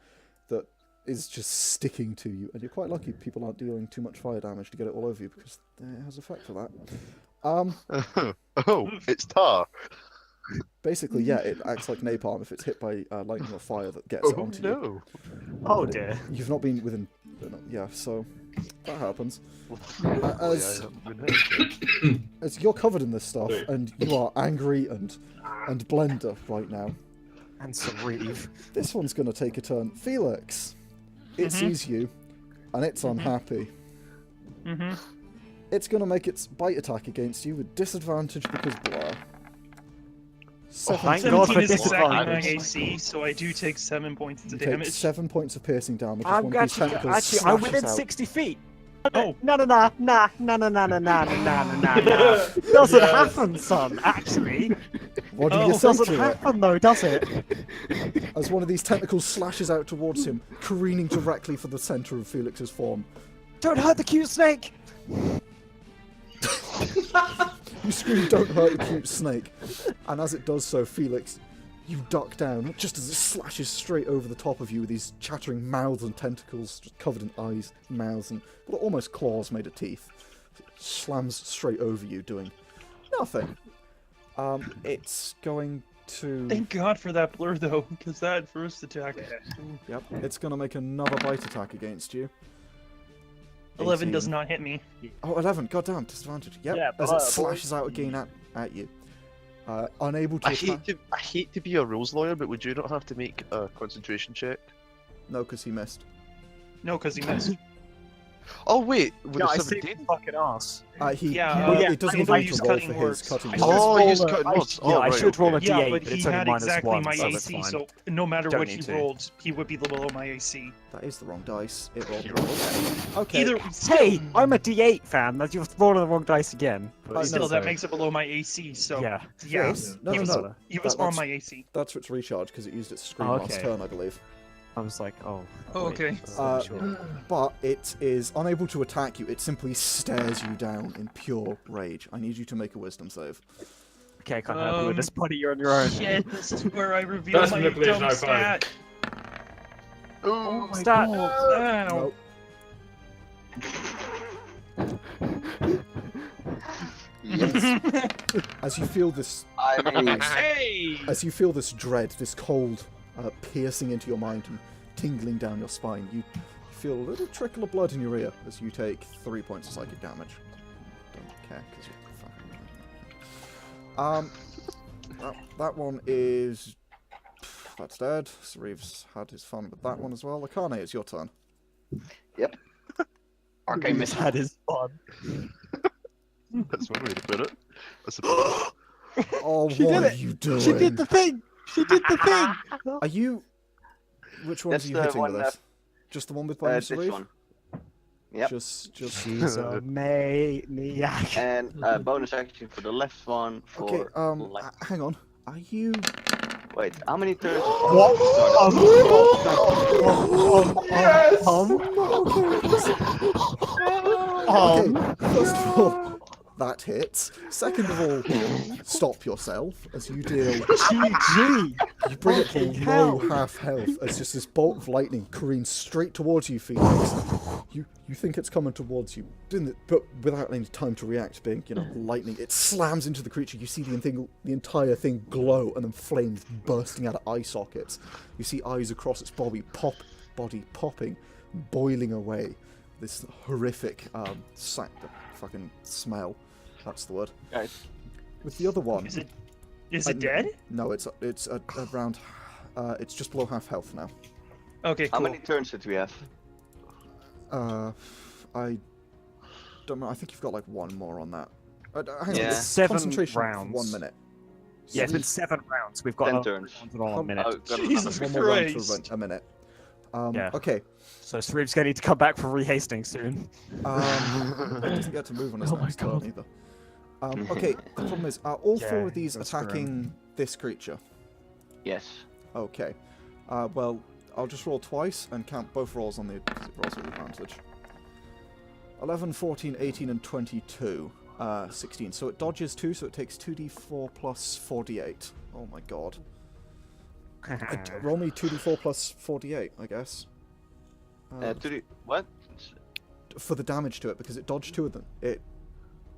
that is just sticking to you, and you're quite lucky people aren't dealing too much fire damage to get it all over you, because it has effect for that. Oh, it's tar. Basically, yeah, it acts like napalm if it's hit by lightning or fire that gets it Oh onto you. no. Oh dear. You've not been within... Yeah, so that happens. Luckily, I As haven't been hit. as you're covered in this stuff, and you are angry and blender right now, And Sauriv. this one's going to take a turn. Felix, it sees you, and it's unhappy. Mm-hmm. It's going to make its bite attack against you with disadvantage because blah. thank 17. God for 17 is exactly my disadvantage. AC, so I do take 7 points You of take damage. 7 points of piercing damage as I'm one of these actually, tentacles I'm slashes within out. 60 feet. Oh. No. Doesn't happen, son, actually. What do Oh, you say Doesn't to it? happen, though, does it? As one of these tentacles slashes out towards him, careening directly for the centre of Felix's form. Don't hurt the cute snake! You scream, "Don't hurt the cute snake!" And as it does so, Felix, you duck down, just as it slashes straight over the top of you with these chattering mouths and tentacles, just covered in eyes, mouths, and well, almost claws made of teeth. It slams straight over you, doing nothing. It's going to... Thank God for that blur though, because that first attack. Yep, it's going to make another bite attack against you. 11 does 18. not hit me. Oh, 11, goddamn, disadvantage. Yep, Yeah, as boy. it slashes out again at you. Unable to attack. I hate to be a rules lawyer, but would you not have to make a concentration check? No, because he missed. No, because he missed. Oh wait, with Yeah, a I see 17? his fucking ass. Yeah, It doesn't I need use to roll cutting for work. his cutting I work. should Oh, roll he's a- cutting once. Yeah, I should roll a Yeah, d8, but but he it's only had minus exactly 1, my so that's AC, fine. so no matter Don't what need he to. rolled, he would be below my AC. That is the wrong dice. It rolled You're wrong. Okay. Either Hey, I'm a d8 fan. That you're rolling the wrong dice again. But still, you know, that so- makes it below my AC. So Yeah. yeah, Yes. No, he no, was, no. he was That- on that's- my AC. That's for its recharge because it used its screen Oh, last okay. turn, I believe. I was like, oh. Oh, wait, okay. sure. But it is unable to attack you. It simply stares you down in pure rage. I need you to make a wisdom save. Okay, I can't help you with this, buddy. You're on your own. Shit, this is where I reveal That's my manipulation dumb high five. stat. Oh, my Stat. God. Ow. Nope. Yes. As you feel this, I mean, Hey! as you feel this dread, this cold, piercing into your mind and tingling down your spine, you feel a little trickle of blood in your ear as you take 3 points of psychic damage. Don't care because you're fucking. That one is. That's dead. Sauriv's had his fun with that one as well. Akane, it's your turn. yep. Okay, He's miss. had his fun. that's one way to put it. I suppose. Oh, She what did are it. you doing? She did the thing. She did the thing. Are you? Which ones That's are you the hitting one with this? Just the one with bonus This Sauriv? one. Yep. Just. She's a maniac. And bonus action for the left one. For Okay. left. Hang on. Are you? Wait, how many turns? What? Okay. First of all, That hits. Second of all, stop yourself as you deal. GG! You bring it Fucking below hell. half health as just this bolt of lightning careens straight towards you, Felix. You think it's coming towards you, but without any time to react, being, lightning, it slams into the creature. You see the entire thing glow, and then flames bursting out of eye sockets. You see eyes across its body popping, boiling away. This horrific fucking smell. That's the word. Guys, With the other one, Is it dead? no, it's around. It's just below half health now. Okay, how cool. many turns did we have? I don't know. I think you've got like one more on that. Hang Yeah. on. 7 Concentration rounds. for 1 minute. Yeah, it's been 7 rounds. We've got 10 another turns. round on a minute. Oh, got Jesus One more round Christ. for a minute. Yeah. Okay. So Sariv's going to need to come back for rehasting soon. It doesn't get to move on his Oh my next turn God. either. Okay. The problem is, are all 4 Yeah, of these that's attacking this creature? Yes. Okay. Well, I'll just roll twice and count both rolls on the because it rolls with advantage. 11, 14, 18, and 22. 16. So it dodges 2, so it takes 2d4 plus 4d8. Oh my god. Roll me 2d4 plus 4d8, I guess. What? For the damage to it, because it dodged 2 of them. It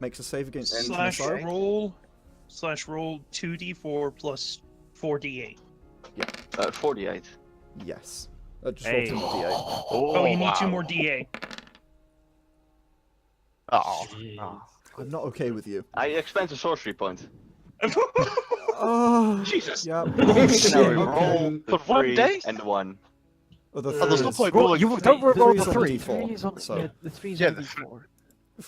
makes a save against any Slash missile. roll 2d4 plus 4d8. 48. Yes. Just Hey. roll 2 more d8. Oh, you need 2 more d8. Oh, Oh. I'm not okay with you. I expend a sorcery point. Oh, Jesus. yeah. Now we Okay. roll the For 1 3 day? and the 1. Oh, the Oh, there's no threes. point Roll, rolling. you don't roll Threes the on 3. d4. Three's on, So- yeah, the three's Yeah, on the d4.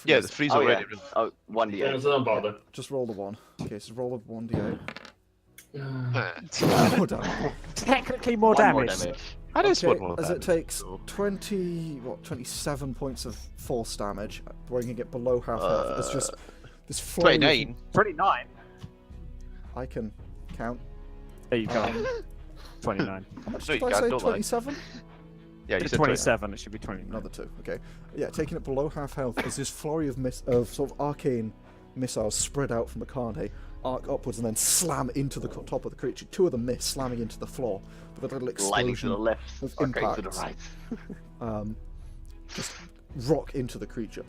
Yeah, the threes Oh, already. yeah. Oh, 1d8. Yeah, so don't bother. Just roll the 1. Okay, so roll a 1d8. Uh, More damage. Technically more One more damage. That is Okay, one more as it damage, takes so- 27 points of force damage, bringing it below half health. It's just this flurry of- 29. 29. I can count. There you go. 29. How much No, did you I can't, say? don't lie. 27? Yeah, you It's said 27. It should be 29. Another 2. Okay. Yeah, taking it below half health as this flurry of sort of arcane missiles spread out from Akane, arc upwards and then slam into the top of the creature. 2 of them miss, slamming into the floor. With a little Lightning to the explosion left, of arcane to the impacts. right. Just rock into the creature.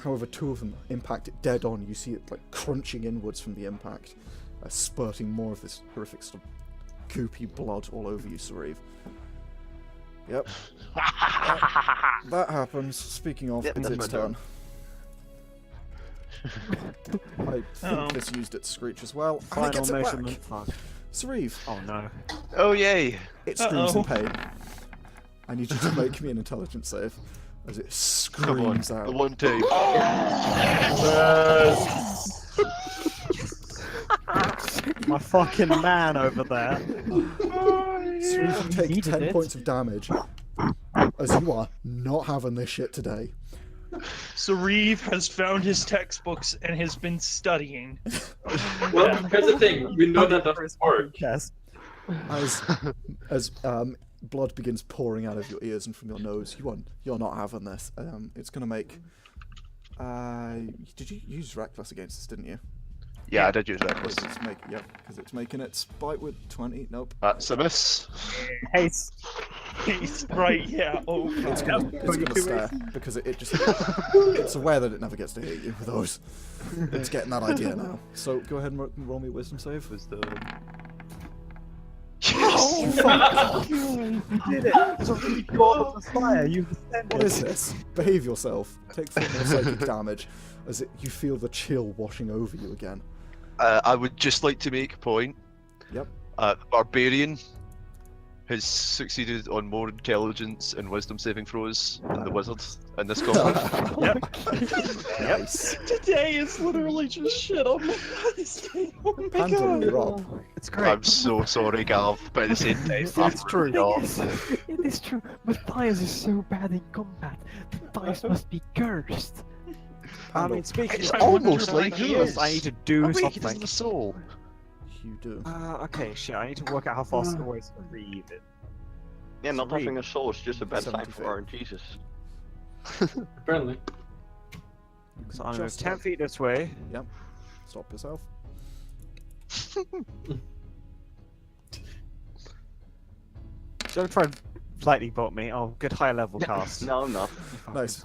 However, 2 of them impact it dead on. You see it like crunching inwards from the impact, spurting more of this horrific sort of goopy blood all over you, Sauriv. Yep. That happens. Speaking of, Yep, it's that's its my turn. I think Oh. this used its screech as well. And it Final gets it back. measurement. Fuck. Sauriv, Oh no. Oh, yay! it screams in Uh-oh. pain. I need you to make me an intelligence save as it Come on, screams the out. one time. My fucking man over there. Sauriv, you take needed 10 it. points of damage as you are not having this shit today. Sauriv has found his textbooks and has been studying. Well, here's the thing. We know that doesn't work. Chest. As blood begins pouring out of your ears and from your nose, you're not having this. It's gonna make. Did you use reckless against this? Didn't you? Yeah, I did use reckless. Because it's making its bite with 20. Nope. That's a miss. Haste. He's right, yeah. Oh, It's God. gonna stare because it just it's aware that it never gets to hit you with those. It's getting that idea now. So go ahead and roll me a wisdom save. Wisdom. You did it. So you got off the fire. You descended. What is this? Behave yourself. Take 4 more psychic damage as you feel the chill washing over you again. I would just like to make a point. Yep. The Barbarian has succeeded on more intelligence and wisdom saving throws than the Wizard in this combat. Nice. Today is literally just shit on this game. Oh my Pandal, you're God. up. It's great. I'm so sorry, Gav, but at the same time, It's true. It is true. Mathias is so bad in combat. The dice must be cursed. I mean, speaking It's of almost like he this, is. I need to do He something. doesn't have a soul. You do. Okay, shit. I need to work out how fast it always read it. Yeah, not Sweet. having a soul is just a bad sign 70 for RNGesus. Apparently. So I'm going to Just 10 feet this way. Yep. Stop yourself. Don't try and slightly bot me. Oh, good high level cast. No, I'm not. Nice.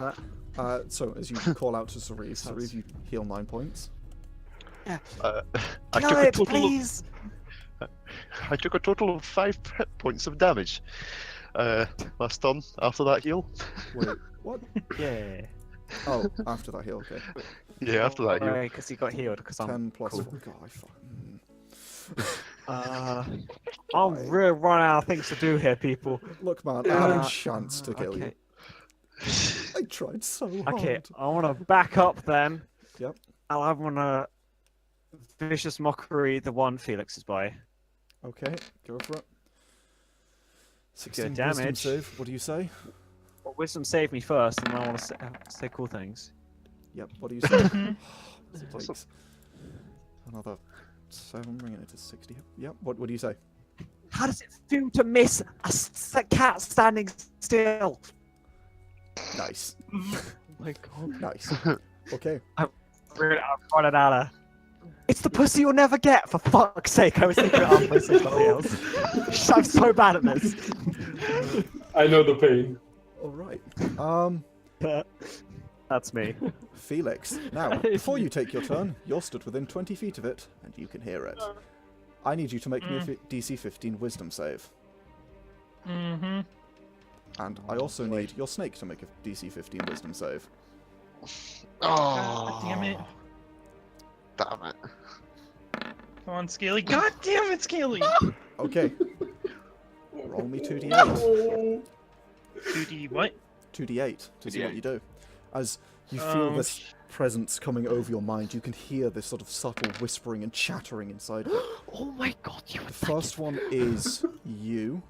So as you call out to Sauriv, you heal 9 points. I Kill took a it, total. please! I took a total of 5 hit points of damage. Last turn after that heal. Wait, what? Yeah. Oh, after that heal, okay. Yeah, after that heal. Right, because he got healed. Because 10 plus cool. 4. God, I I'm really running out of things to do here, people. Look, man, I had a chance to kill you. Okay. I tried so hard. Okay, I want to back up then. Yep. And I want to vicious mockery the one Felix is by. Okay, go for it. 16 Good wisdom damage. save. What do you say? Well, wisdom saved me first, and I want to say cool things. Yep. What do you say? Takes another 7, bringing it to 60. Yep. What do you say? How does it feel to miss a cat standing still? Nice. Oh my god. Nice. Okay. I'm running out of. It's the pussy you'll never get, for fuck's sake. I was thinking it up by somebody else. I'm so bad at this. I know the pain. All right. That's me. Felix. Now, before you take your turn, you're stood within 20 feet of it, and you can hear it. I need you to make me a DC 15 Wisdom save. Mm-hmm. And I also need your snake to make a DC 15 Wisdom save. God damn it. Damn it. Come on, Scaly. God damn it, Scaly! Okay. Roll me 2d8. 2D what? 2d8 to see what 2d8. you do. As you feel Oh, this presence coming over your mind, you can hear this sort of subtle whispering and chattering inside of it. Oh my god, you The first one is you,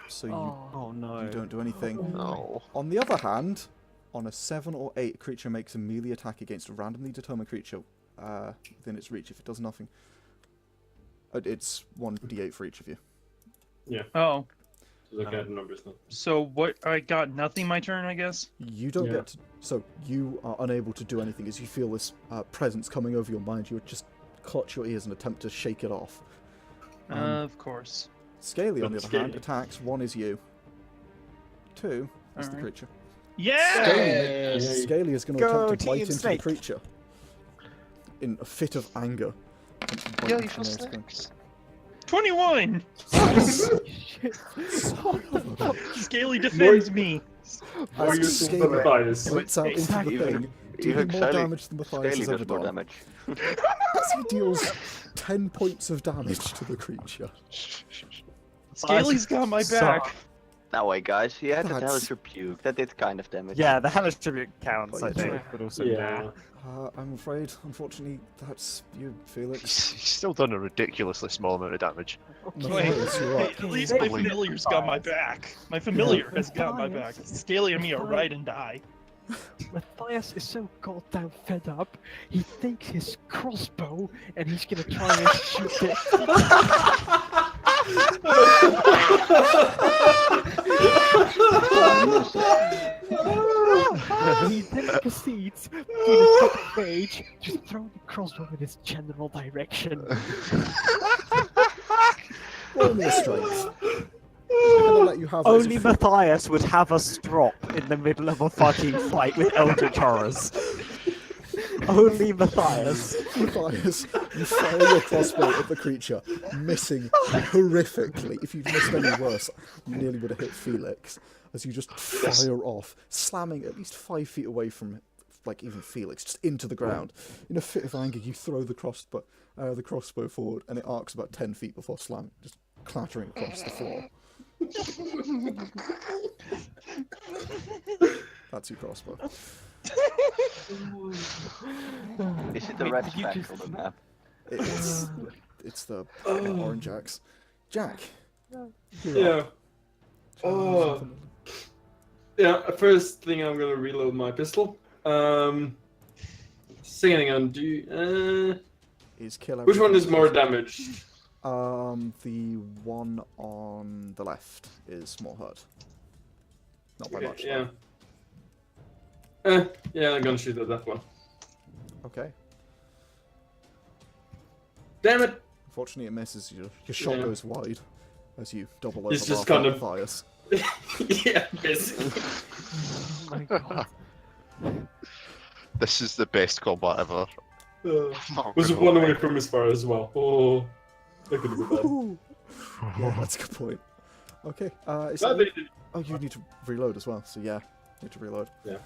so Oh no. you don't do anything. No. On the other hand, on a 7 or 8, a creature makes a melee attack against a randomly determined creature within its reach. If it does nothing, it's 1d8 for each of you. Oh, Look at the numbers now. so what? I got nothing my turn, I guess? You don't Yeah. get to, so you are unable to do anything as you feel this presence coming over your mind. You would just clutch your ears and attempt to shake it off. Of course. Scaly, on the But other hand, Scaly. attacks. 1 is you. 2 is the Alright. creature. Yeah! Scaly is going to Go attempt to bite Team into Snake. the creature in a fit of anger. Attempt to bite Yeah, into you the feel nearest snakes. 21! shit. Scaly defends me. More As useful Scaly than Mathias. blitz out into the Even- thing, dealing more Scaly- damage than Mathias Scaly has ever does more done. damage. As he deals 10 points of damage to the creature. Scaly's got my back. That way, guys. He had the That's- hellish rebuke. That did kind of damage. Yeah, the hellish tribute counts, Oh, I yeah. think, but also Yeah. I'm afraid, unfortunately, that's you, Felix. He's still done a ridiculously small amount of damage. Mathias, you're Hey, up. at least my familiar's got my back. My familiar has got my back. Scaly and me are ride and die. Mathias is so goddamn fed up, he takes his crossbow and he's gonna try and shoot it. He then proceeds, in a fit of rage, to throw the crossbow in his general direction. Roll me a strength. I'm gonna let you have it as a Only free- Mathias would have us drop in the middle of a fucking fight with Eldritch Horrors. Only Mathias. Mathias, you fire your crossbow at the creature, missing horrifically. If you'd missed any worse, you nearly would have hit Felix. As you just fire off, slamming at least 5 feet away from, like, even Felix, just into the ground. In a fit of anger, you throw the crossbow forward, and it arcs about 10 feet before slamming, just clattering across the floor. That's your crossbow. Is it the Wait, red did you speck just- on the map? It's the orange axe. Jack. you're Yeah. up. Oh. Yeah, first thing I'm gonna reload my pistol. Second thing I'm do Is kill which one is everything. more damage? The one on the left is more hurt. Not by much. Yeah. Yeah, I'm gonna shoot at that one. Okay. Damn it! Unfortunately, it misses. Your shot Yeah. goes wide as you double He's over just Martha kind of- Mathias. Yeah, basically. Oh my god. This is the best combat ever. Was one away from his fire as well. Oh, that could have been bad. Ooh. Yeah, that's a good point. Okay. Is Well, that they- Oh, you need to reload as well. So yeah, you need to reload. Yeah.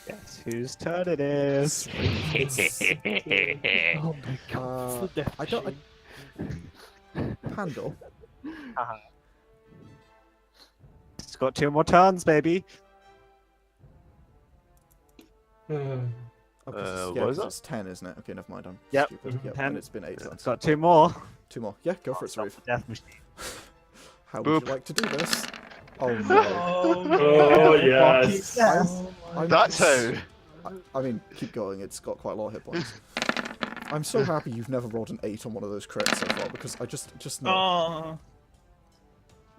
Guess whose turn it is? Oh my god. It's the death I don't- machine. Pandal. It's got 2 more turns, baby. Oh, what yeah, is that? it's 10, isn't it? Okay, never mind. I'm Yep. stupid. Yep, 10. and it's been 8 turns. It's got 2 more. 2 more. Yeah, go for it, Stop Sauriv. the death machine. How would Boop. you like to do this? Oh no. Oh yes. I'm That's how. I mean, keep going. It's got quite a lot of hit points. I'm so happy you've never rolled an 8 on one of those crits so far because I just know. Oh.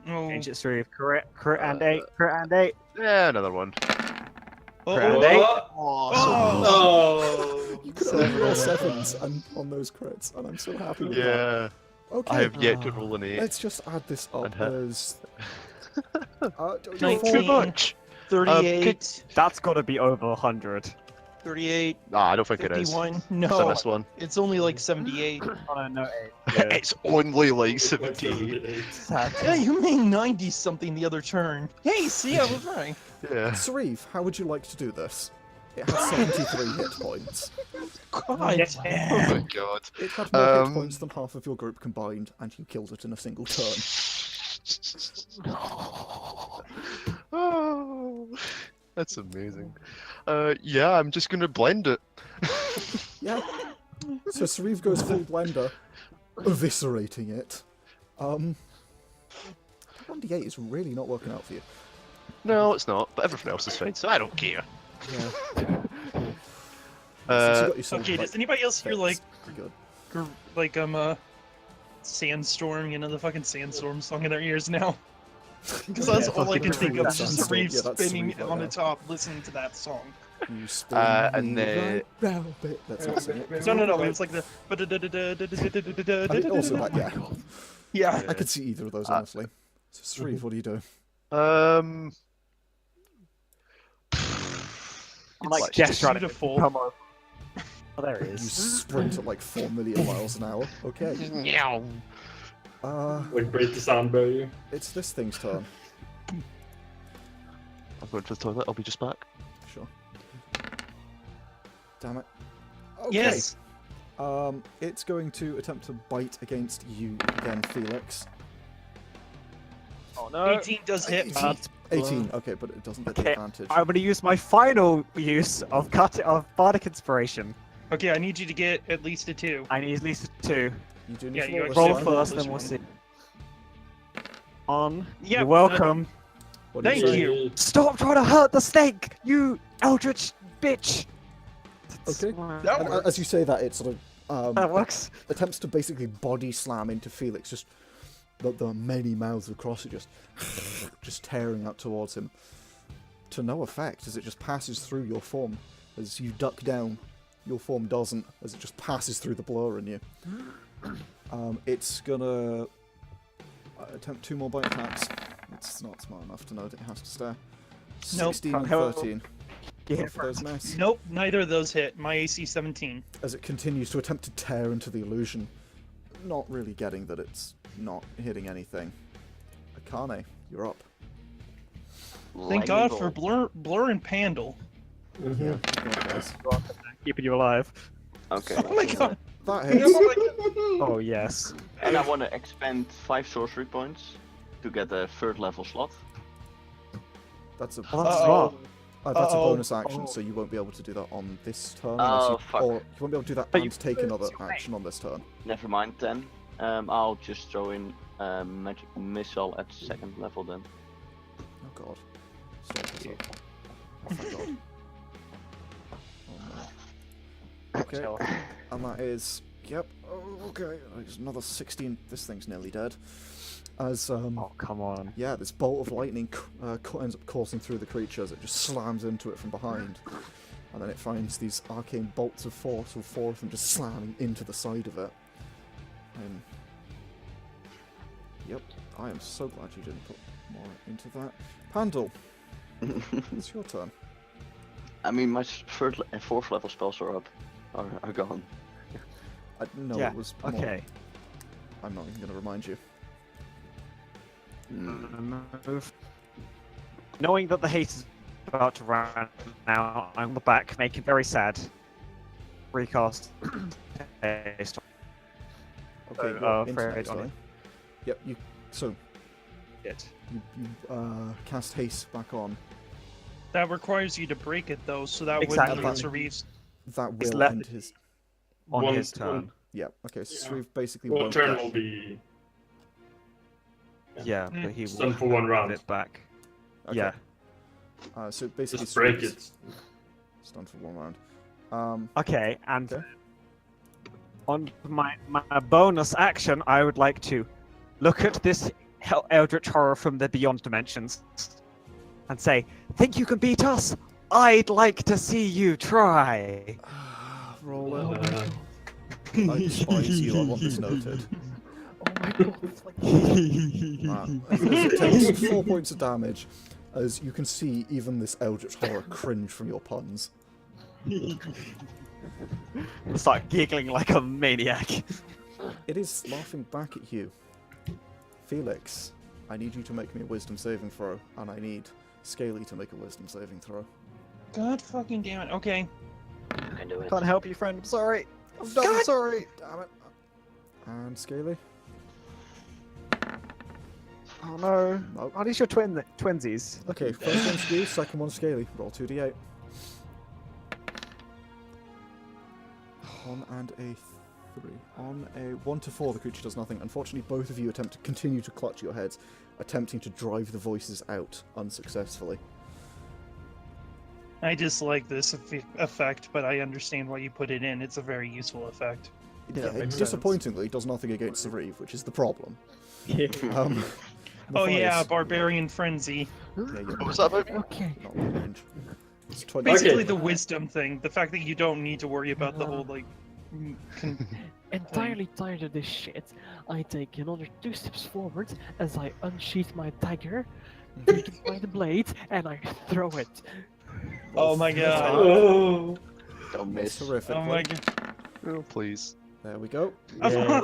Change it through. Crit and 8. Crit and 8. Yeah, another one. Crit and 8. Oh. You could only roll 7s and on those crits, and I'm so happy with that. Yeah, Okay. I have yet to roll an 8. Let's just add this up And hit. as. Don't- 19, much. 38, That's got to be over 100. 38, Nah, I don't think it is. 51. It's No, this one. it's only like 78. Oh, no, 8. It's only like 78. Yeah, you made 90 something the other turn. Hey, see, I was right. Yeah. Sauriv, how would you like to do this? It has 73 hit points. God Oh my damn. god. It had more hit Um, points than half of your group combined, and you killed it in a single turn. Oh, that's amazing. Yeah, I'm just gonna blend it. Yeah. So Sauriv goes full blender, eviscerating it. 1d8 is really not working out for you. No, it's not, but everything else is fine, so I don't care. Yeah. Since you got your sword, Okay, like, does anybody else hear that's like, pretty good. Sandstorm, you know, the fucking Sandstorm song in their ears now? Because that's all I can think of, is just Sandstorm. Reeve Yeah, that's spinning Sauriv right on now. the top, listening to that song. You spin and me then- right round, bit. Let's not sing it. No, it's like the. I mean, also that, yeah. Yeah. I could see either of those, honestly. So Sauriv, what are you doing? Um. I'm like, It's just trying to beautiful. come on. Oh, there it You is. sprint at like 4 million miles an hour. Okay. Meow. Like break the sound barrier. It's this thing's turn. I'm going to the toilet. I'll be just back. Sure. Damn it. Okay. Yes. It's going to attempt to bite against you again, Felix. Oh, no. 18 does hit. That's 18. Okay, but it doesn't get the Okay, advantage. I'm going to use my final use of Bardic Inspiration. Okay, I need you to get at least a 2. I need at least 2. You do need Yeah, to you roll, actually a Roll Yeah, save. first, this then we'll one. see. On. Yeah, You're welcome. What do you Thank say? you. Stop trying to hurt the snake, you eldritch bitch! Okay. That And works. as you say that, it sort of That works. attempts to basically body slam into Felix, just the many mouths across it, just tearing up towards him. To no effect, as it just passes through your form. As you duck down, your form doesn't, as it just passes through the blur in you. It's gonna attempt 2 more bite attacks. It's not smart enough to know that it has to stare. Nope. 16 and Hello. 13. Yeah, Both of those miss. Nope, neither of those hit. My AC 17. As it continues to attempt to tear into the illusion, not really getting that it's not hitting anything. Akane, you're up. Thank God for Blur and Pandal. Yeah, go on, guys. keeping you alive. Okay. Oh my God. That hits. Oh, yes. And I want to expend 5 sorcery points to get a 3rd level slot. That's a Oh, that's Uh-oh. wrong. that's a Uh-oh. bonus action, Oh. so you won't be able to do that on this turn. Oh, unless you, fuck. Or you won't be able to do that But and you- take another action on this turn. Never mind then. I'll just throw in magic missile at 2nd level then. Oh god. Stop this up. Oh my god. Oh no. Okay, and that is... Yep, oh, okay. There's another 16... This thing's nearly dead. As, Oh, come on. yeah, this bolt of lightning ends up coursing through the creature as it just slams into it from behind. and then it finds these arcane bolts of force, with 4 of them just slamming into the side of it. Yep, I am so glad you didn't put more into that. Pandal, it's your turn. I mean, my 3rd and 4th level spells are up, are gone. No, Yeah, it was more. Okay. I'm not even going to remind you. Move. Knowing that the haste is about to run now, I'm on the back, making very sad. Recast. Haste. Okay, So, you're into afraid haste, on are it. you? Yep, you cast haste back on. That requires you to break it though, so that Exactly. wouldn't Sauriv's. That It's will left- end his... On One- his turn. one- Yeah, okay, so Yeah. Sauriv basically One won't turn get... will be Yeah, but he will Stun for one have round. it back. Okay. Yeah. So basically just break Sauriv's it. stunned for 1 round. Okay, and Okay. on my bonus action, I would like to look at this eldritch horror from the beyond dimensions and say, "Think you can beat us? I'd like to see you try." Roll Oh it. my Uh, god. I despise you, I want this noted. Oh my god. It's like As it takes 4 points of damage, as you can see even this eldritch horror cringe from your puns. Start giggling like a maniac. It is laughing back at you. Felix, I need you to make me a wisdom saving throw, and I need Scaly to make a wisdom saving throw. God fucking damn it. Okay. I can do it. Can't help you, friend. I'm sorry. I'm sorry. Damn it. And Scaly? Oh no. Nope. At least you're twinsies. Okay, first one's you, second one's Scaly. Roll 2d8. 1 and a 3. On a 1 to 4, the creature does nothing. Unfortunately, both of you continue to clutch your heads, attempting to drive the voices out unsuccessfully. I dislike this effect, but I understand why you put it in. It's a very useful effect. Yeah, It makes disappointingly does nothing against Sauriv, which is the problem. Yeah. Oh yeah, Mathias, Barbarian Frenzy. yeah, you're What was that about? okay. not long range. It's 20. Basically Okay. the wisdom thing. The fact that you don't need to worry about the whole, like... Entirely tired of this shit, I take another 2 steps forward as I unsheath my dagger, take it by the blade, and I throw it. Oh my god. Oh. Don't Miss miss. horrifically. Oh my god. Oh, please. There we go. Yeah.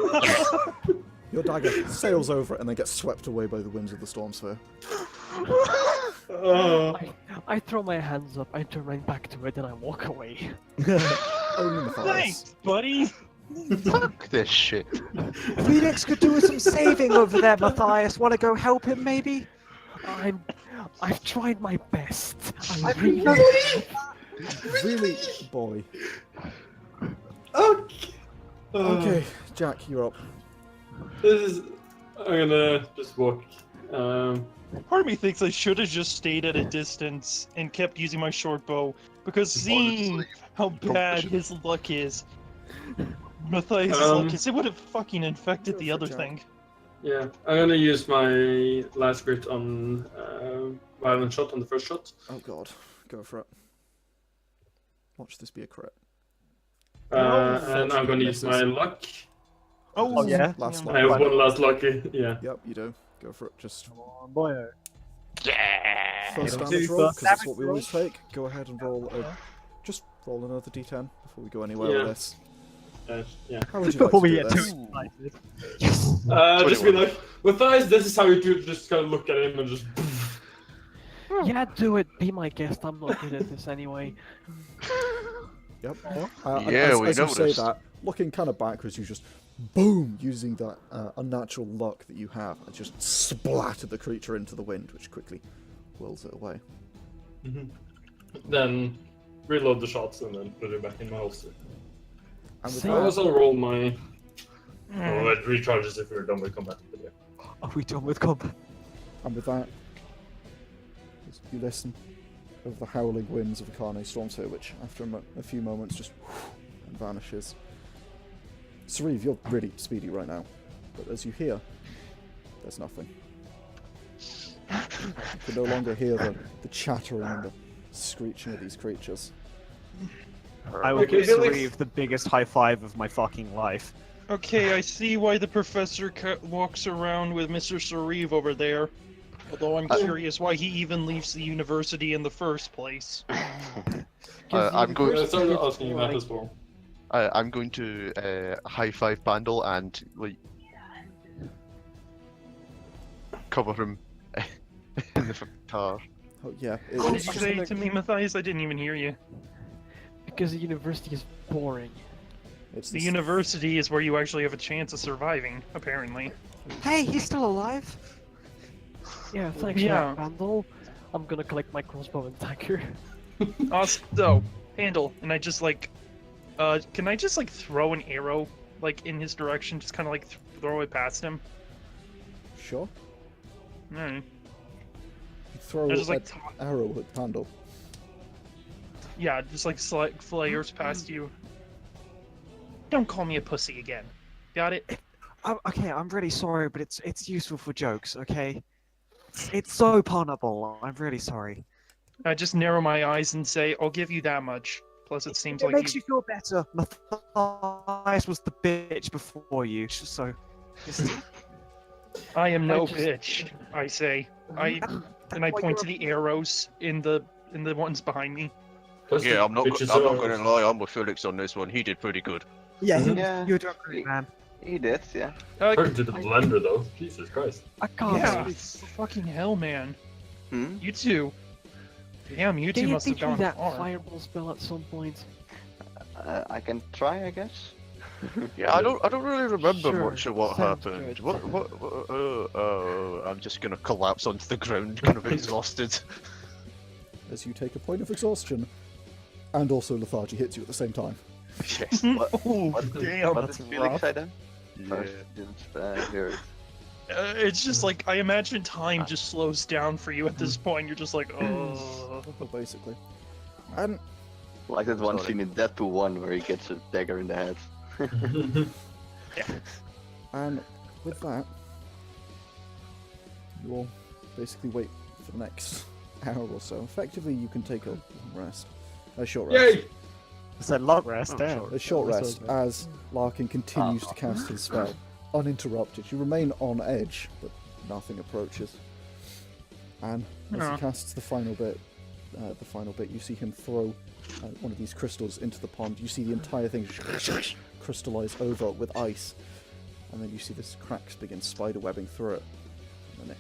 Your dagger sails over it and then gets swept away by the winds of the storm sphere. Oh. I throw my hands up, I turn right back to it, and I walk away. Only Mathias. Thanks, buddy! Fuck this shit. Felix could do with some saving over there, Mathias. Want to go help him, maybe? I've tried my best. Really, boy. Okay. Okay, Jack, you're up. This is. I'm gonna just walk. Part of me thinks I should have just stayed at a distance and kept using my short bow, because seeing Honestly, how probably bad should. his luck is, Matthias' Um, luck is, it would have fucking infected Go the for other Jack. thing. Yeah, I'm gonna use my last crit on violent shot on the first shot. Oh god, go for it. Watch this be a crit. And I'm gonna use my luck. Oh, yeah. Last I luck. have one last lucky. Yeah. Yep, you do. Go for it. Just Boy. first It'll damage do roll, first because that's what damage we always take. Go ahead and roll a... Just roll another d10 before we go anywhere Yeah. with this. Yeah. How would you like Before to we do get this? too excited. Just be 21. like, Mathias, this is how you do it. Just kind of look at him and just. Yeah, do it. Be my guest. I'm not good at this anyway. Yep. Yeah, we as you say noticed. that, looking kind of backwards, you just boom, using that unnatural luck that you have, and just splatter the creature into the wind, which quickly whirls it away. Then reload the shots and then put it back in my holster. And with See? I that, also roll my. Oh, it recharges if we're done with combat. But yeah. Are we done with combat? as you listen of the howling winds of Akane Stormsphere, which after a few moments just and vanishes. Sauriv, you're really speedy right now, but as you hear, there's nothing. You can no longer hear the chattering and the screeching of these creatures. I will Okay, give Felix. Sauriv the biggest high five of my fucking life. Okay, I see why the professor walks around with Mr. Sauriv over there. Although I'm curious why he even leaves the university in the first place. I'm going. I started asking you that as well. I'm going to high five Pandal and like cover him in the tar. Oh yeah. What did It's you just, say to me, Mathias? I didn't even hear you. Because the university is boring. it's The this- university is where you actually have a chance of surviving, apparently. Hey, he's still alive. Yeah, thanks Yeah. for that, Pandal. I'm gonna collect my crossbow and dagger. So, handle, and I just like, can I just like throw an arrow like in his direction, just kind of like throw it past him? Sure. Alright. Throw I just an like, arrow at Pandal. yeah, just like flares past you. Don't call me a pussy again. Got it? Okay, I'm really sorry, but it's useful for jokes. Okay, it's so punnable. I'm really sorry. I just narrow my eyes and say, I'll give you that much. Plus, it seems It like makes you feel better. Mathias was the bitch before you, so. I am no just- bitch. I say, and I point to the arrows in the ones behind me. Yeah, I'm not. Bitches I'm not are- going to lie. I'm with Felix on this one. He did pretty good. Yeah. Yeah, You're doing great, man. he did, yeah. Turn to the blender though. Jesus Christ. I can't Yeah, speak. fucking hell, man. Hmm? You two. Damn, you two Can you must have teach me gone that far. fireball spell at some point? I can try, I guess. Yeah, I don't really remember Sure, much of what sounds happened. good. I'm just gonna collapse onto the ground, kind of exhausted. As you take a point of exhaustion, and also lethargy hits you at the same time. Yes. Oh, damn. What that's did Felix rough. say then? Yeah. First, didn't hear it. It's just like, I imagine time just slows down for you at this point. You're just like, oh. Well, basically. And Like that one Sorry. scene in Deadpool 1 where he gets a dagger in the head. And with that, you all basically wait for the next hour or so. Effectively, you can take a long rest. A short rest. Yay! It's a long rest. Oh, Damn. sorry. A short That's rest okay. as Larkin continues to cast his spell, uninterrupted. You remain on edge, but nothing approaches. And as Aw. he casts the final bit, you see him throw one of these crystals into the pond. You see the entire thing crystallize over with ice, and then you see this cracks begin spiderwebbing through it, and then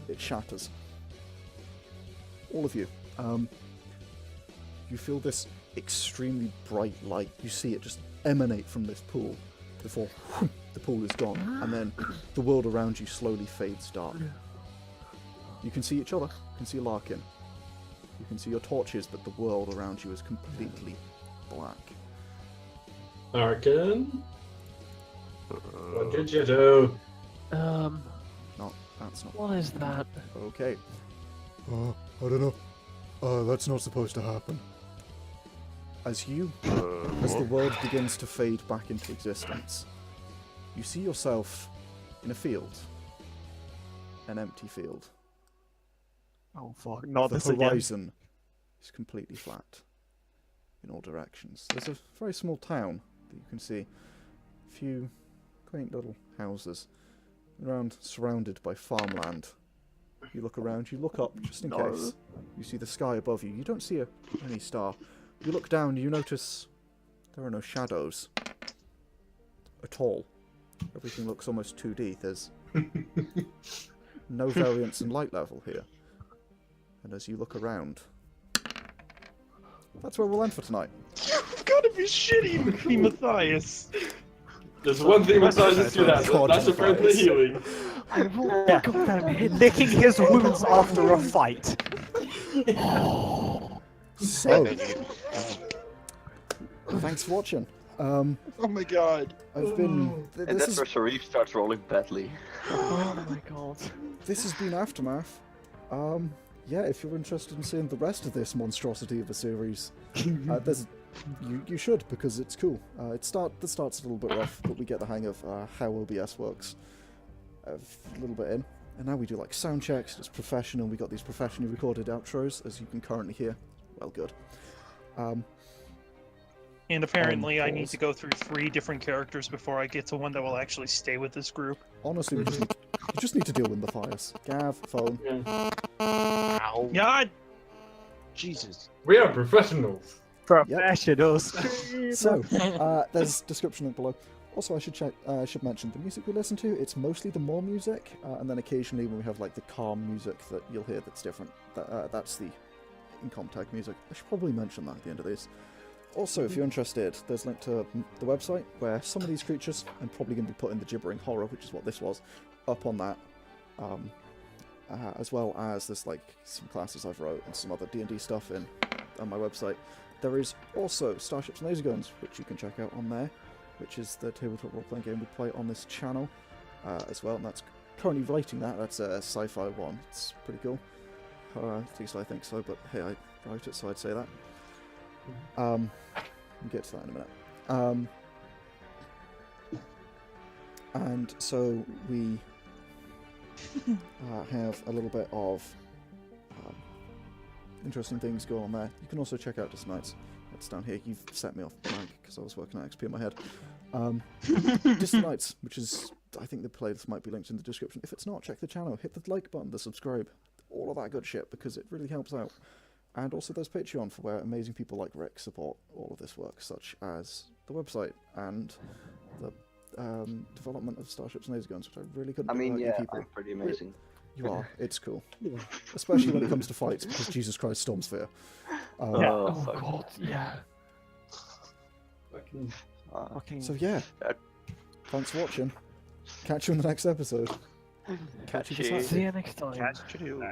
it shatters. All of you, you feel this extremely bright light. You see it just emanate from this pool before the pool is gone, and then the world around you slowly fades dark. You can see each other. You can see Larkin. You can see your torches, but the world around you is completely black. Arkin, what did you do? No, that's not What is that? okay. I don't know. That's not supposed to happen. As the world begins to fade back into existence, you see yourself in a field. An empty field. Oh fuck! Not The this again. horizon is completely flat in all directions. There's a very small town that you can see. A few quaint little houses surrounded by farmland. You look around, you look up just in case. You see the sky above you. You don't see any star. You look down, you notice there are no shadows at all. Everything looks almost 2D. There's no variance in light level here. And as you look around, that's where we'll end for tonight. You've gotta be shitting me, Mathias. There's one thing Mathias do that. God, That's a friendly Mathias. healing. I will Yeah. goddamn hit Licking his wounds after a fight. So, thanks for watching. Oh my god. I've been. And that's where Sauriv starts rolling badly. Oh my god. This has been Aftermath. Yeah, if you're interested in seeing the rest of this monstrosity of a series, you should, because it's cool. The start's a little bit rough, but we get the hang of how OBS works a little bit in. And now we do like sound checks. It's professional. We got these professionally recorded outros, as you can currently hear well, good. And apparently, I need pause. to go through 3 different characters before I get to one that will actually stay with this group. Honestly, you just need to deal with Mathias. Gav, phone. Yeah. Ow. Yeah, Jesus. We are professionals. Professionals. So, there's description link below. Also, I should mention the music we listen to. It's mostly the more music, and then occasionally when we have like the calm music that you'll hear that's different. That's the in-com tag music. I should probably mention that at the end of this. Also, if you're interested, there's a link to the website where some of these creatures, I'm probably going to be putting the Gibbering Horror, which is what this was, up on that. As well as there's like some classes I've wrote and some other D&D stuff on my website. There is also Starships and Laserguns, which you can check out on there, which is the tabletop role-playing game we play on this channel as well. And that's currently writing that. That's a sci-fi one. It's pretty cool. At least I think so, but hey, I wrote it, so I'd say that. We'll get to that in a minute. And so we have a little bit of interesting things going on there. You can also check out Distant Nights. That's down here. You've set me off blank because I was working at XP in my head. Distant Nights, which is, I think the playlist might be linked in the description. If it's not, check the channel. Hit the like button, the subscribe, all of that good shit, because it really helps out. And also there's Patreon, for where amazing people like Rick support all of this work, such as the website and the development of Starships and Laserguns, which I really couldn't do without you people. I'm pretty amazing. You are. It's cool. Especially when it comes to fights, because Jesus Christ, Storm Sphere. Yeah. Oh, Oh fuck. god. Yeah. Fucking Fucking So yeah, thanks for watching. Catch you in the next episode. Catch you this Catchy. Saturday. See you next time. catch you.